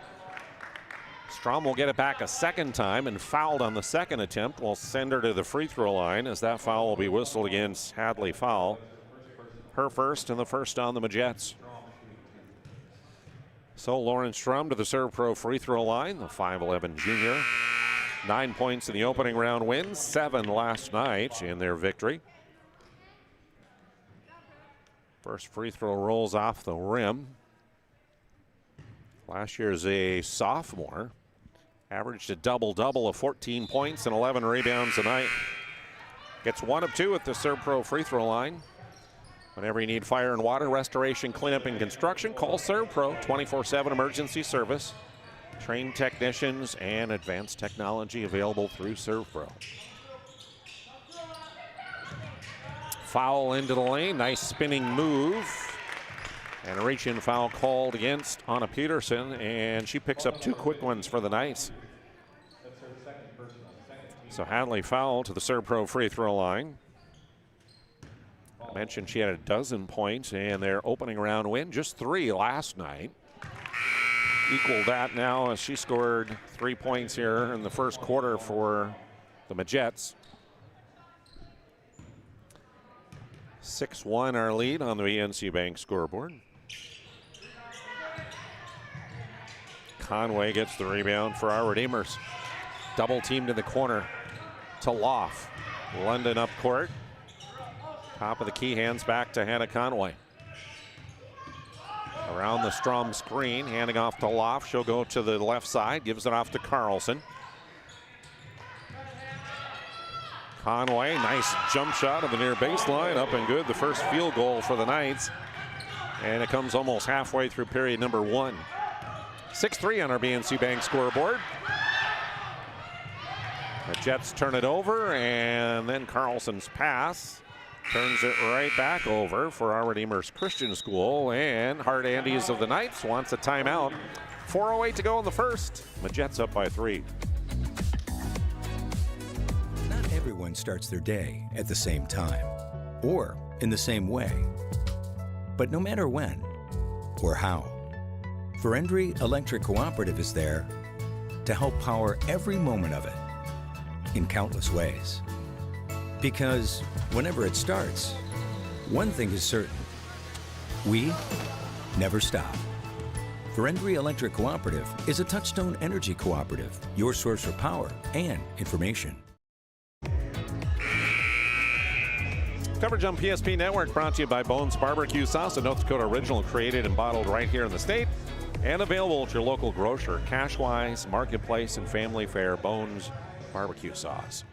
Strom will get it back a second time and fouled on the second attempt. We'll send her to the free throw line as that foul will be whistled against Hadley Foul. Her first and the first on the Majettes. So Lauren Strom to the Serve Pro free throw line, the 5'11" junior. 9 points in the opening round win, 7 last night in their victory. First free throw rolls off the rim. Last year's a sophomore. Averaged a double-double of 14 points and 11 rebounds a night. Gets 1 of 2 at the Serve Pro free throw line. Whenever you need fire and water, restoration, cleanup, and construction, call Serve Pro, 24/7 emergency service. Trained technicians and advanced technology available through Serve Pro. Foul into the lane, nice spinning move. And a reach-in foul called against Anna Peterson, and she picks up 2 quick ones for the Knights. So Hadley Foul to the Serve Pro free throw line. I mentioned she had a dozen points in their opening round win, just 3 last night. Equal that now as she scored 3 points here in the first quarter for the Majettes. 6-1 our lead on the BNC Bank scoreboard. Conway gets the rebound for Our Redeemers. Double teamed in the corner to Loff. London up court. Top of the key, hands back to Hannah Conway. Around the Strom screen, handing off to Loft. She'll go to the left side, gives it off to Carlson. Conway, nice jump shot of the near baseline, up and good. The first field goal for the Knights. And it comes almost halfway through period number 1. 6-3 on our BNC Bank scoreboard. The Jets turn it over, and then Carlson's pass turns it right back over for our Redeemers Christian School. And Hart Andes of the Knights wants a timeout. 4:08 to go in the first. The Jets up by 3. Not everyone starts their day at the same time or in the same way. But no matter when or how, Verendrye Electric Cooperative is there to help power every moment of it in countless ways. Because whenever it starts, one thing is certain: we never stop. Verendrye Electric Cooperative is a Touchstone Energy Cooperative, your source for power and information. Coverage on PSP Network brought to you by Bones Barbecue Sauce, a North Dakota original, created and bottled right here in the state. And available at your local grocer, Cashwise, Marketplace, and Family Fare. Bones Barbecue Sauce.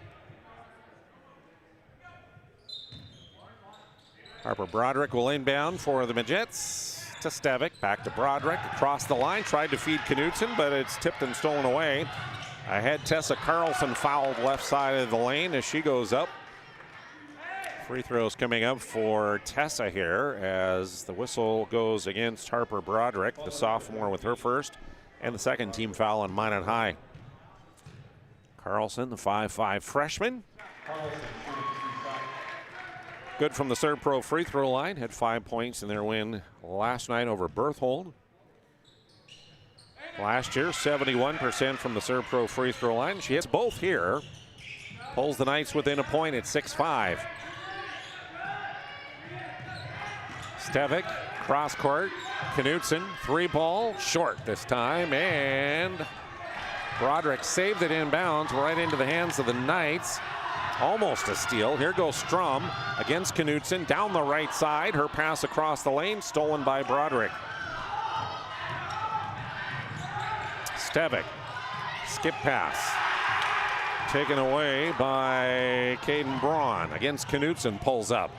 Harper Broderick will inbound for the Midgets. To Stevick, back to Broderick, across the line, tried to feed Knutson, but it's tipped and stolen away. Ahead, Tessa Carlson fouled left side of the lane as she goes up. Free throws coming up for Tessa here as the whistle goes against Harper Broderick, the sophomore, with her first, and the second team foul on Minot High. Carlson, the 5'5" freshman. Good from the Serve Pro free throw line. Had 5 points in their win last night over Berthold. Last year, 71% from the Serve Pro free throw line. She hits both here. Pulls the Knights within a point at 6-5. Stevick, cross court. Knutson, 3-ball, short this time. And Broderick saved it inbounds right into the hands of the Knights. Almost a steal. Here goes Strom against Knutson down the right side. Her pass across the lane, stolen by Broderick. Stevick, skip pass. Taken away by Caden Braun against Knutson, pulls up.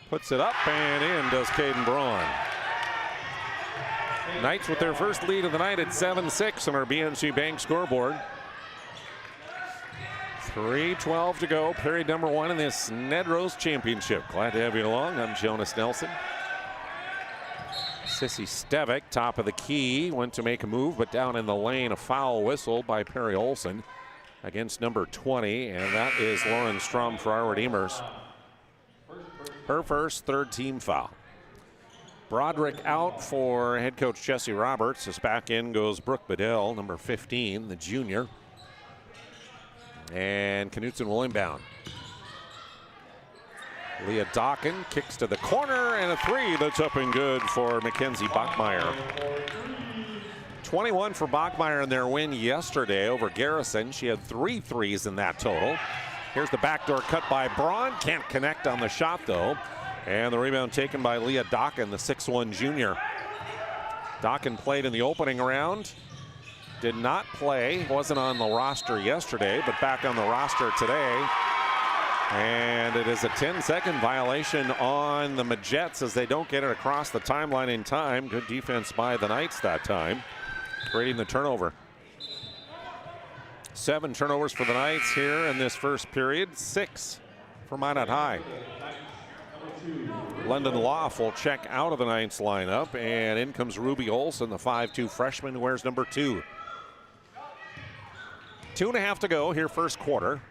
Puts it up and in does Caden Braun. Knights with their first lead of the night at 7-6 on our BNC Bank scoreboard. 3:12 to go, period number 1 in this Nedrose Championship. Glad to have you along. I'm Jonas Nelson. Sissy Stevick, top of the key, went to make a move, but down in the lane, a foul whistle by Perry Olson against number 20, and that is Lauren Strom for our Redeemers. Her first, third team foul. Broderick out for head coach Jesse Roberts. As back in goes Brooke Bedell, number 15, the junior. And Knutson will inbound. Leah Dokken kicks to the corner, and a 3 that's up and good for Mackenzie Bachmeyer. 21 for Bachmeyer in their win yesterday over Garrison. She had 3 threes in that total. Here's the backdoor cut by Braun. Can't connect on the shot, though. And the rebound taken by Leah Dokken, the 6'1" junior. Dokken played in the opening round. Did not play, wasn't on the roster yesterday, but back on the roster today. And it is a 10-second violation on the Midgets as they don't get it across the timeline in time. Good defense by the Knights that time, creating the turnover. 7 turnovers for the Knights here in this first period, 6 for Minot High. London Loft will check out of the Knights lineup, and in comes Ruby Olson, the 5'2" freshman who wears number 2. 2.5 to go here first quarter.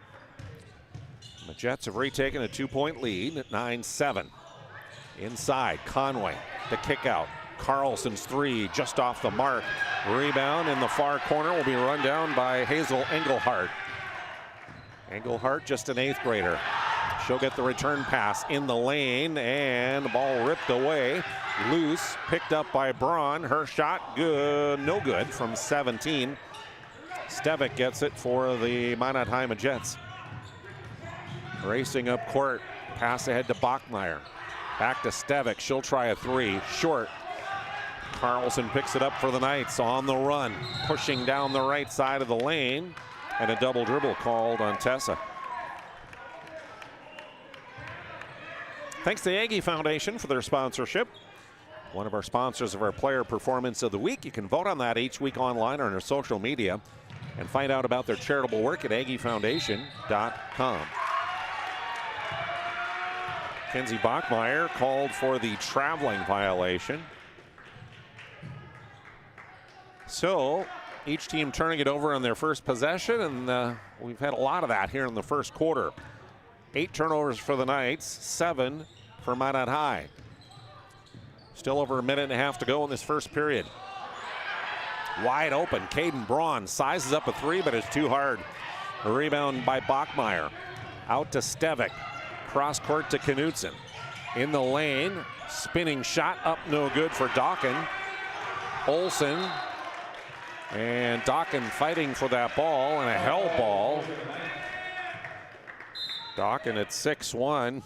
The Jets have retaken a 2-point lead at 9-7. Inside, Conway, the kick out. Carlson's 3 just off the mark. Rebound in the far corner will be run down by Hazel Engelhart. Engelhart, just an 8th grader. She'll get the return pass in the lane, and the ball ripped away. Loose, picked up by Braun. Her shot, good, no good from 17. Stevick gets it for the Minot High Jets. Racing up court. Pass ahead to Bachmeier. Back to Stevic. She'll try a three. Short. Carlson picks it up for the Knights on the run. Pushing down the right side of the lane. And a double dribble called on Tessa. Thanks to the Aggie Foundation for their sponsorship. One of our sponsors of our Player Performance of the Week. You can vote on that each week online or on our social media and find out about their charitable work at aggiefoundation.com. Kenzie Bachmeier called for the traveling violation. So each team turning it over on their first possession, and we've had a lot of that here in the first quarter. 8 turnovers for the Knights, 7 for Minot High. Still over a minute and a half to go in this first period. Wide open, Caden Braun sizes up a three, but it's too hard. A rebound by Bachmeier. Out to Stevic. Cross court to Knutson. In the lane, spinning shot up, no good for Dawkin. Olsen. And Dawkin fighting for that ball, and a hell ball. Dawkin at 6'1".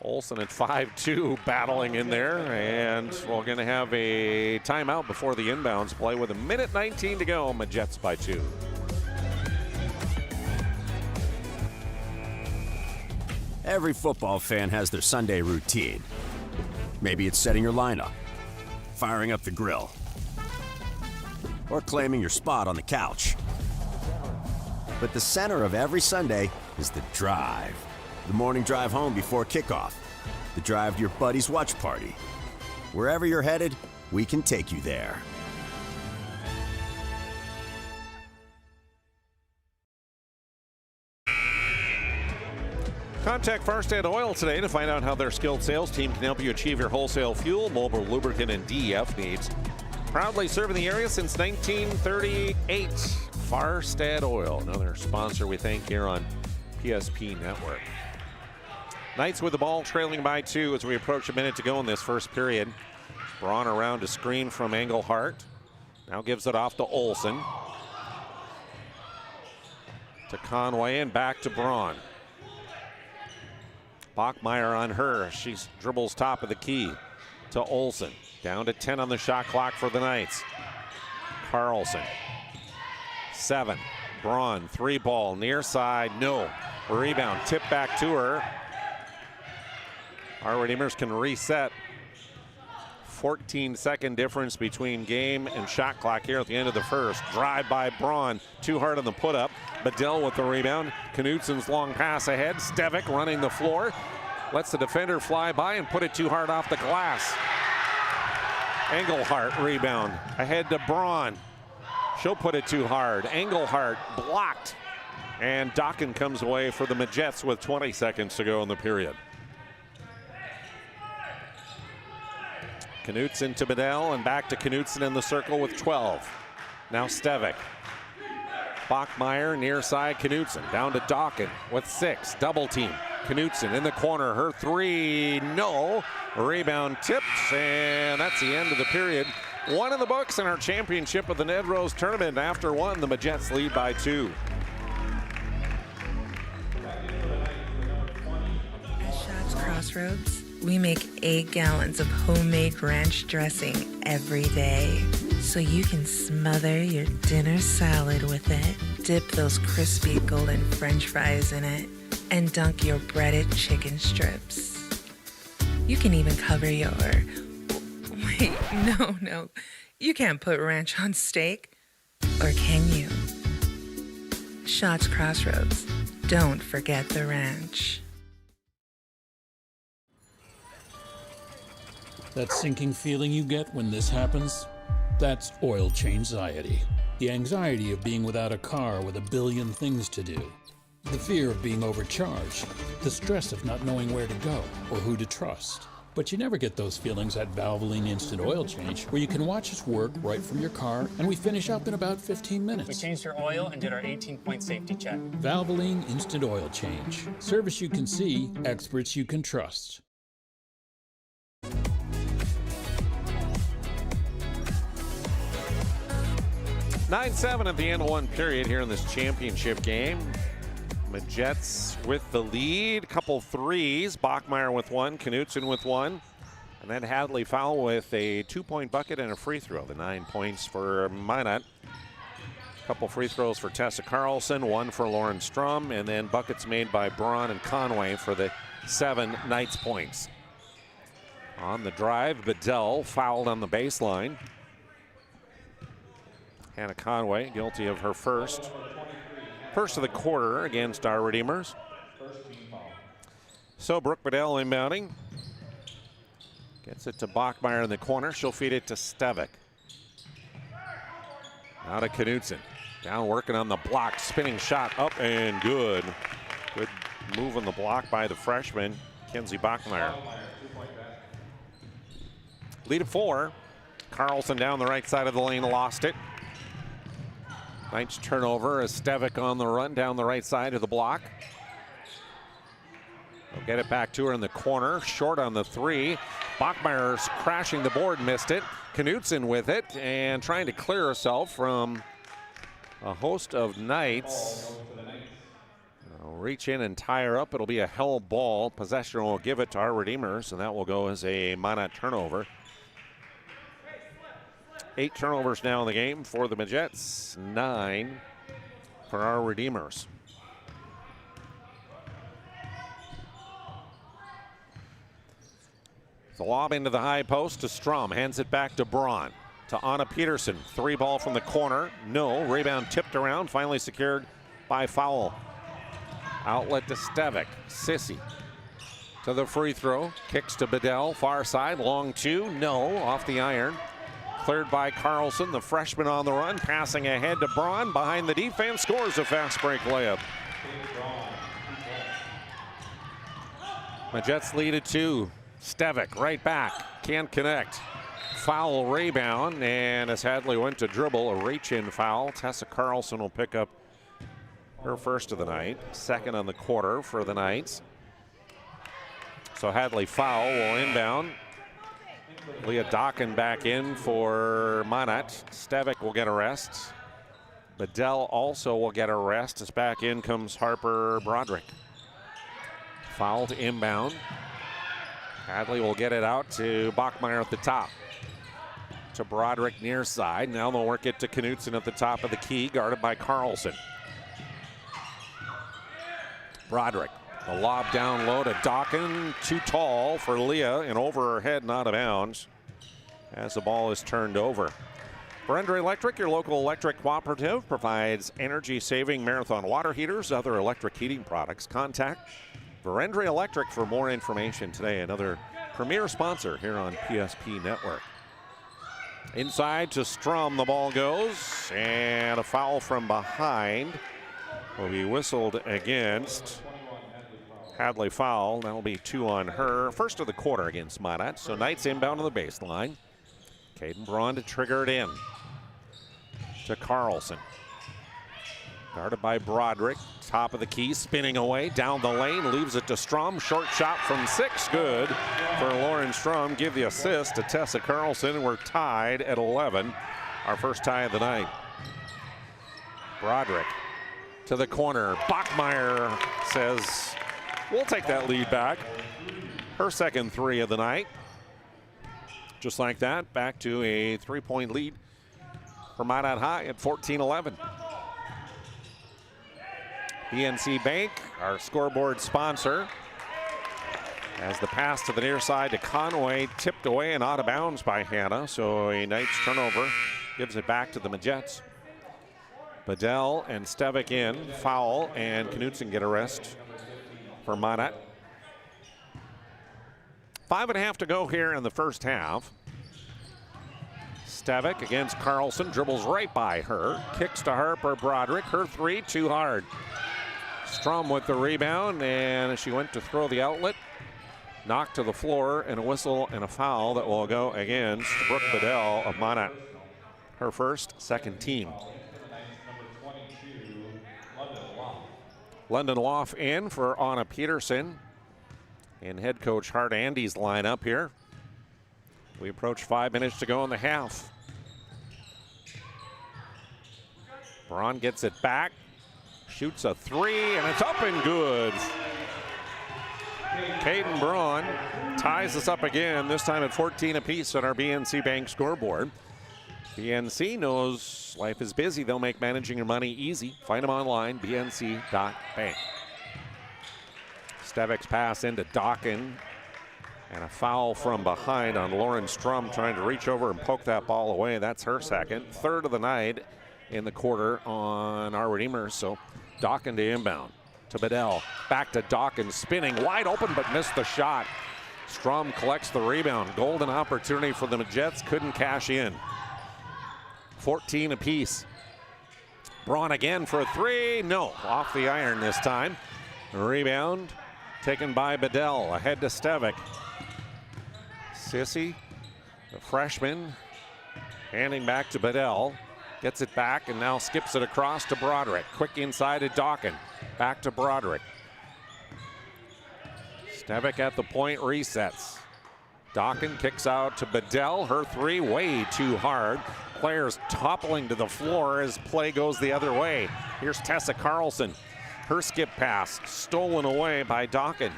Olsen at 5'2", battling in there, and we're going to have a timeout before the inbounds play with 1:19 to go. Jets by 2. Every football fan has their Sunday routine. Maybe it's setting your lineup, firing up the grill, or claiming your spot on the couch. But the center of every Sunday is the drive. The morning drive home before kickoff. The drive to your buddy's watch party. Wherever you're headed, we can take you there. Contact Farstead Oil today to find out how their skilled sales team can help you achieve your wholesale fuel, mobile lubricant, and DEF needs. Proudly serving the area since 1938. Farstead Oil, another sponsor we thank here on PSP Network. Knights with the ball, trailing by 2 as we approach a minute to go in this first period. Braun around a screen from Engelhart. Now gives it off to Olsen. To Conway and back to Braun. Bachmeier on her. She dribbles top of the key to Olsen. Down to 10 on the shot clock for the Knights. Carlson. 7. Braun, 3 ball, near side, no. Rebound, tip back to her. Our Redeemers can reset. 14-second difference between game and shot clock here at the end of the first. Drive by Braun, too hard on the put up. Bedell with the rebound. Knutson's long pass ahead. Stevic running the floor. Lets the defender fly by and put it too hard off the glass. Engelhart rebound ahead to Braun. She'll put it too hard. Engelhart blocked. And Dawkin comes away for the Jets with 20 seconds to go in the period. Knutson to Bedell and back to Knutson in the circle with 12. Now Stevic. Bachmeier near side Knutson. Down to Dawkin with 6. Double team. Knutson in the corner. Her 3. No. Rebound tipped. And that's the end of the period. 1 in the books in our championship of the Nedrose tournament. After 1, the Jets lead by 2. At Shots Crossroads, we make 8 gallons of homemade ranch dressing every day, so you can smother your dinner salad with it, dip those crispy golden French fries in it, and dunk your breaded chicken strips. You can even cover your... Wait, no. You can't put ranch on steak. Or can you? Shots Crossroads. Don't forget the ranch. That sinking feeling you get when this happens? That's oil change anxiety. The anxiety of being without a car with a billion things to do. The fear of being overcharged. The stress of not knowing where to go or who to trust. But you never get those feelings at Valvoline Instant Oil Change, where you can watch us work right from your car, and we finish up in about 15 minutes. We changed your oil and did our 18-point safety check. Valvoline Instant Oil Change. Service you can see, experts you can trust. 9-7 at the end of 1 period here in this championship game. Majets with the lead. Couple threes. Bachmeyer with one. Knutson with one. And then Hadley Fowl with a 2-point bucket and a free throw. The 9 points for Minot. Couple free throws for Tessa Carlson, one for Lauren Strum, and then buckets made by Braun and Conway for the 7 Knights points. On the drive, Bedell fouled on the baseline. Hannah Conway guilty of her first of the quarter against our Redeemers. So Brooke Bedell inbounding. Gets it to Bachmeyer in the corner. She'll feed it to Stevick. Now to Knutson. Down working on the block. Spinning shot up and good. Good move on the block by the freshman, Kenzie Bachmeyer. Lead of 4. Carlson down the right side of the lane, lost it. Knights turnover as Stevick on the run down the right side of the block. They'll get it back to her in the corner. Short on the 3. Bachmeyer's crashing the board, missed it. Knutson with it and trying to clear herself from a host of Knights. They'll reach in and tie her up. It'll be a held ball. Possession will give it to our Redeemers, and that will go as a Minot turnover. 8 turnovers now in the game for the Majets, 9 for our Redeemers. The lob into the high post to Strum, hands it back to Braun. To Anna Peterson, 3 ball from the corner, no, rebound tipped around, finally secured by Fowl. Outlet to Stevick, Sissy to the free throw, kicks to Bedell, far side, long 2, no, off the iron. Cleared by Carlson, the freshman on the run, passing ahead to Braun, behind the defense, scores a fast break layup. Majets lead at 2. Stevick right back, can't connect. Foul rebound, and as Hadley went to dribble, a reach-in foul. Tessa Carlson will pick up her first of the night, second on the quarter for the Knights. So Hadley Foul will inbound. Leah Dokken back in for Minot. Stevick will get a rest. Bedell also will get a rest as back in comes Harper Broderick. Foul to inbound. Hadley will get it out to Bachmeyer at the top. To Broderick near side. Now they'll work it to Knutson at the top of the key, guarded by Carlson. Broderick, the lob down low to Dokken, too tall for Leah, and over her head, not out of bounds, as the ball is turned over. Verendrye Electric, your local electric cooperative, provides energy-saving Marathon water heaters, other electric heating products. Contact Verendrye Electric for more information today. Another premier sponsor here on PSP Network. Inside to Strum, the ball goes, and a foul from behind will be whistled against. Hadley Foul, that'll be 2 on her. First of the quarter against Minot, so Knights inbound to the baseline. Caden Braun to trigger it in. To Carlson. Guarded by Broderick, top of the key, spinning away, down the lane, leaves it to Strum. Short shot from 6, good for Lauren Strum. Give the assist to Tessa Carlson, and we're tied at 11. Our first tie of the night. Broderick to the corner. Bachmeyer says, we'll take that lead back. Her second 3 of the night. Just like that, back to a 3-point lead for Minot High at 14-11. BNC Bank, our scoreboard sponsor, as the pass to the near side to Conway, tipped away and out of bounds by Hannah. So a Knights turnover gives it back to the Majets. Bedell and Stevick in, foul, and Knutson get a rest for Minot. 5.5 to go here in the first half. Stevick against Carlson, dribbles right by her, kicks to Harper Broderick, her 3, too hard. Strum with the rebound, and she went to throw the outlet. Knocked to the floor, and a whistle and a foul that will go against Brooke Bedell of Minot. Her first, second team. London Loff in for Anna Peterson. And head coach Hart Andy's lineup here. We approach 5 minutes to go in the half. Braun gets it back. Shoots a three, and it's up and good. Caden Braun ties us up again, this time at 14 apiece on our BNC Bank scoreboard. BNC knows life is busy. They'll make managing your money easy. Find them online, bnc.bank. Stevek's pass into Dawkin. And a foul from behind on Lauren Strum, trying to reach over and poke that ball away. That's her second. Third of the night in the quarter on our Redeemers. So Dawkin to inbound to Bedell. Back to Dawkin, spinning wide open but missed the shot. Strum collects the rebound. Golden opportunity for the Jets, couldn't cash in. 14 apiece. Braun again for a three. No, off the iron this time. Rebound taken by Bedell. Ahead to Stevek. Sissy, the freshman, handing back to Bedell. Gets it back and now skips it across to Broderick. Quick inside to Dawkin. Back to Broderick. Stevek at the point, resets. Dawkin kicks out to Bedell. Her three way too hard. Players toppling to the floor as play goes the other way. Here's Tessa Carlson. Her skip pass stolen away by Dawkin.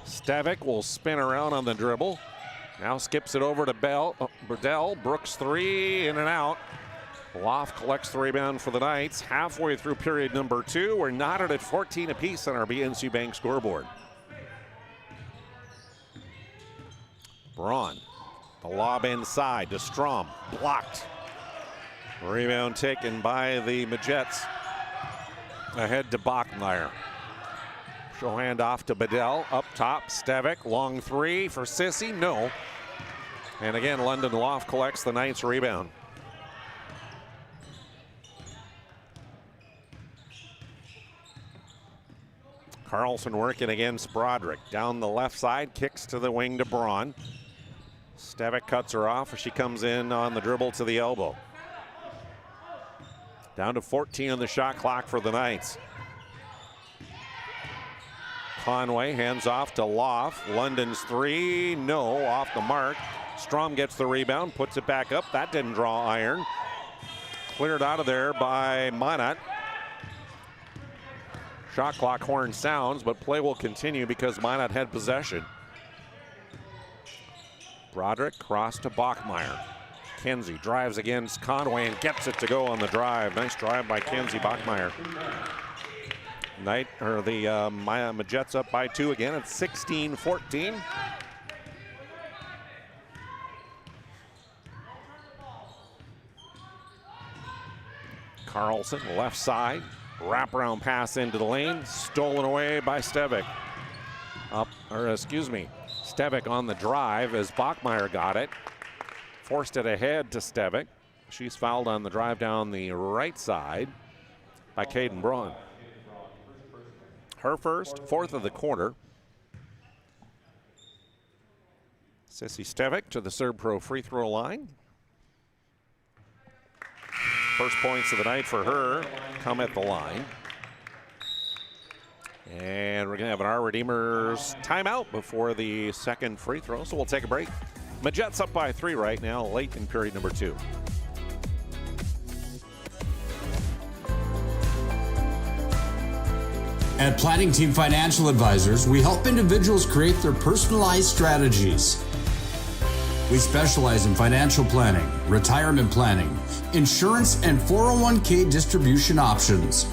Stevek will spin around on the dribble. Now skips it over to Bedell. Brooks three, in and out. Loft collects the rebound for the Knights. Halfway through period number 2. We're knotted at 14 apiece on our BNC Bank scoreboard. Braun, the lob inside to Strom. Blocked. Rebound taken by the Jets. Ahead to Bachmeier. She'll hand off to Bedell. Up top, Stevek. Long three for Sissy. No. And again, London Loft collects the Knights rebound. Carlson working against Broderick. Down the left side, kicks to the wing to Braun. Stevek cuts her off as she comes in on the dribble to the elbow. Down to 14 on the shot clock for the Knights. Conway hands off to Loft. London's three, no, off the mark. Strom gets the rebound, puts it back up. That didn't draw iron. Cleared out of there by Minot. Shot clock horn sounds, but play will continue because Minot had possession. Broderick cross to Bachmeier. Kenzie drives against Conway and gets it to go on the drive. Nice drive by Kenzie Bachmeier. The Jets up by 2 again at 16-14. Carlson, left side, wraparound pass into the lane, stolen away by Stevek. Stevek on the drive as Bachmeier got it. Forced it ahead to Stevek. She's fouled on the drive down the right side by Caden Braun. Her first, fourth of the quarter. Sissy Stevek to the Serb-Pro free throw line. First points of the night for her come at the line. And we're going to have an Our Redeemers timeout before the second free throw, so we'll take a break. Jets up by 3 right now, late in period number 2. At Planning Team Financial Advisors, we help individuals create their personalized strategies. We specialize in financial planning, retirement planning, insurance, and 401k distribution options.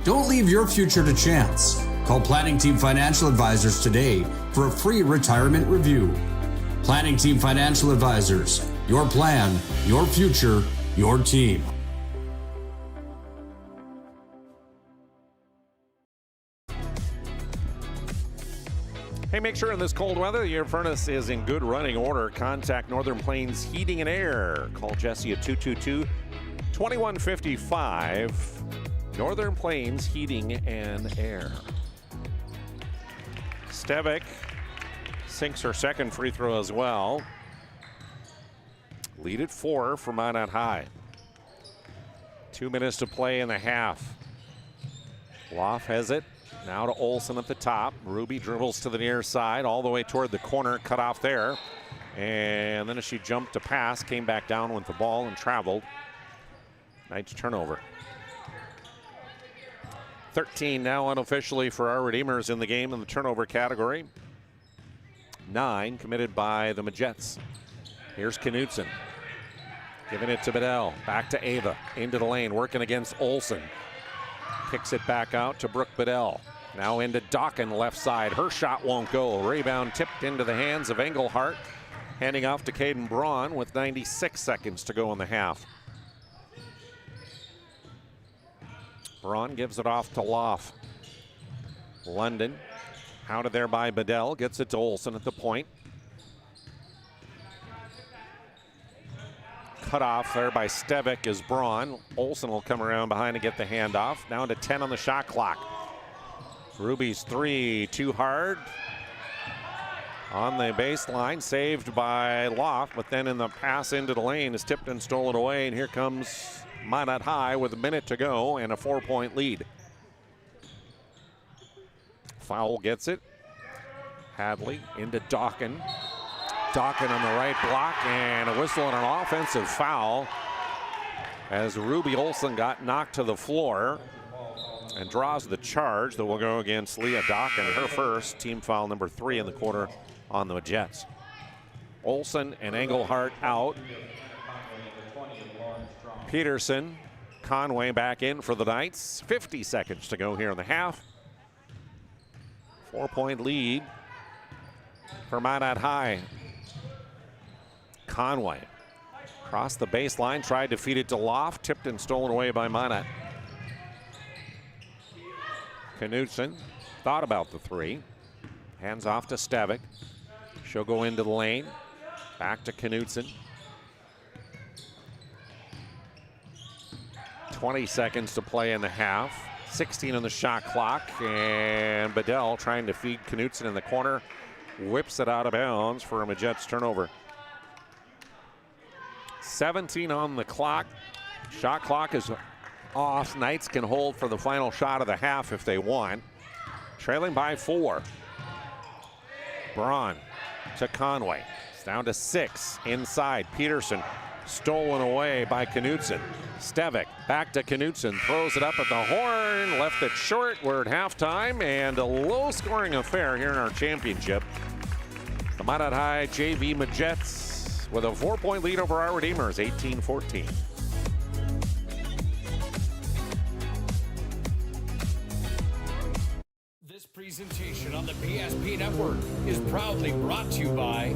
Don't leave your future to chance. Call Planning Team Financial Advisors today for a free retirement review. Planning Team Financial Advisors. Your plan, your future, your team. Hey, make sure in this cold weather your furnace is in good running order. Contact Northern Plains Heating and Air. Call Jesse at 222-2155. Northern Plains Heating and Air. Stevek sinks her second free throw as well. Lead at 4 for Minot High. 2 minutes to play in the half. Loft has it. Now to Olsen at the top. Ruby dribbles to the near side, all the way toward the corner, cut off there. And then as she jumped to pass, came back down with the ball and traveled. Knights turnover. 13 now unofficially for our Redeemers in the game in the turnover category. 9 committed by the Majets. Here's Knutson. Giving it to Bedell. Back to Ava. Into the lane. Working against Olsen. Kicks it back out to Brooke Bedell. Now into Dokken left side. Her shot won't go. Rebound tipped into the hands of Engelhart. Handing off to Caden Braun with 96 seconds to go in the half. Braun gives it off to Loff. London, hounded there by Bedell, gets it to Olsen at the point. Cut off there by Stevic is Braun. Olsen will come around behind and get the handoff. Down to 10 on the shot clock. Ruby's three, too hard. On the baseline, saved by Loft, but then in the pass into the lane is tipped and stolen away, and here comes Minot High with a minute to go and a 4-point lead. Foul gets it. Hadley into Dokken. Dokken on the right block, and a whistle and an offensive foul as Ruby Olsen got knocked to the floor and draws the charge that will go against Leah Dokken, her first, team foul number 3 in the quarter on the Jets. Olsen and Engelhart out. Peterson, Conway back in for the Knights. 50 seconds to go here in the half. 4-point lead for Minot High. Conway across the baseline, tried to feed it to Loft, tipped and stolen away by Minot. Knutson thought about the three. Hands off to Stevic. She'll go into the lane. Back to Knutson. 20 seconds to play in the half. 16 on the shot clock. And Bedell trying to feed Knutson in the corner. Whips it out of bounds for a Majets turnover. 17 on the clock. Shot clock is off. Knights can hold for the final shot of the half if they want. Trailing by 4. Braun to Conway. It's down to 6 inside. Peterson stolen away by Knutson. Stevic back to Knutson. Throws it up at the horn. Left it short. We're at halftime and a low-scoring affair here in our championship. The Minot High JV Majets with a 4-point lead over our Redeemers, 18-14. This presentation on the PSP Network is proudly brought to you by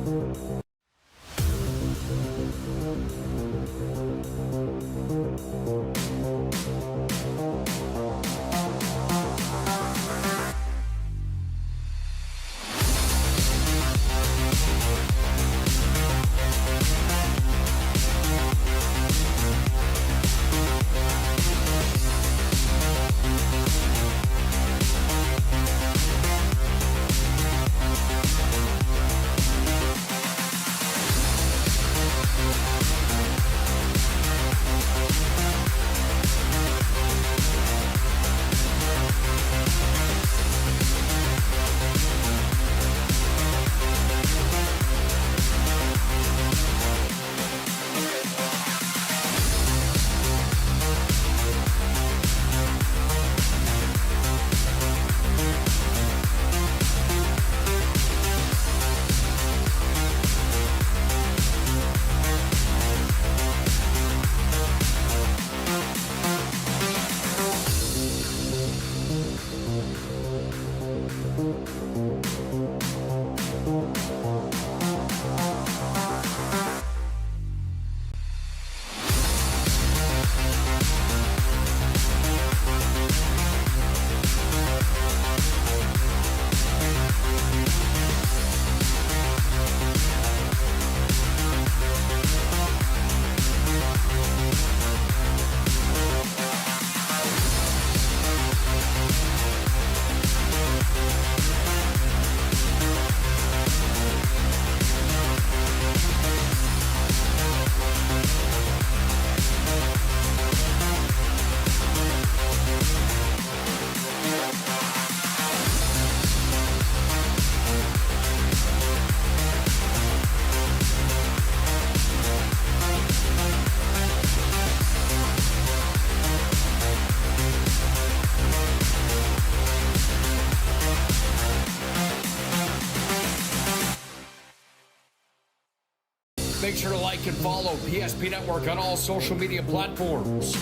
Make sure to like and follow PSP Network on all social media platforms.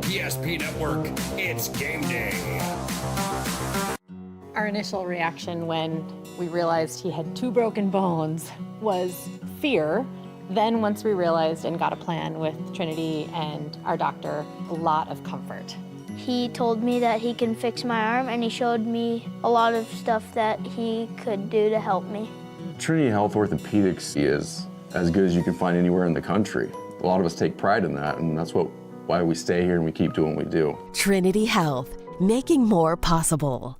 PSP Network, it's game day. Our initial reaction when we realized he had 2 broken bones was fear. Then once we realized and got a plan with Trinity and our doctor, a lot of comfort. He told me that he can fix my arm, and he showed me a lot of stuff that he could do to help me. Trinity Health Orthopedics is as good as you can find anywhere in the country. A lot of us take pride in that, and that's why we stay here and we keep doing what we do. Trinity Health, making more possible.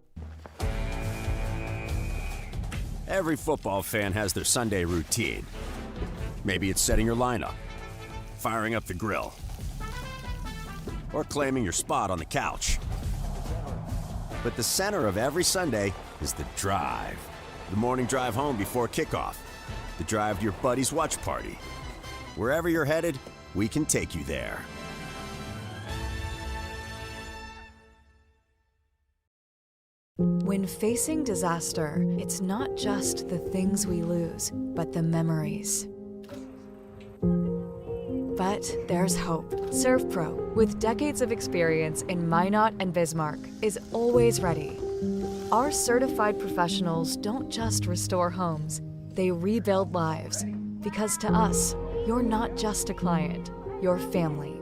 Every football fan has their Sunday routine. Maybe it's setting your lineup, firing up the grill, or claiming your spot on the couch. But the center of every Sunday is the drive. The morning drive home before kickoff. The drive to your buddy's watch party. Wherever you're headed, we can take you there. When facing disaster, it's not just the things we lose, but the memories. But there's hope. ServPro, with decades of experience in Minot and Bismarck, is always ready. Our certified professionals don't just restore homes, they rebuild lives. Because to us, you're not just a client, you're family.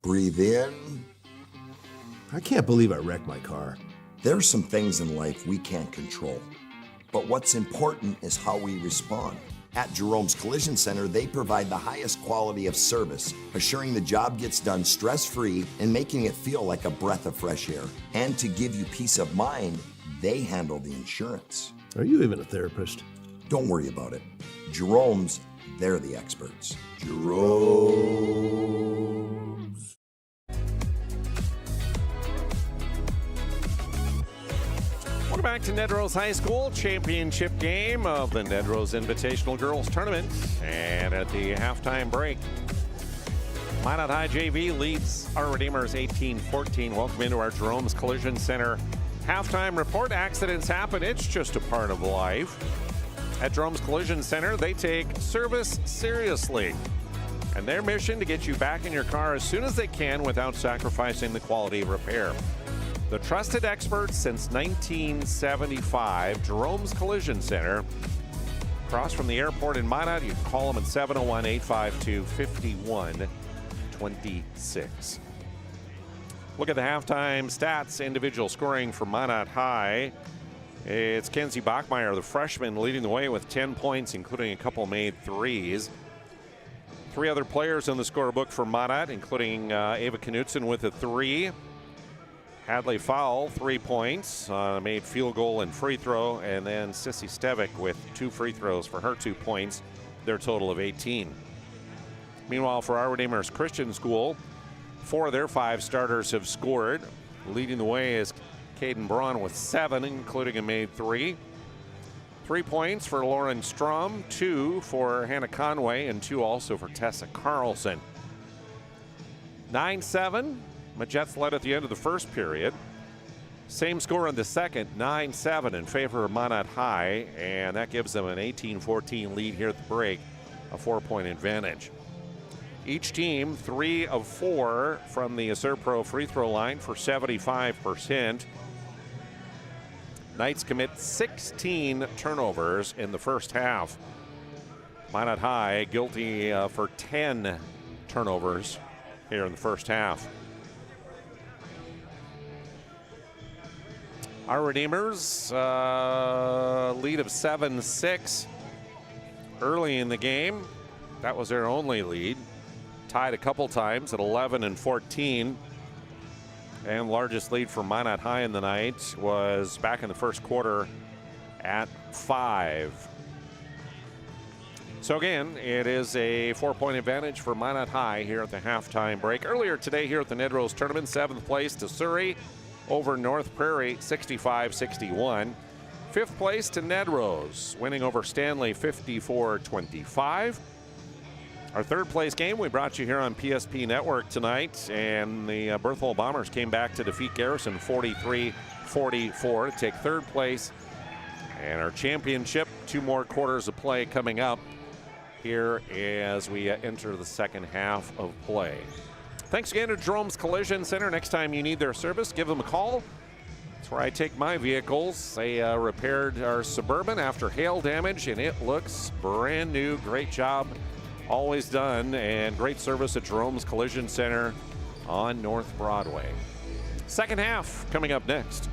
Breathe in. I can't believe I wrecked my car. There's some things in life we can't control. But what's important is how we respond. At Jerome's Collision Center, they provide the highest quality of service, assuring the job gets done stress-free and making it feel like a breath of fresh air. And to give you peace of mind, they handle the insurance. Are you even a therapist? Don't worry about it. Jerome's, they're the experts. Jerome's. Welcome back to Nedrose High School, championship game of the Nedrose Invitational Girls Tournament. And at the halftime break, Minot High JV leads our Redeemers 18-14. Welcome into our Jerome's Collision Center halftime report. Accidents happen. It's just a part of life. At Jerome's Collision Center, they take service seriously. And their mission to get you back in your car as soon as they can without sacrificing the quality of repair. The trusted experts since 1975, Jerome's Collision Center. Across from the airport in Minot, you can call them at 701-852-5126. Look at the halftime stats, individual scoring for Minot High. It's Kenzie Bachmeyer, the freshman, leading the way with 10 points, including a couple made threes. 3 other players in the scorebook for Minot, including Ava Knutson with a 3. Hadley Fowle, 3 points, made field goal and free throw, and then Sissy Stevick with 2 free throws for her 2 points, their total of 18. Meanwhile, for our Redeemers Christian School, 4 of their 5 starters have scored. Leading the way is Caden Braun with 7, including a made 3. 3 points for Lauren Strom, 2 for Hannah Conway, and 2 also for Tessa Carlson. 9-7. Jets led at the end of the first period. Same score in the second, 9-7 in favor of Minot High, and that gives them an 18-14 lead here at the break, a 4-point advantage. Each team 3 of 4 from the ServPro free throw line for 75%. Knights commit 16 turnovers in the first half. Minot High guilty for 10 turnovers here in the first half. Our Redeemers lead of 7-6 early in the game. That was their only lead. Tied a couple times at 11-14. And largest lead for Minot High in the night was back in the first quarter at 5. So again, it is a 4-point advantage for Minot High here at the halftime break. Earlier today here at the Nedrose Tournament, 7th place to Surrey over North Prairie, 65-61. 5th place to Nedrose, winning over Stanley 54-25. Our 3rd place game we brought you here on PSP Network tonight, and the Berthold Bombers came back to defeat Garrison 43-44 to take 3rd place And our championship, 2 more quarters of play coming up here as we enter the second half of play. Thanks again to Jerome's Collision Center. Next time you need their service, give them a call. That's where I take my vehicles. They repaired our Suburban after hail damage, and it looks brand new. Great job, always done, and great service at Jerome's Collision Center on North Broadway. Second half coming up next.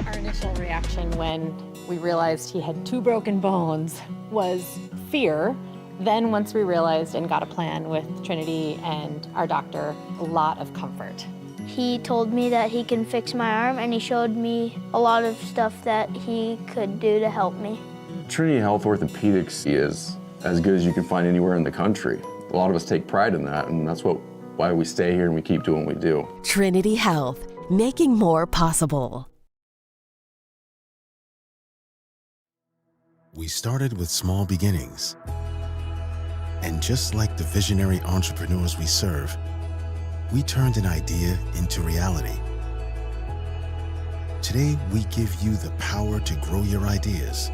Our initial reaction when we realized he had 2 broken bones was fear. Then once we realized and got a plan with Trinity and our doctor, a lot of comfort. He told me that he can fix my arm, and he showed me a lot of stuff that he could do to help me. Trinity Health Orthopedics is as good as you can find anywhere in the country. A lot of us take pride in that, and that's why we stay here and we keep doing what we do. Trinity Health, making more possible. We started with small beginnings. And just like the visionary entrepreneurs we serve, we turned an idea into reality. Today, we give you the power to grow your ideas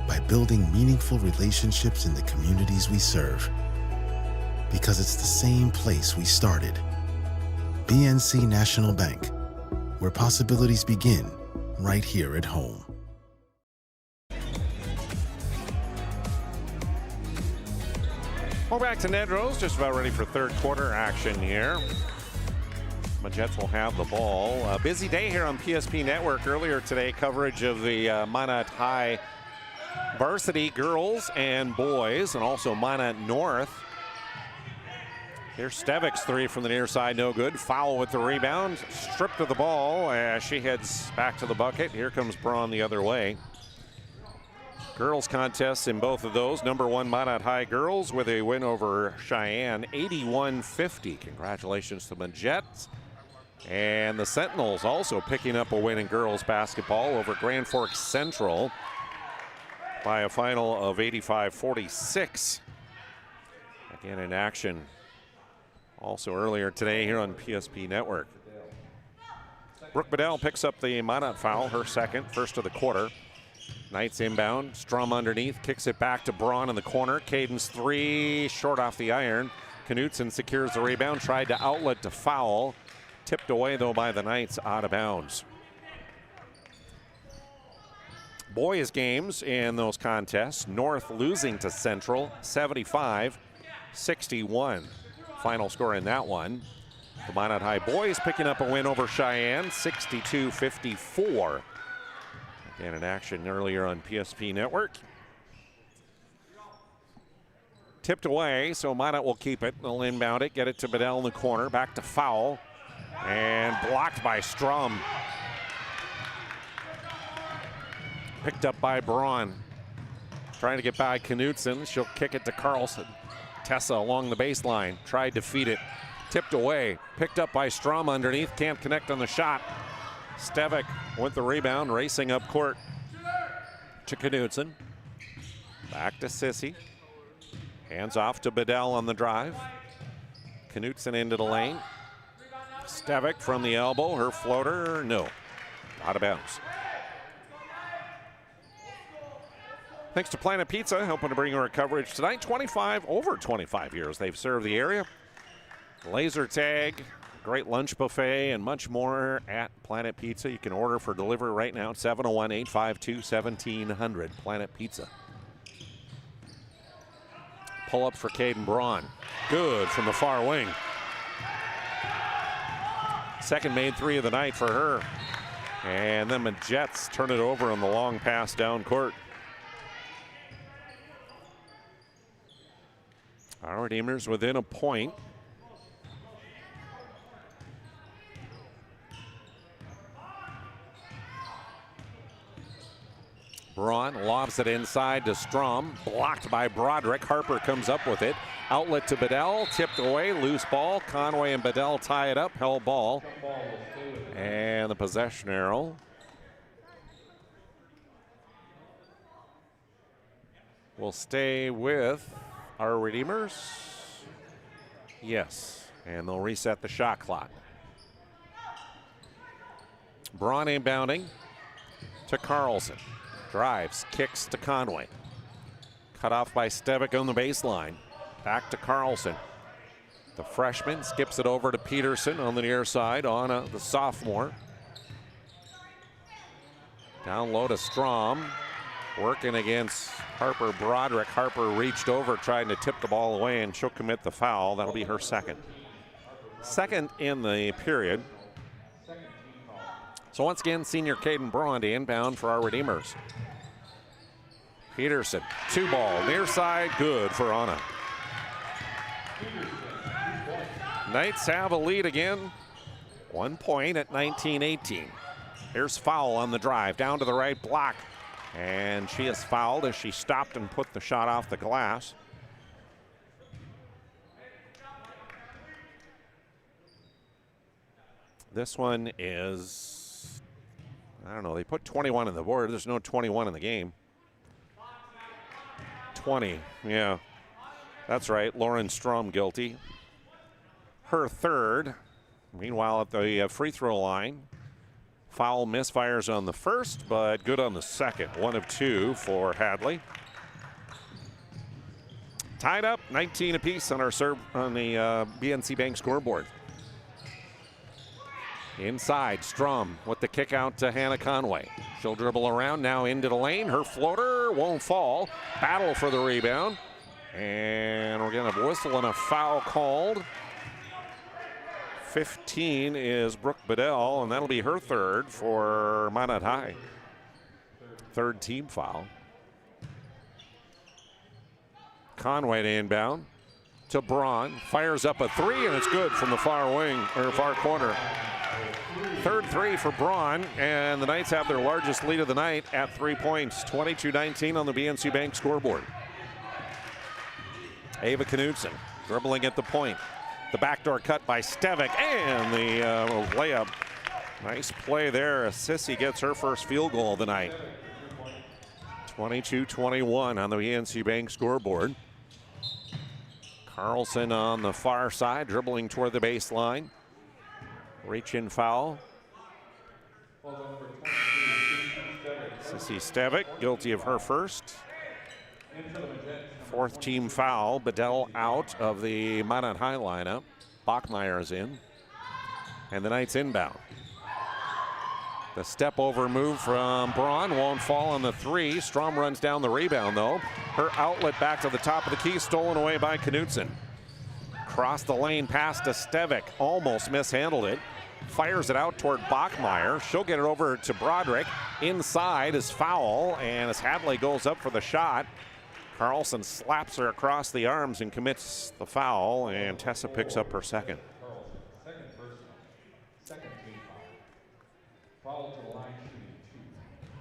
by building meaningful relationships in the communities we serve. Because it's the same place we started. BNC National Bank, where possibilities begin right here at home. We're back to Nedrose, just about ready for third quarter action here. The Jets will have the ball. A busy day here on PSP Network. Earlier today, coverage of the Minot High varsity girls and boys, and also Minot North. Here's Stevik's 3 from the near side, no good. Foul with the rebound, stripped of the ball as she heads back to the bucket. Here comes Braun the other way. Girls contests in both of those. Number 1 Minot High girls with a win over Cheyenne, 81-50. Congratulations to the Jets. And the Sentinels also picking up a win in girls basketball over Grand Forks Central by a final of 85-46. Again in action also earlier today here on PSP Network. Brooke Bedell picks up the Minot foul, her second, first of the quarter. Knights inbound, Strum underneath, kicks it back to Braun in the corner. Caden's 3, short off the iron. Knutson secures the rebound, tried to outlet to foul. Tipped away though by the Knights, out of bounds. Boys games in those contests. North losing to Central, 75-61. Final score in that one. The Minot High boys picking up a win over Cheyenne, 62-54. And in action earlier on PSP Network. Tipped away, so Minot will keep it. They'll inbound it, get it to Bedell in the corner, back to foul, and blocked by Strum. Picked up by Braun. Trying to get by Knutson. She'll kick it to Carlson. Tessa along the baseline, tried to feed it. Tipped away, picked up by Strum underneath, can't connect on the shot. Stevic with the rebound, racing up court to Knutson. Back to Sissy. Hands off to Bedell on the drive. Knutson into the lane. Stevic from the elbow, her floater, no. Out of bounds. Thanks to Planet Pizza, helping to bring you our coverage tonight. Over 25 years they've served the area. Laser tag, great lunch buffet, and much more at Planet Pizza. You can order for delivery right now at 701-852-1700. Planet Pizza. Pull up for Caden Braun. Good from the far wing. Second made 3 of the night for her. And then the Jets turn it over on the long pass down court. Our Redeemers within a point. Braun lobs it inside to Strom, blocked by Broderick. Harper comes up with it. Outlet to Bedell, tipped away, loose ball. Conway and Bedell tie it up, held ball. And the possession arrow will stay with our Redeemers. Yes, and they'll reset the shot clock. Braun inbounding to Carlson. Drives, kicks to Conway. Cut off by Stevic on the baseline. Back to Carlson. The freshman skips it over to Peterson on the near side on the sophomore. Down low to Strom. Working against Harper Broderick. Harper reached over trying to tip the ball away, and she'll commit the foul. That'll be her second. Second in the period. So once again, senior Caden Braun to inbound for our Redeemers. Peterson, 2-ball, near side, good for Anna. Knights have a lead again. 1 point at 19-18. Here's foul on the drive, down to the right block. And she is fouled as she stopped and put the shot off the glass. This one is, I don't know, they put 21 on the board. There's no 21 in the game. 20, yeah. That's right, Lauren Strom guilty. Her third. Meanwhile, at the free throw line, foul misfires on the first, but good on the second. 1 of 2 for Hadley. Tied up, 19 apiece on our serve on the BNC Bank scoreboard. Inside, Strom with the kick out to Hannah Conway. She'll dribble around now into the lane. Her floater won't fall. Battle for the rebound. And we're going to whistle and a foul called. 15 is Brooke Bedell, and that'll be her third for Minot High. Third team foul. Conway to inbound to Braun. Fires up a 3, and it's good from the far wing, or far corner. Third 3 for Braun, and the Knights have their largest lead of the night at 3 points. 22-19 on the BNC Bank scoreboard. Ava Knudsen dribbling at the point. The backdoor cut by Stevic, and the layup. Nice play there. Sissy gets her first field goal of the night. 22-21 on the BNC Bank scoreboard. Carlson on the far side, dribbling toward the baseline. Reach-in foul. Sissy Stevic, guilty of her first. Fourth team foul. Bedell out of the Minot High lineup. Bachmeyer's in. And the Knights inbound. The step over move from Braun won't fall on the 3. Strom runs down the rebound though. Her outlet back to the top of the key, stolen away by Knudsen. Cross the lane pass to Stevic, almost mishandled it. Fires it out toward Bachmeyer. She'll get it over to Broderick. Inside is foul, and as Hadley goes up for the shot, Carlson slaps her across the arms and commits the foul, and Tessa picks up her second.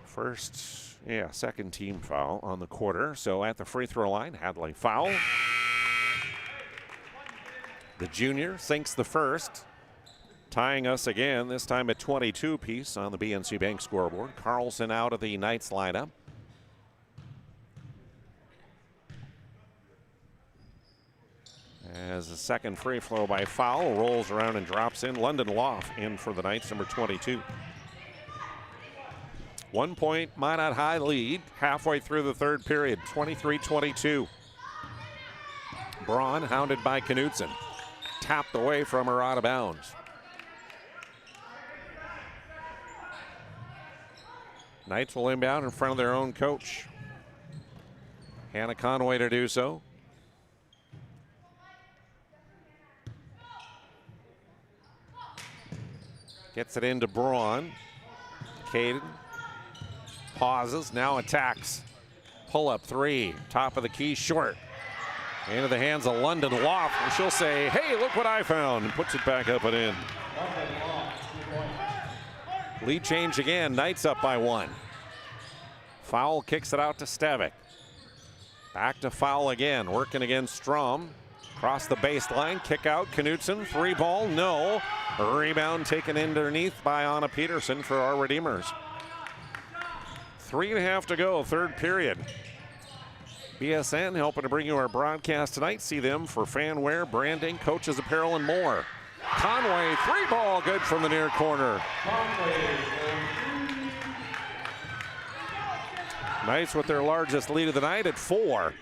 First, second team foul on the quarter. So at the free throw line, Hadley foul. The junior sinks the first, tying us again, this time at 22 apiece on the BNC Bank scoreboard. Carlson out of the Knights lineup. As the second free throw by foul rolls around and drops in. London Loft in for the Knights, number 22. 1 point Minot High lead halfway through the third period, 23-22. Braun hounded by Knudsen. Tapped away from her out of bounds. Knights will inbound in front of their own coach. Hannah Conway to do so. Gets it into Braun. Caden pauses, now attacks. Pull-up 3, top of the key, short. Into the hands of London Loft, and she'll say, hey, look what I found, and puts it back up and in. Lead change again, Knights up by 1. Foul kicks it out to Stevic. Back to foul again, working against Strom. Across the baseline, kick out, Knudsen, 3-ball, no. A rebound taken underneath by Anna Peterson for our Redeemers. 3.5 to go, third period. BSN helping to bring you our broadcast tonight. See them for fan wear, branding, coaches apparel, and more. Conway, 3-ball, good from the near corner. Knights with their largest lead of the night at 4.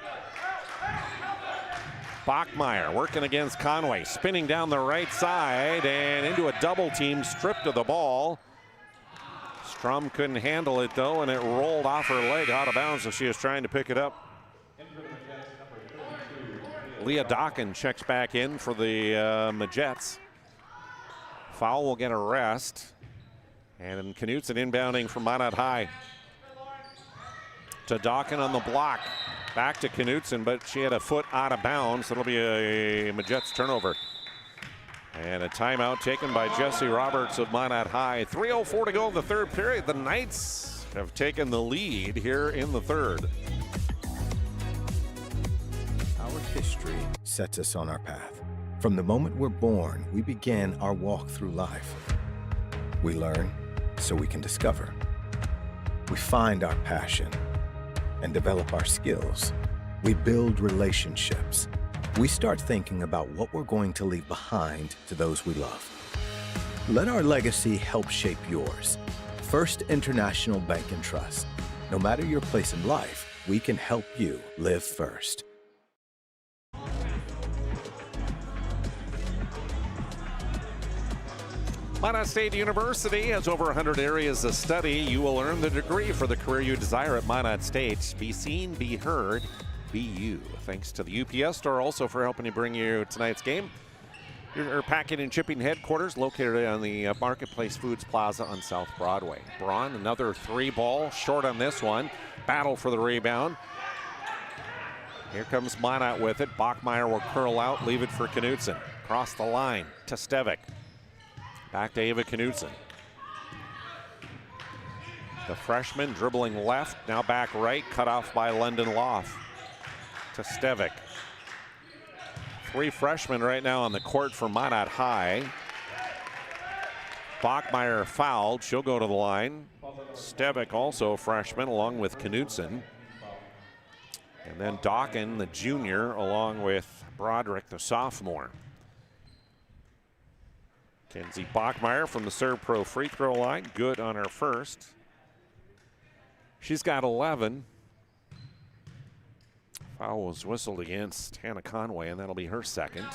Bachmeyer working against Conway, spinning down the right side and into a double team, stripped of the ball. Strum couldn't handle it though, and it rolled off her leg out of bounds as she was trying to pick it up. Leah Dokken checks back in for the Majets. Foul will get a rest. And Knutson inbounding from Minot High. To Dokken on the block. Back to Knutson, but she had a foot out of bounds. It'll be a Majets turnover. And a timeout taken by Jesse Roberts of Minot High. 3:04 to go in the third period. The Knights have taken the lead here in the third. Our history sets us on our path. From the moment we're born, we begin our walk through life. We learn so we can discover. We find our passion and develop our skills. We build relationships. We start thinking about what we're going to leave behind to those we love. Let our legacy help shape yours. First International Bank and Trust. No matter your place in life, we can help you live first. Minot State University has over 100 areas of study. You will earn the degree for the career you desire at Minot State. Be seen, be heard, be you. Thanks to the UPS store also for helping to bring you tonight's game. Your packing and shipping headquarters located on the Marketplace Foods Plaza on South Broadway. Braun, another 3-ball, short on this one. Battle for the rebound. Here comes Minot with it. Bachmeyer will curl out, leave it for Knutson. Across the line to Stevick. Back to Ava Knutson. The freshman dribbling left, now back right, cut off by London Loff. To Stevick. 3 freshmen right now on the court for Minot High. Bachmeyer fouled, she'll go to the line. Stevick also a freshman along with Knutson. And then Dokken, the junior, along with Broderick, the sophomore. Kenzie Bachmeyer from the Serve Pro free throw line, good on her first. She's got 11. Foul was whistled against Hannah Conway, and that'll be her second.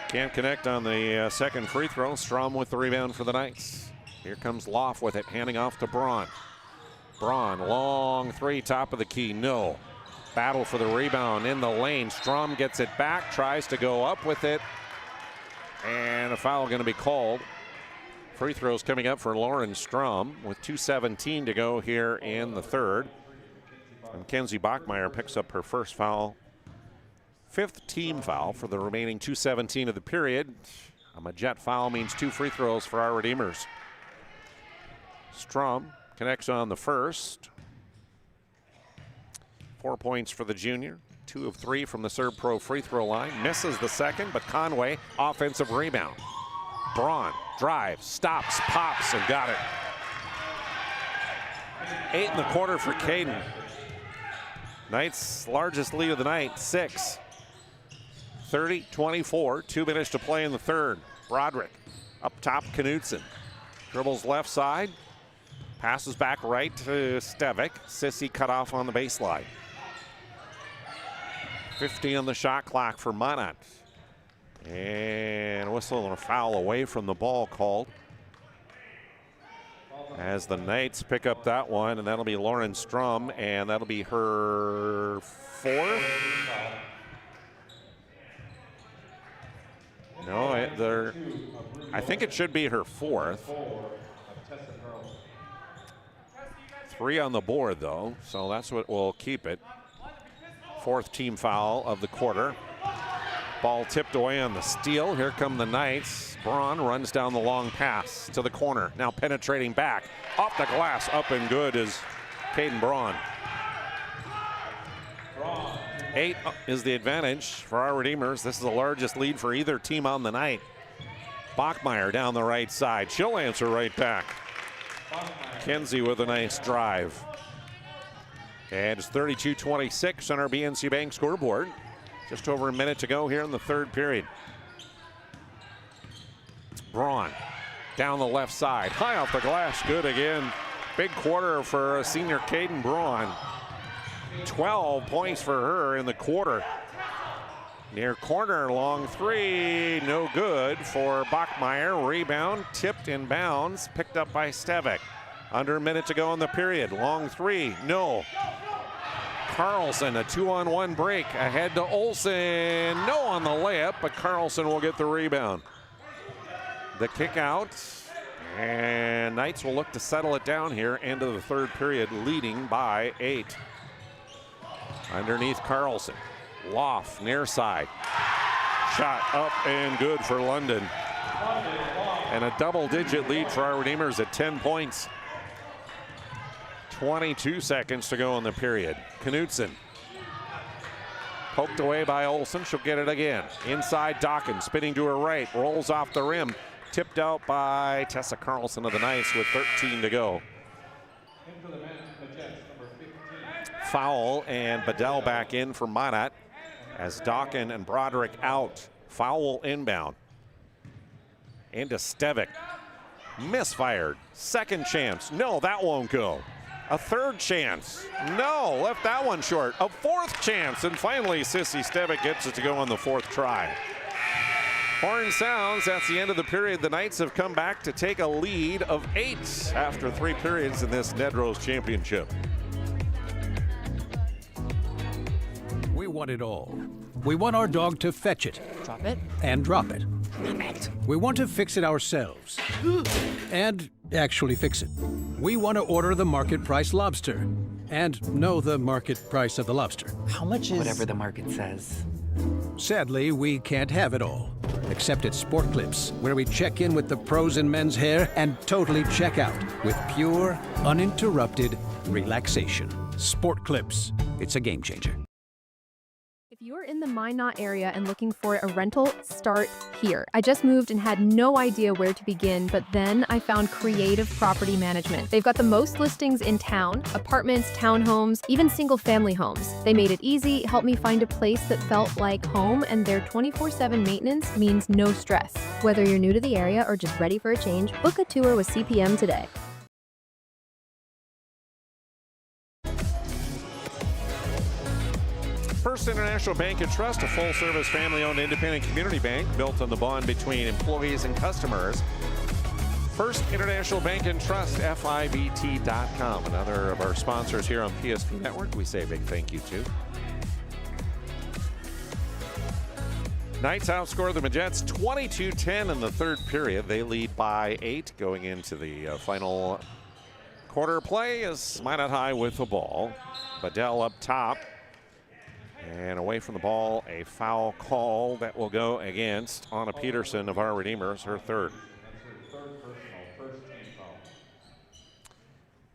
Can't connect on the second free throw. Strom with the rebound for the Knights. Here comes Loff with it, handing off to Braun. Braun, long 3, top of the key, no. Battle for the rebound in the lane. Strom gets it back, tries to go up with it. And a foul going to be called. Free throws coming up for Lauren Strom with 2:17 to go here in the third. And Kenzie Bachmeyer picks up her first foul. 5th team foul for the remaining 2:17 of the period. A Majet foul means 2 free throws for our Redeemers. Strom connects on the first. 4 points for the junior. 2 of 3 from the Serve Pro free throw line. Misses the second, but Conway, offensive rebound. Braun, drives, stops, pops, and got it. 8 in the quarter for Caden. Knights' largest lead of the night, 6. 30-24, 2 minutes to play in the third. Broderick, up top, Knutson. Dribbles left side, passes back right to Stevick. Sissy cut off on the baseline. 50 on the shot clock for Minot. And a whistle and a foul away from the ball called. As the Knights pick up that one, and that'll be Lauren Strom, and that'll be her 4th. No, I think it should be her 4th. 3 on the board, though, so that's what will keep it. 4th team foul of the quarter. Ball tipped away on the steal. Here come the Knights. Braun runs down the long pass to the corner. Now penetrating back. Off the glass, up and good is Caden Braun. 8 is the advantage for our Redeemers. This is the largest lead for either team on the night. Bachmeyer down the right side. She'll answer right back. Kenzie with a nice drive. And it's 32-26 on our BNC Bank scoreboard. Just over a minute to go here in the third period. Braun down the left side, high off the glass, good again. Big quarter for senior Caden Braun. 12 points for her in the quarter. Near corner, long three, no good for Bachmeyer. Rebound, tipped in bounds, picked up by Stevick. Under a minute to go in the period. Long three, no. Carlson, a 2-on-1 break, ahead to Olsen. No on the layup, but Carlson will get the rebound. The kick out, and Knights will look to settle it down here into the third period, leading by 8. Underneath Carlson. Loft, near side. Shot up and good for London. And a double-digit lead for our Redeemers at 10 points. 22 seconds to go in the period. Knutson. Poked away by Olsen. She'll get it again. Inside Dawkins, spinning to her right. Rolls off the rim. Tipped out by Tessa Carlson of the Knights with 13 to go. Foul, and Bedell back in for Monat as Dawkins and Broderick out. Foul inbound. Into Stevick. Misfired. Second chance. No, that won't go. A third chance. No, left that one short. A fourth chance, and finally Sissy Stevick gets it to go on the fourth try. Horn sounds. That's the end of the period. The Knights have come back to take a lead of 8 after 3 periods in this Nedrose championship. We want it all. We want our dog to fetch it. Drop it. And drop it. We want to fix it ourselves. And actually fix it. We want to order the market price lobster. And know the market price of the lobster. How much is... Whatever the market says. Sadly, we can't have it all. Except at Sport Clips, where we check in with the pros in men's hair and totally check out with pure, uninterrupted relaxation. Sport Clips. It's a game changer. If you're in the Minot area and looking for a rental, start here. I just moved and had no idea where to begin, but then I found Creative Property Management. They've got the most listings in town, apartments, townhomes, even single-family homes. They made it easy, helped me find a place that felt like home, and their 24/7 maintenance means no stress. Whether you're new to the area or just ready for a change, book a tour with CPM today. First International Bank and Trust, a full-service, family-owned, independent community bank built on the bond between employees and customers. First International Bank and Trust, FIBT.com. Another of our sponsors here on PSP Network. We say a big thank you to. Knights outscore the Majettes 22-10 in the third period. They lead by 8 going into the final quarter. Play is Minot High with the ball. Bedell up top. And away from the ball, a foul call that will go against Anna Peterson of our Redeemers, her third.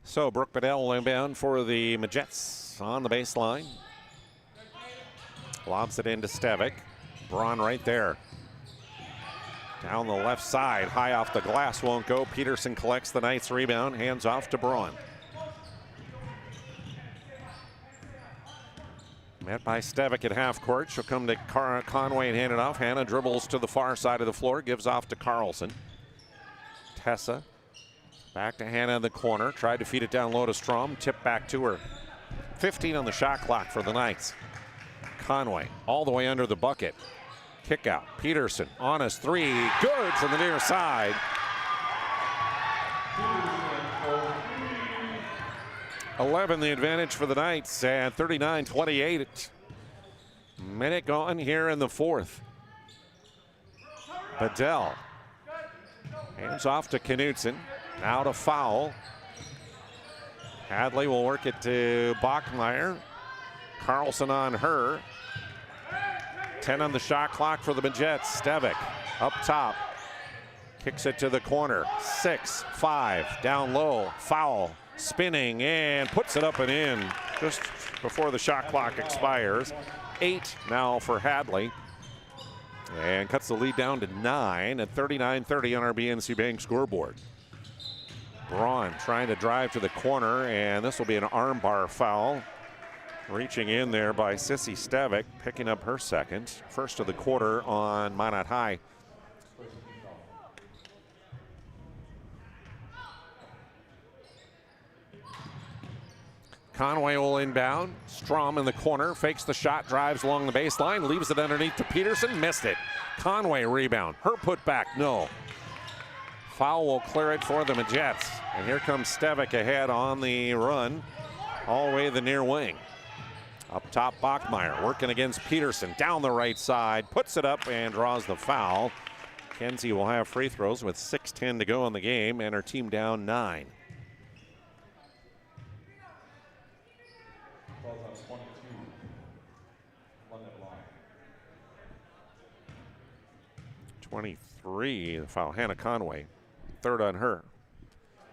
So Brooke Bedell inbound for the Majettes on the baseline. Lobs it into Stevick. Braun right there. Down the left side, high off the glass, won't go. Peterson collects the Knights rebound, hands off to Braun. Met by Stevick at half court. She'll come to Conway and hand it off. Hannah dribbles to the far side of the floor, gives off to Carlson. Tessa back to Hannah in the corner. Tried to feed it down low to Strom. Tip back to her. 15 on the shot clock for the Knights. Conway all the way under the bucket. Kick out. Peterson on his three. Good from the near side. 11 the advantage for the Knights at 39-28. Minute gone here in the fourth. Bedell hands off to Knutson. Now to foul. Hadley will work it to Bachmeyer. Carlson on her. 10 on the shot clock for the Majettes. Stevick up top. Kicks it to the corner. 6-5 down low. Foul. Spinning and puts it up and in just before the shot clock expires. 8 now for Hadley. And cuts the lead down to 9 at 39-30 on our BNC Bank scoreboard. Braun trying to drive to the corner, and this will be an armbar foul. Reaching in there by Sissy Stevic, picking up her second. First of the quarter on Minot High. Conway will inbound. Strom in the corner, fakes the shot, drives along the baseline, leaves it underneath to Peterson, missed it. Conway rebound, her putback, no. Foul will clear it for the Majettes. And here comes Stevic ahead on the run, all the way to the near wing. Up top, Bachmeyer working against Peterson, down the right side, puts it up and draws the foul. Kenzie will have free throws with 6:10 to go in the game, and her team down 9. 23, the foul, Hannah Conway, third on her.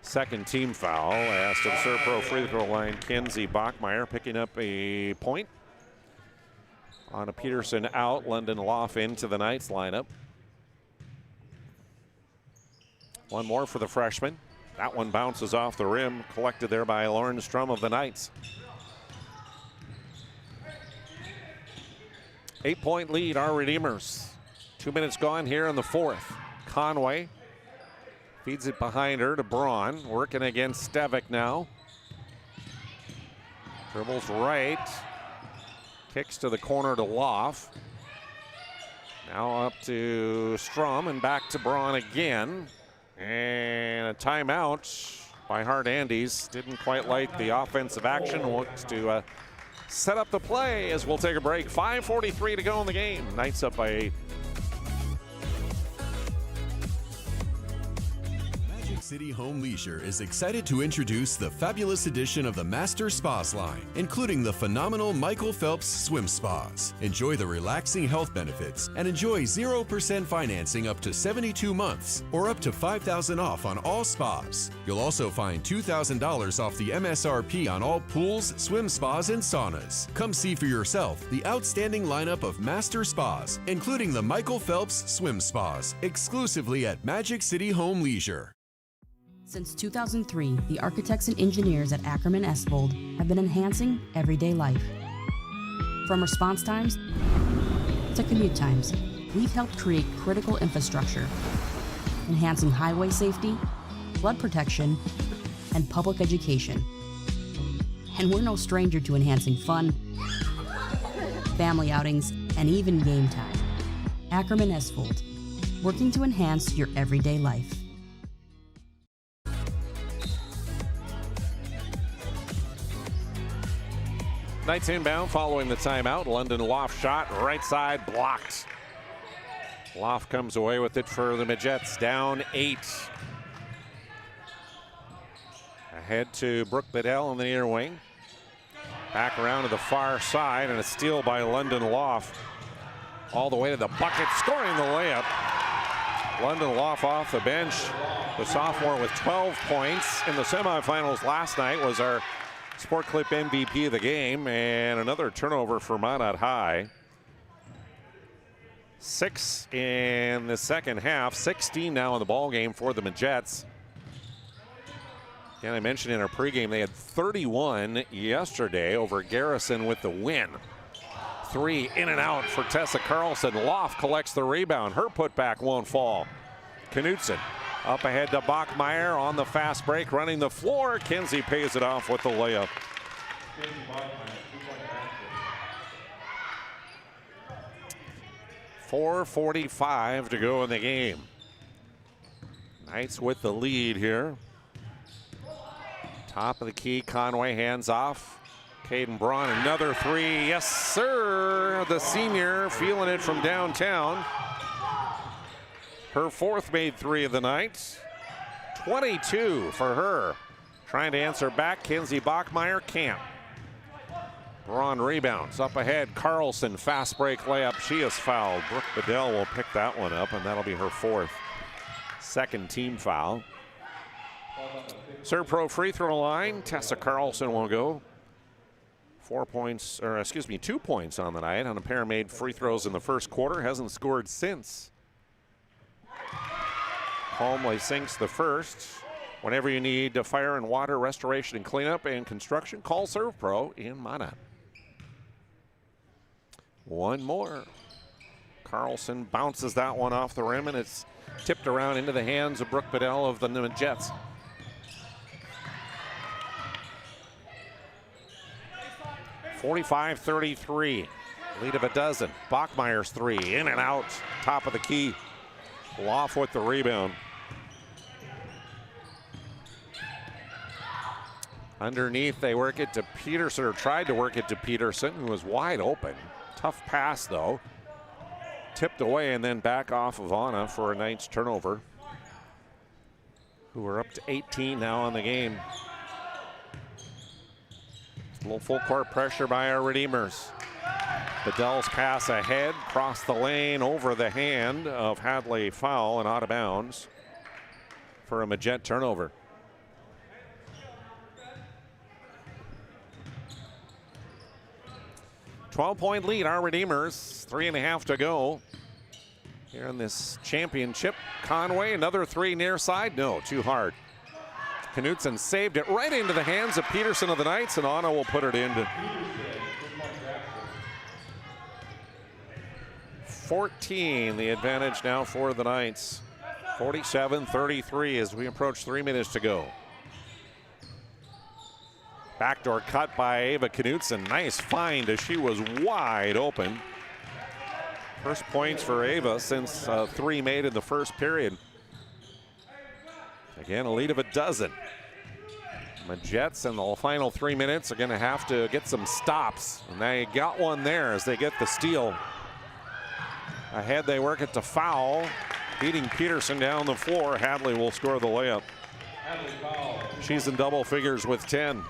Second team foul as to the serve pro free throw line, Kenzie Bachmeyer picking up a point. On a Peterson out, London Loff into the Knights lineup. One more for the freshman. That one bounces off the rim, collected there by Lauren Strum of the Knights. 8-point lead, our Redeemers. 2 minutes gone here in the fourth. Conway feeds it behind her to Braun, working against Stevic now. Dribbles right, kicks to the corner to Loff. Now up to Strum and back to Braun again. And a timeout by Hart Andes. Didn't quite like the offensive action. Looks to set up the play as we'll take a break. 5:43 to go in the game. Knights up by 8. City Home Leisure is excited to introduce the fabulous edition of the Master Spas line, including the phenomenal Michael Phelps Swim Spas. Enjoy the relaxing health benefits and enjoy 0% financing up to 72 months or up to $5,000 off on all spas. You'll also find $2,000 off the MSRP on all pools, swim spas, and saunas. Come see for yourself the outstanding lineup of Master Spas, including the Michael Phelps Swim Spas, exclusively at Magic City Home Leisure. Since 2003, the architects and engineers at Ackerman Esvold have been enhancing everyday life. From response times to commute times, we've helped create critical infrastructure, enhancing highway safety, flood protection, and public education. And we're no stranger to enhancing fun, family outings, and even game time. Ackerman Esvold, working to enhance your everyday life. Knights inbound following the timeout. London Loft shot, right side blocked. Loft comes away with it for the Majettes, down 8. Ahead to Brooke Bedell in the near wing. Back around to the far side, and a steal by London Loft. All the way to the bucket, scoring the layup. London Loft off the bench. The sophomore with 12 points in the semifinals last night was our Sport Clip MVP of the game, and another turnover for Minot High. 6 in the second half, 16 now in the ball game for the Majettes. And I mentioned in our pregame they had 31 yesterday over Garrison with the win. 3 in and out for Tessa Carlson. Loft collects the rebound. Her putback won't fall. Knutson up ahead to Bachmeyer on the fast break, running the floor. Kinsey pays it off with the layup. 4:45 to go in the game. Knights with the lead here. Top of the key, Conway hands off. Caden Braun, another 3. Yes, sir. The senior feeling it from downtown. Her 4th made 3 of the night. 22 for her. Trying to answer back, Kenzie Bachmeyer can't. Braun rebounds up ahead. Carlson fast break layup. She is fouled. Brooke Bedell will pick that one up, and that'll be her 4th. Second team foul. Serve pro free throw line. Tessa Carlson will go. 2 points on the night on a pair made free throws in the first quarter. Hasn't scored since. Holmley sinks the first. Whenever you need fire and water restoration and cleanup and construction, call Serve Pro in Minot. One more. Carlson bounces that one off the rim, and it's tipped around into the hands of Brooke Bedell of the Jets. (45-33). Lead of a dozen. Bachmeier's three. In and out. Top of the key. Loff with the rebound. Underneath, they work it to Peterson, or tried to work it to Peterson, who was wide open. Tough pass, though. Tipped away and then back off of Anna for a Knights turnover, who are up to 18 now on the game. A little full court pressure by our Redeemers. Bedell's pass ahead, cross the lane, over the hand of Hadley, foul and out of bounds for a Majet turnover. .12-point lead, our Redeemers. 3.5 to go here in this championship. Conway, another three near side. No, too hard. Knutson saved it right into the hands of Peterson of the Knights, and Anna will put it into 14. The advantage now for the Knights. 47-33 as we approach 3 minutes to go. Backdoor cut by Ava Knutson. Nice find as she was wide open. First points for Ava since three made in the first period. Again, a lead of a dozen. The Jets in the final 3 minutes are going to have to get some stops. And they got one there as they get the steal. Ahead, they work it to foul. Beating Peterson down the floor. Hadley will score the layup. She's in double figures with 10.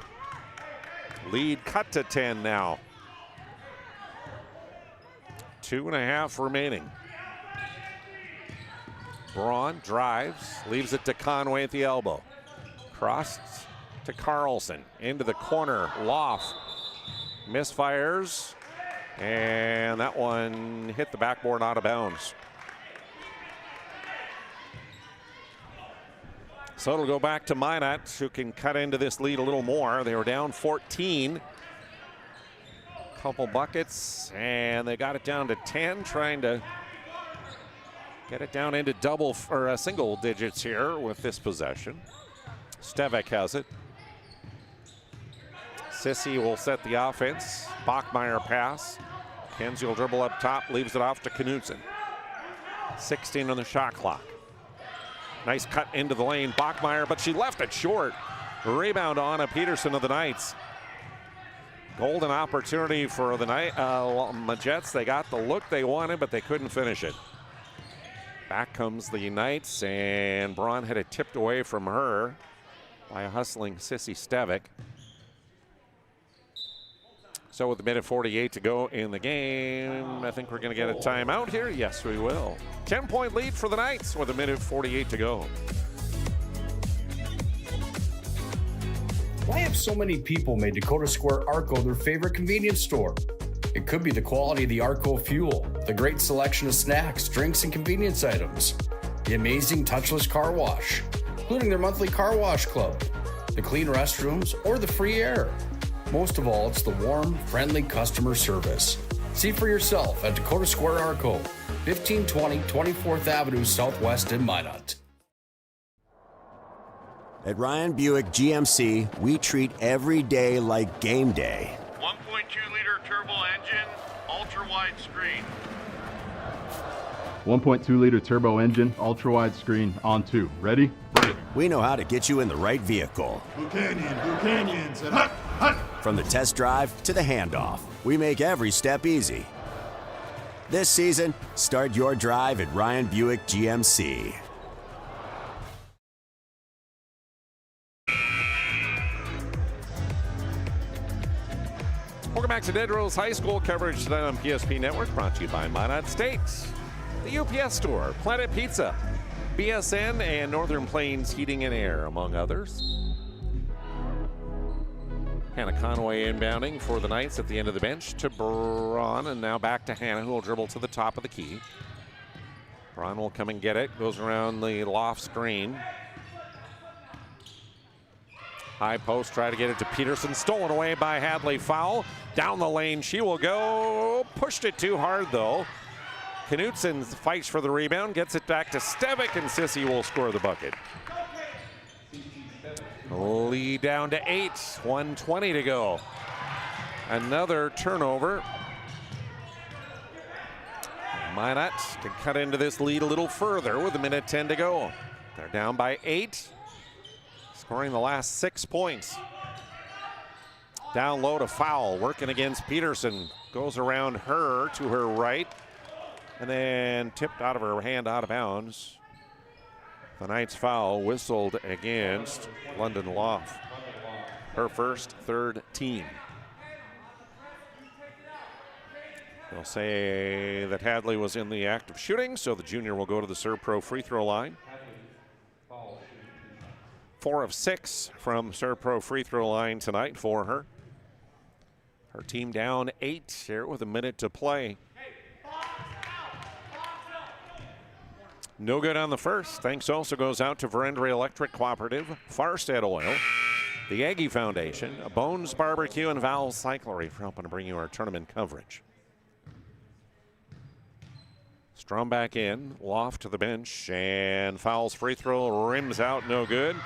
Lead cut to 10 now. 2.5 remaining. Braun drives, leaves it to Conway at the elbow. Crossed to Carlson, into the corner. Loff misfires, and that one hit the backboard out of bounds. So it'll go back to Minot, who can cut into this lead a little more. They were down 14. Couple buckets, and they got it down to 10, trying to get it down into single digits here with this possession. Stevek has it. Sissy will set the offense. Bachmeier pass. Kenzie will dribble up top, leaves it off to Knutson. 16 on the shot clock. Nice cut into the lane, Bachmeier, but she left it short. Rebound on a Peterson of the Knights. Golden opportunity for the Jets. They got the look they wanted, but they couldn't finish it. Back comes the Knights, and Braun had it tipped away from her by a hustling Sissy Stevek. So with a minute 48 to go in the game, I think we're going to get a timeout here. Yes, we will. 10-point lead for the Knights with a minute 48 to go. Why have so many people made Dakota Square Arco their favorite convenience store? It could be the quality of the Arco fuel, the great selection of snacks, drinks, and convenience items, the amazing touchless car wash, including their monthly car wash club, the clean restrooms, or the free air. Most of all, it's the warm, friendly customer service. See for yourself at Dakota Square Arco, 1520 24th Avenue Southwest in Minot. At Ryan Buick GMC, we treat every day like game day. 1.2-liter turbo engine, ultra-wide screen. 1.2-liter turbo engine, ultra-wide screen, on 2. Ready? We know how to get you in the right vehicle. Blue Canyons, and hut, hut. From the test drive to the handoff, we make every step easy. This season, start your drive at Ryan Buick GMC. Welcome back to Nedrose High School coverage tonight on PSP Network, brought to you by Minot Steaks, the UPS Store, Planet Pizza, BSN, and Northern Plains Heating and Air, among others. Hannah Conway inbounding for the Knights at the end of the bench to Braun, and now back to Hannah, who will dribble to the top of the key. Braun will come and get it, goes around the loft screen. High post, try to get it to Peterson. Stolen away by Hadley. Foul. Down the lane she will go. Pushed it too hard though. Knutson fights for the rebound. Gets it back to Stevic, and Sissy will score the bucket. Lead down to 8. 1:20 to go. Another turnover. Minot can cut into this lead a little further with 1:10 to go. They're down by 8. Scoring the last 6 points. Down low to Foul, working against Peterson. Goes around her to her right. And then tipped out of her hand out of bounds. The Knights foul whistled against London Loft. Her first, third team. They'll say that Hadley was in the act of shooting, so the junior will go to the Serve Pro free throw line. 4 of 6 from Serve Pro free throw line tonight for her. Her team down 8 here with 1 minute to play. No good on the first. Thanks also goes out to Verendrye Electric Cooperative, Farstead Oil, the Aggie Foundation, Bones Barbecue, and Val Cyclery for helping to bring you our tournament coverage. Strom back in, Loft to the bench, and Fowles free throw, rims out, no good.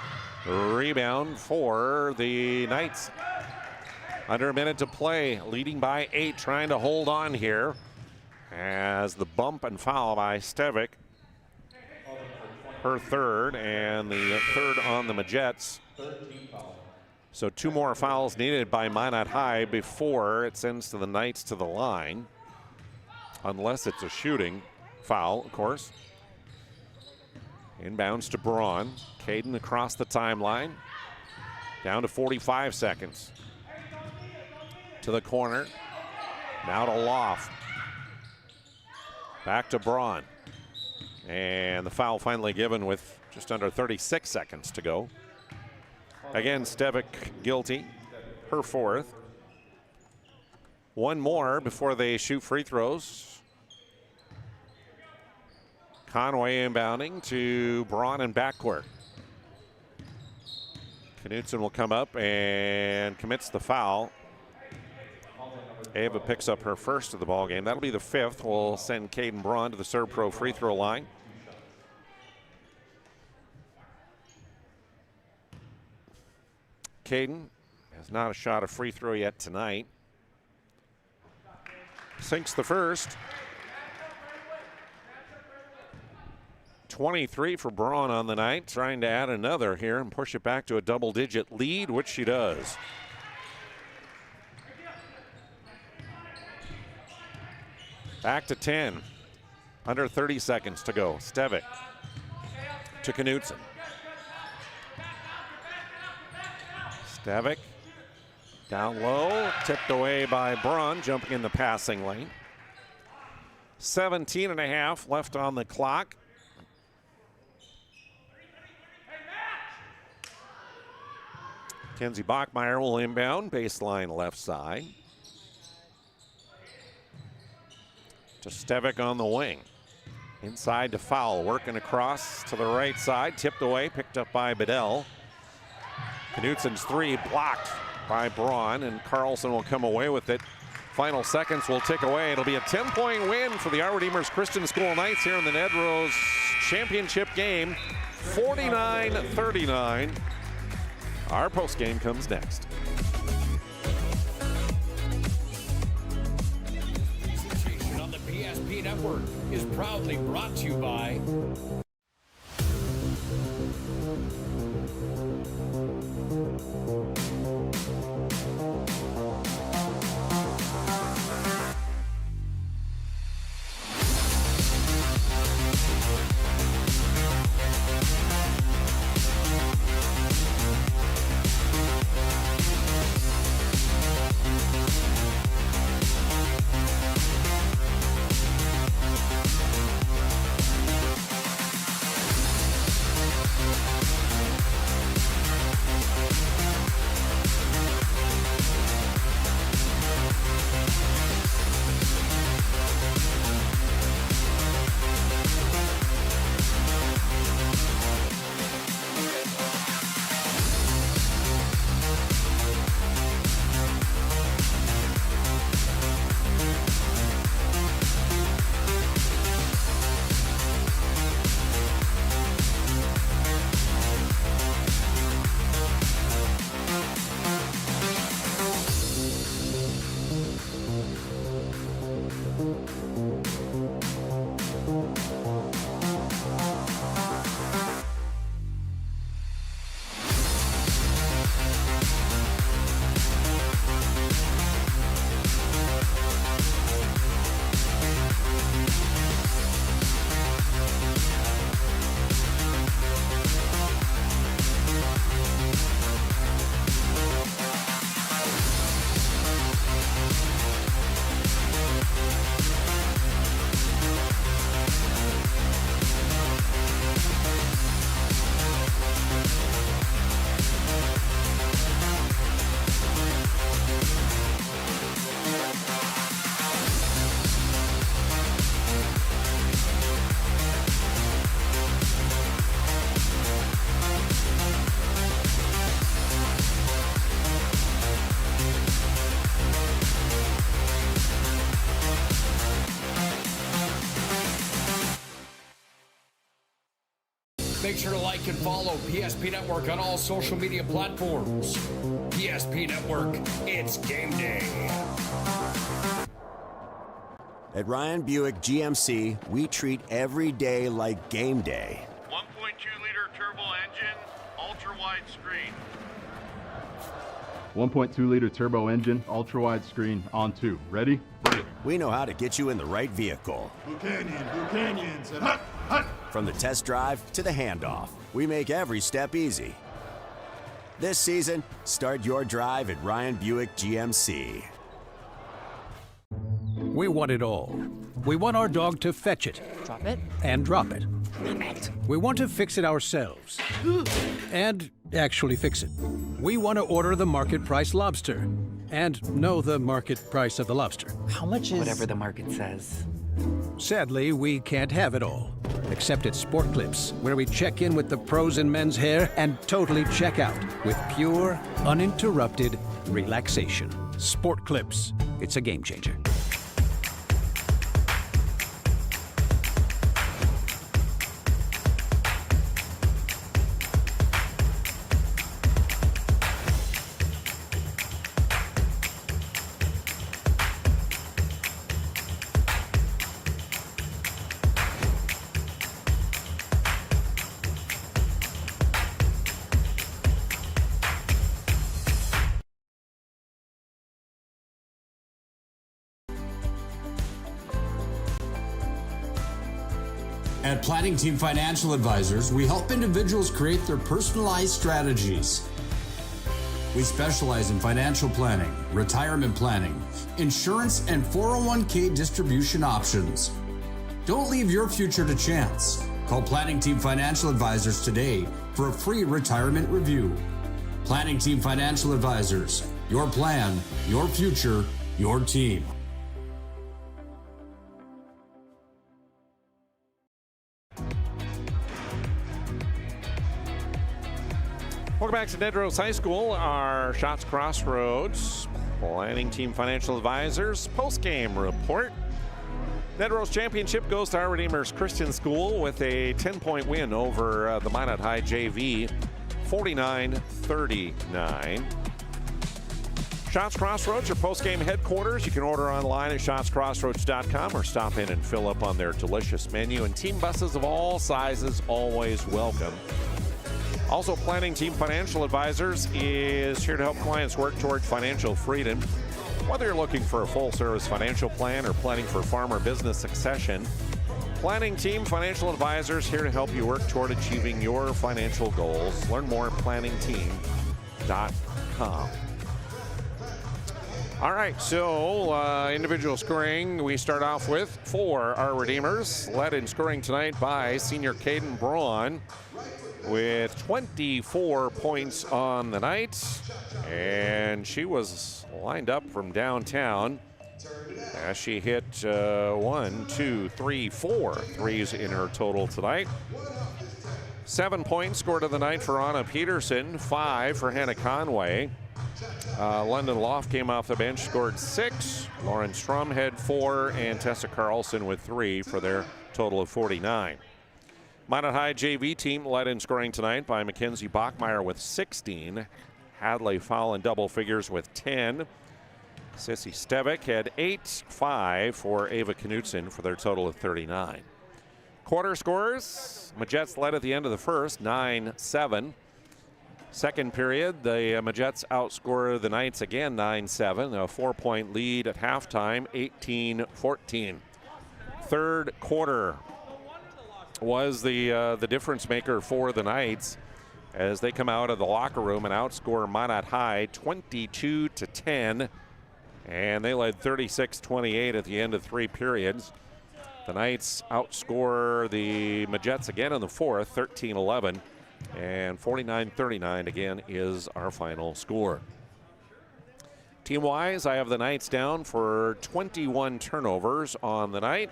Rebound for the Knights. Under 1 minute to play, leading by 8, trying to hold on here as the bump and foul by Stevic. Her third, and the third on the Majets. So 2 more fouls needed by Minot High before it sends to the Knights to the line, unless it's a shooting foul, of course. Inbounds to Braun. Caden across the timeline. Down to 45 seconds. To the corner. Now to Loft. Back to Braun. And the foul finally given with just under 36 seconds to go. Again, Stevic guilty. Her 4th. 1 more before they shoot free throws. Conway inbounding to Braun and backcourt. Knutson will come up and commits the foul. Ava picks up her first of the ball game. That'll be the 5th. We'll send Caden Braun to the Serve Pro free throw line. Caden has not a shot a free throw yet tonight. Sinks the first. 23 for Braun on the night, trying to add another here and push it back to a double-digit lead, which she does. Back to 10. Under 30 seconds to go. Stevic to Knutson. Stevic down low, tipped away by Braun, jumping in the passing lane. 17.5 left on the clock. Kenzie Bachmeyer will inbound, baseline left side. To Stevic on the wing. Inside to Foul, working across to the right side, tipped away, picked up by Bedell. Knutson's 3 blocked by Braun, and Carlson will come away with it. Final seconds will tick away. It'll be a 10-point win for the Our Redeemers Christian School Knights here in the Nedrose championship game, 49-39. Our postgame comes next. On the PSP Network is proudly brought to you by make sure to like and follow PSP Network on all social media platforms. PSP Network, it's game day. At Ryan Buick GMC, we treat every day like game day. 1.2-liter turbo engine, ultra-wide screen. 1.2-liter turbo engine, ultra-wide screen, on 2. Ready? We know how to get you in the right vehicle. Bucanyons, and hut, hut. From the test drive to the handoff, we make every step easy. This season, start your drive at Ryan Buick GMC. We want it all. We want our dog to fetch it. Drop it. And drop it. Damn it. We want to fix it ourselves. And actually fix it. We want to order the market price lobster. And know the market price of the lobster. How much is... Whatever the market says. Sadly, we can't have it all. Except at Sport Clips, where we check in with the pros in men's hair and totally check out with pure, uninterrupted relaxation. Sport Clips. It's a game changer. At Planning Team Financial Advisors, we help individuals create their personalized strategies. We specialize in financial planning, retirement planning, insurance, and 401k distribution options. Don't leave your future to chance. Call Planning Team Financial Advisors today for a free retirement review. Planning Team Financial Advisors, your plan, your future, your team. Welcome back to Nedrose High School, our Shots Crossroads Planning Team Financial Advisors postgame report. Nedrose Championship goes to our Redeemers Christian School with a 10-point win over the Minot High JV, 49-39. Shots Crossroads, your postgame headquarters. You can order online at shotscrossroads.com or stop in and fill up on their delicious menu. And team buses of all sizes always welcome. Also, Planning Team Financial Advisors is here to help clients work toward financial freedom. Whether you're looking for a full-service financial plan or planning for farm or business succession, Planning Team Financial Advisors here to help you work toward achieving your financial goals. Learn more at planningteam.com. All right, so individual scoring we start off with for our Redeemers, led in scoring tonight by senior Caden Braun, with 24 points on the night, and she was lined up from downtown as she hit 4 threes in her total tonight. 7 points scored of the night for Anna Peterson, 5 for Hannah Conway. London Loft came off the bench, scored 6. Lauren Strum had 4, and Tessa Carlson with 3 for their total of 49. Minot High JV team led in scoring tonight by Mackenzie Bachmeyer with 16. Hadley Fowl in double figures with 10. Sissy Stevick had 8, 5 for Ava Knutson for their total of 39. Quarter scores, Majets led at the end of the first, 9-7. Second period, the Majets outscored the Knights again, 9-7. A 4-point lead at halftime, 18-14. Third quarter was the difference maker for the Knights as they come out of the locker room and outscore Minot High 22-10, and they led 36-28 at the end of 3 periods. The Knights outscore the Majets again in the fourth, 13-11, and 49-39 again is our final score. Team-wise, I have the Knights down for 21 turnovers on the night.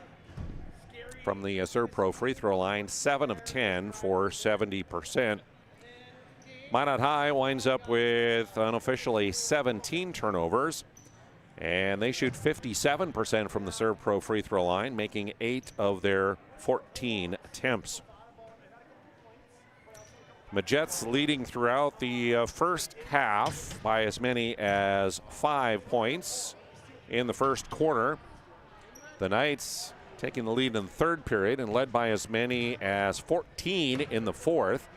From the Serve Pro free throw line, 7 of 10 for 70%. Minot High winds up with unofficially 17 turnovers, and they shoot 57% from the Serve Pro free throw line, making 8 of their 14 attempts. Majets leading throughout the first half by as many as 5 points in the first quarter. The Knights taking the lead in the third period and led by as many as 14 in the fourth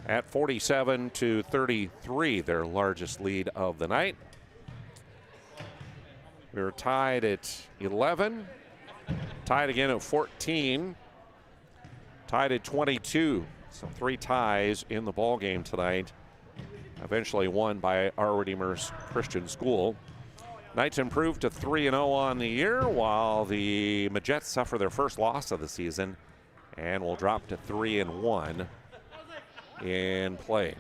at 47-33, their largest lead of the night. We were tied at 11, tied again at 14, tied at 22. So 3 ties in the ball game tonight, eventually won by Our Redeemer's Christian School. Knights improved to 3-0 on the year, while the Majets suffer their first loss of the season and will drop to 3-1 in play.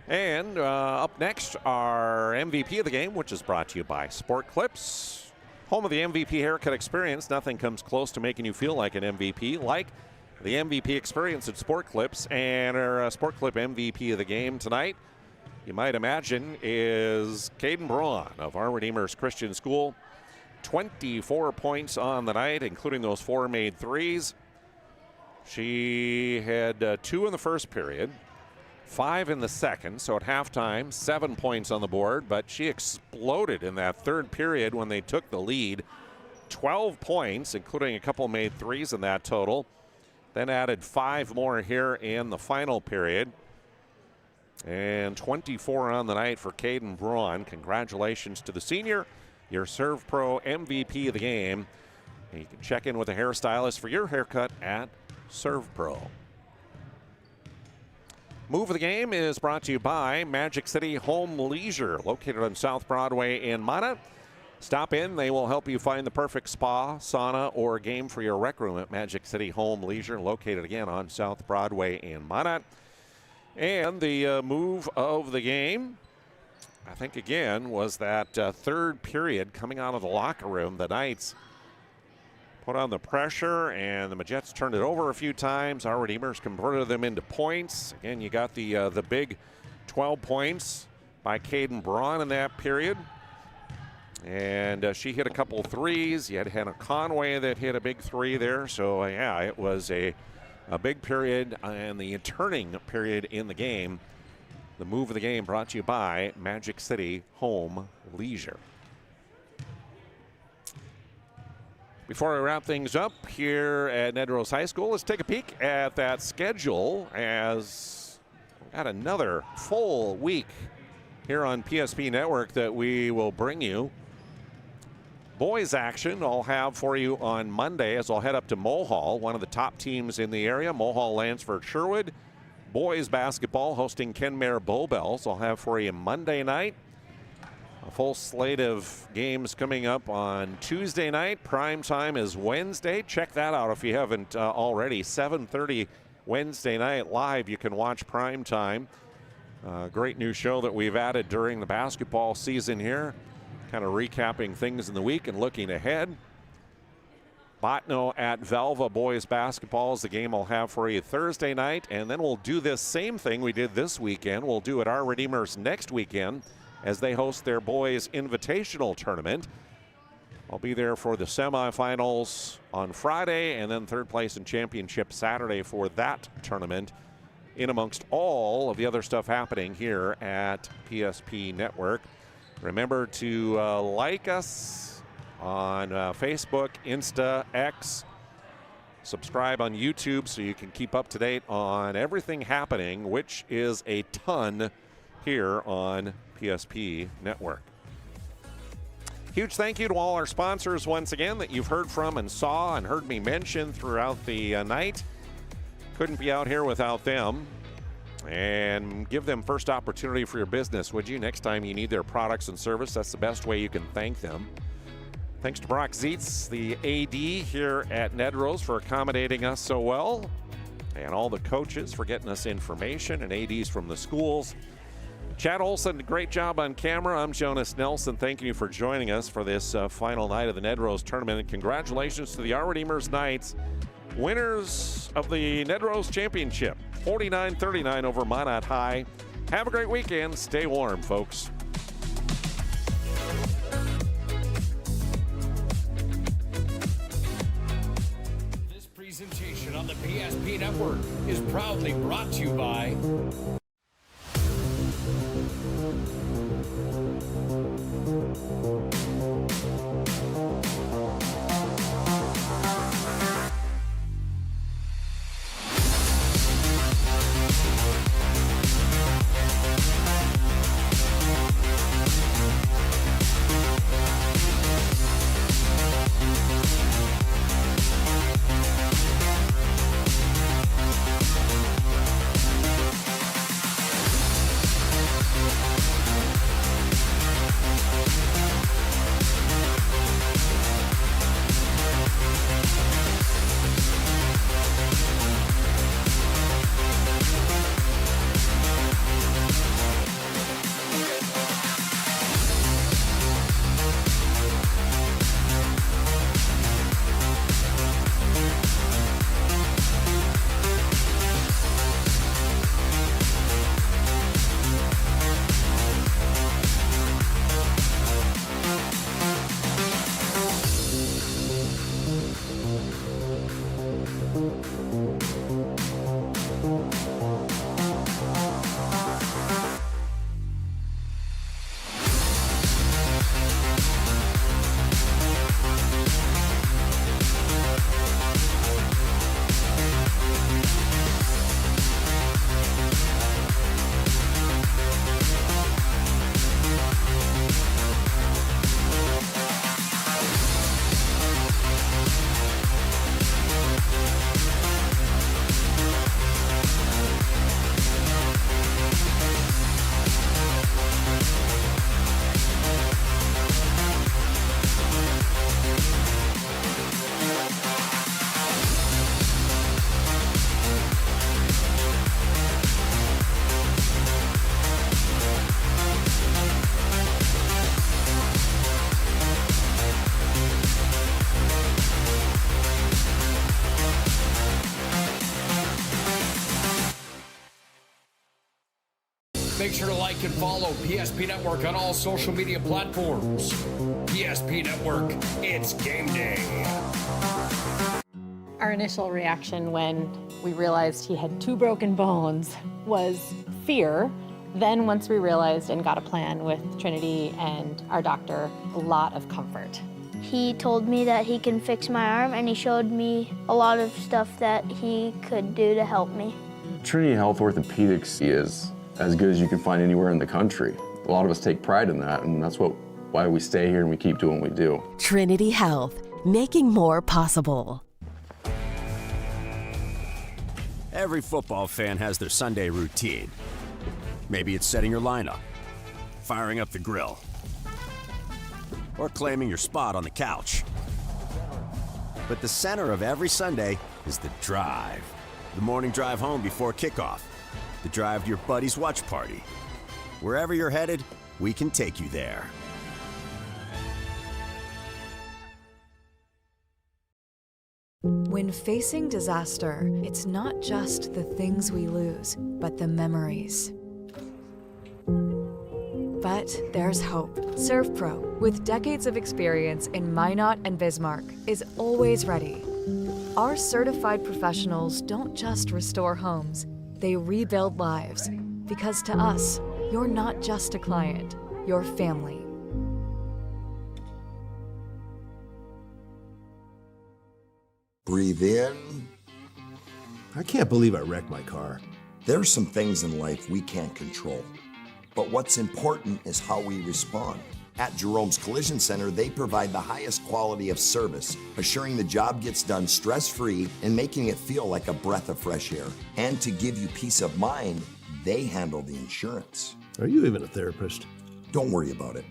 And up next, our MVP of the game, which is brought to you by Sport Clips. Home of the MVP haircut experience. Nothing comes close to making you feel like an MVP, like the MVP experience at Sport Clips. And our Sport Clip MVP of the game tonight, you might imagine, is Caden Braun of Our Redeemer's Christian School. 24 points on the night, including those 4 made threes. She had 2 in the first period, 5 in the second, so at halftime, 7 points on the board, but she exploded in that third period when they took the lead. 12 points, including a couple made threes in that total. Then added 5 more here in the final period. And 24 on the night for Caden Braun. Congratulations to the senior, your Serve Pro MVP of the game. And you can check in with a hairstylist for your haircut at Serve Pro. Move of the game is brought to you by Magic City Home Leisure, located on South Broadway in Minot. Stop in. They will help you find the perfect spa, sauna, or game for your rec room at Magic City Home Leisure, located again on South Broadway in Minot. And the move of the game, I think, again, was that third period coming out of the locker room. The Knights put on the pressure, and the Majets turned it over a few times. Our Redeemers converted them into points. Again, you got the big 12 points by Caden Braun in that period. And she hit a couple threes. You had Hannah Conway that hit a big 3 there. So, yeah, it was a big period and the turning period in the game. The move of the game brought to you by Magic City Home Leisure. Before we wrap things up here at Nedrose High School, let's take a peek at that schedule as we got another full week here on PSP Network that we will bring you. Boys action I'll have for you on Monday as I'll head up to Mohall, one of the top teams in the area, Mohall Lansford Sherwood. Boys basketball hosting Kenmare Bowbells I'll have for you Monday night. A full slate of games coming up on Tuesday night. Prime time is Wednesday. Check that out if you haven't already. 7:30 Wednesday night live. You can watch Prime Time. Great new show that we've added during the basketball season here. Kind of recapping things in the week and looking ahead. Botno at Valva boys basketball is the game I'll have for you Thursday night. And then we'll do this same thing we did this weekend. We'll do it Our Redeemers next weekend as they host their boys invitational tournament. I'll be there for the semifinals on Friday and then third place and championship Saturday for that tournament, in amongst all of the other stuff happening here at PSP Network. Remember to like us on Facebook, Insta, X. Subscribe on YouTube so you can keep up to date on everything happening, which is a ton here on PSP Network. Huge thank you to all our sponsors once again that you've heard from and saw and heard me mention throughout the night. Couldn't be out here without them. And give them first opportunity for your business, would you? Next time you need their products and service, that's the best way you can thank them. Thanks to Brock Zietz, the AD here at Nedrose, for accommodating us so well, and all the coaches for getting us information, and ADs from the schools. Chad Olson, great job on camera. I'm Jonas Nelson. Thank you for joining us for this final night of the Nedrose tournament. And congratulations to the Our Redeemers Knights, winners of the Nedrose Championship, 49-39 over Minot High. Have a great weekend. Stay warm, folks. presentation on the PSP Network is proudly brought to you by Make sure to like and follow PSP Network on all social media platforms. PSP Network, it's game day. Our initial reaction when we realized he had 2 broken bones was fear. Then once we realized and got a plan with Trinity and our doctor, a lot of comfort. He told me that he can fix my arm, and he showed me a lot of stuff that he could do to help me. Trinity Health Orthopedics is as good as you can find anywhere in the country. A lot of us take pride in that, and that's why we stay here and we keep doing what we do. Trinity Health, making more possible. Every football fan has their Sunday routine. Maybe it's setting your lineup, firing up the grill, or claiming your spot on the couch. But the center of every Sunday is the drive. The morning drive home before kickoff. The drive to your buddy's watch party. Wherever you're headed, we can take you there. When facing disaster, it's not just the things we lose, but the memories. But there's hope. ServPro, with decades of experience in Minot and Bismarck, is always ready. Our certified professionals don't just restore homes, they rebuild lives. Because to us, you're not just a client, you're family. Breathe in. I can't believe I wrecked my car. There's some things in life we can't control. But what's important is how we respond. At Jerome's Collision Center, they provide the highest quality of service, assuring the job gets done stress-free and making it feel like a breath of fresh air. And to give you peace of mind, they handle the insurance. Are you even a therapist? Don't worry about it.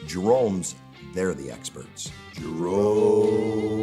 Jerome's, they're the experts. Jerome.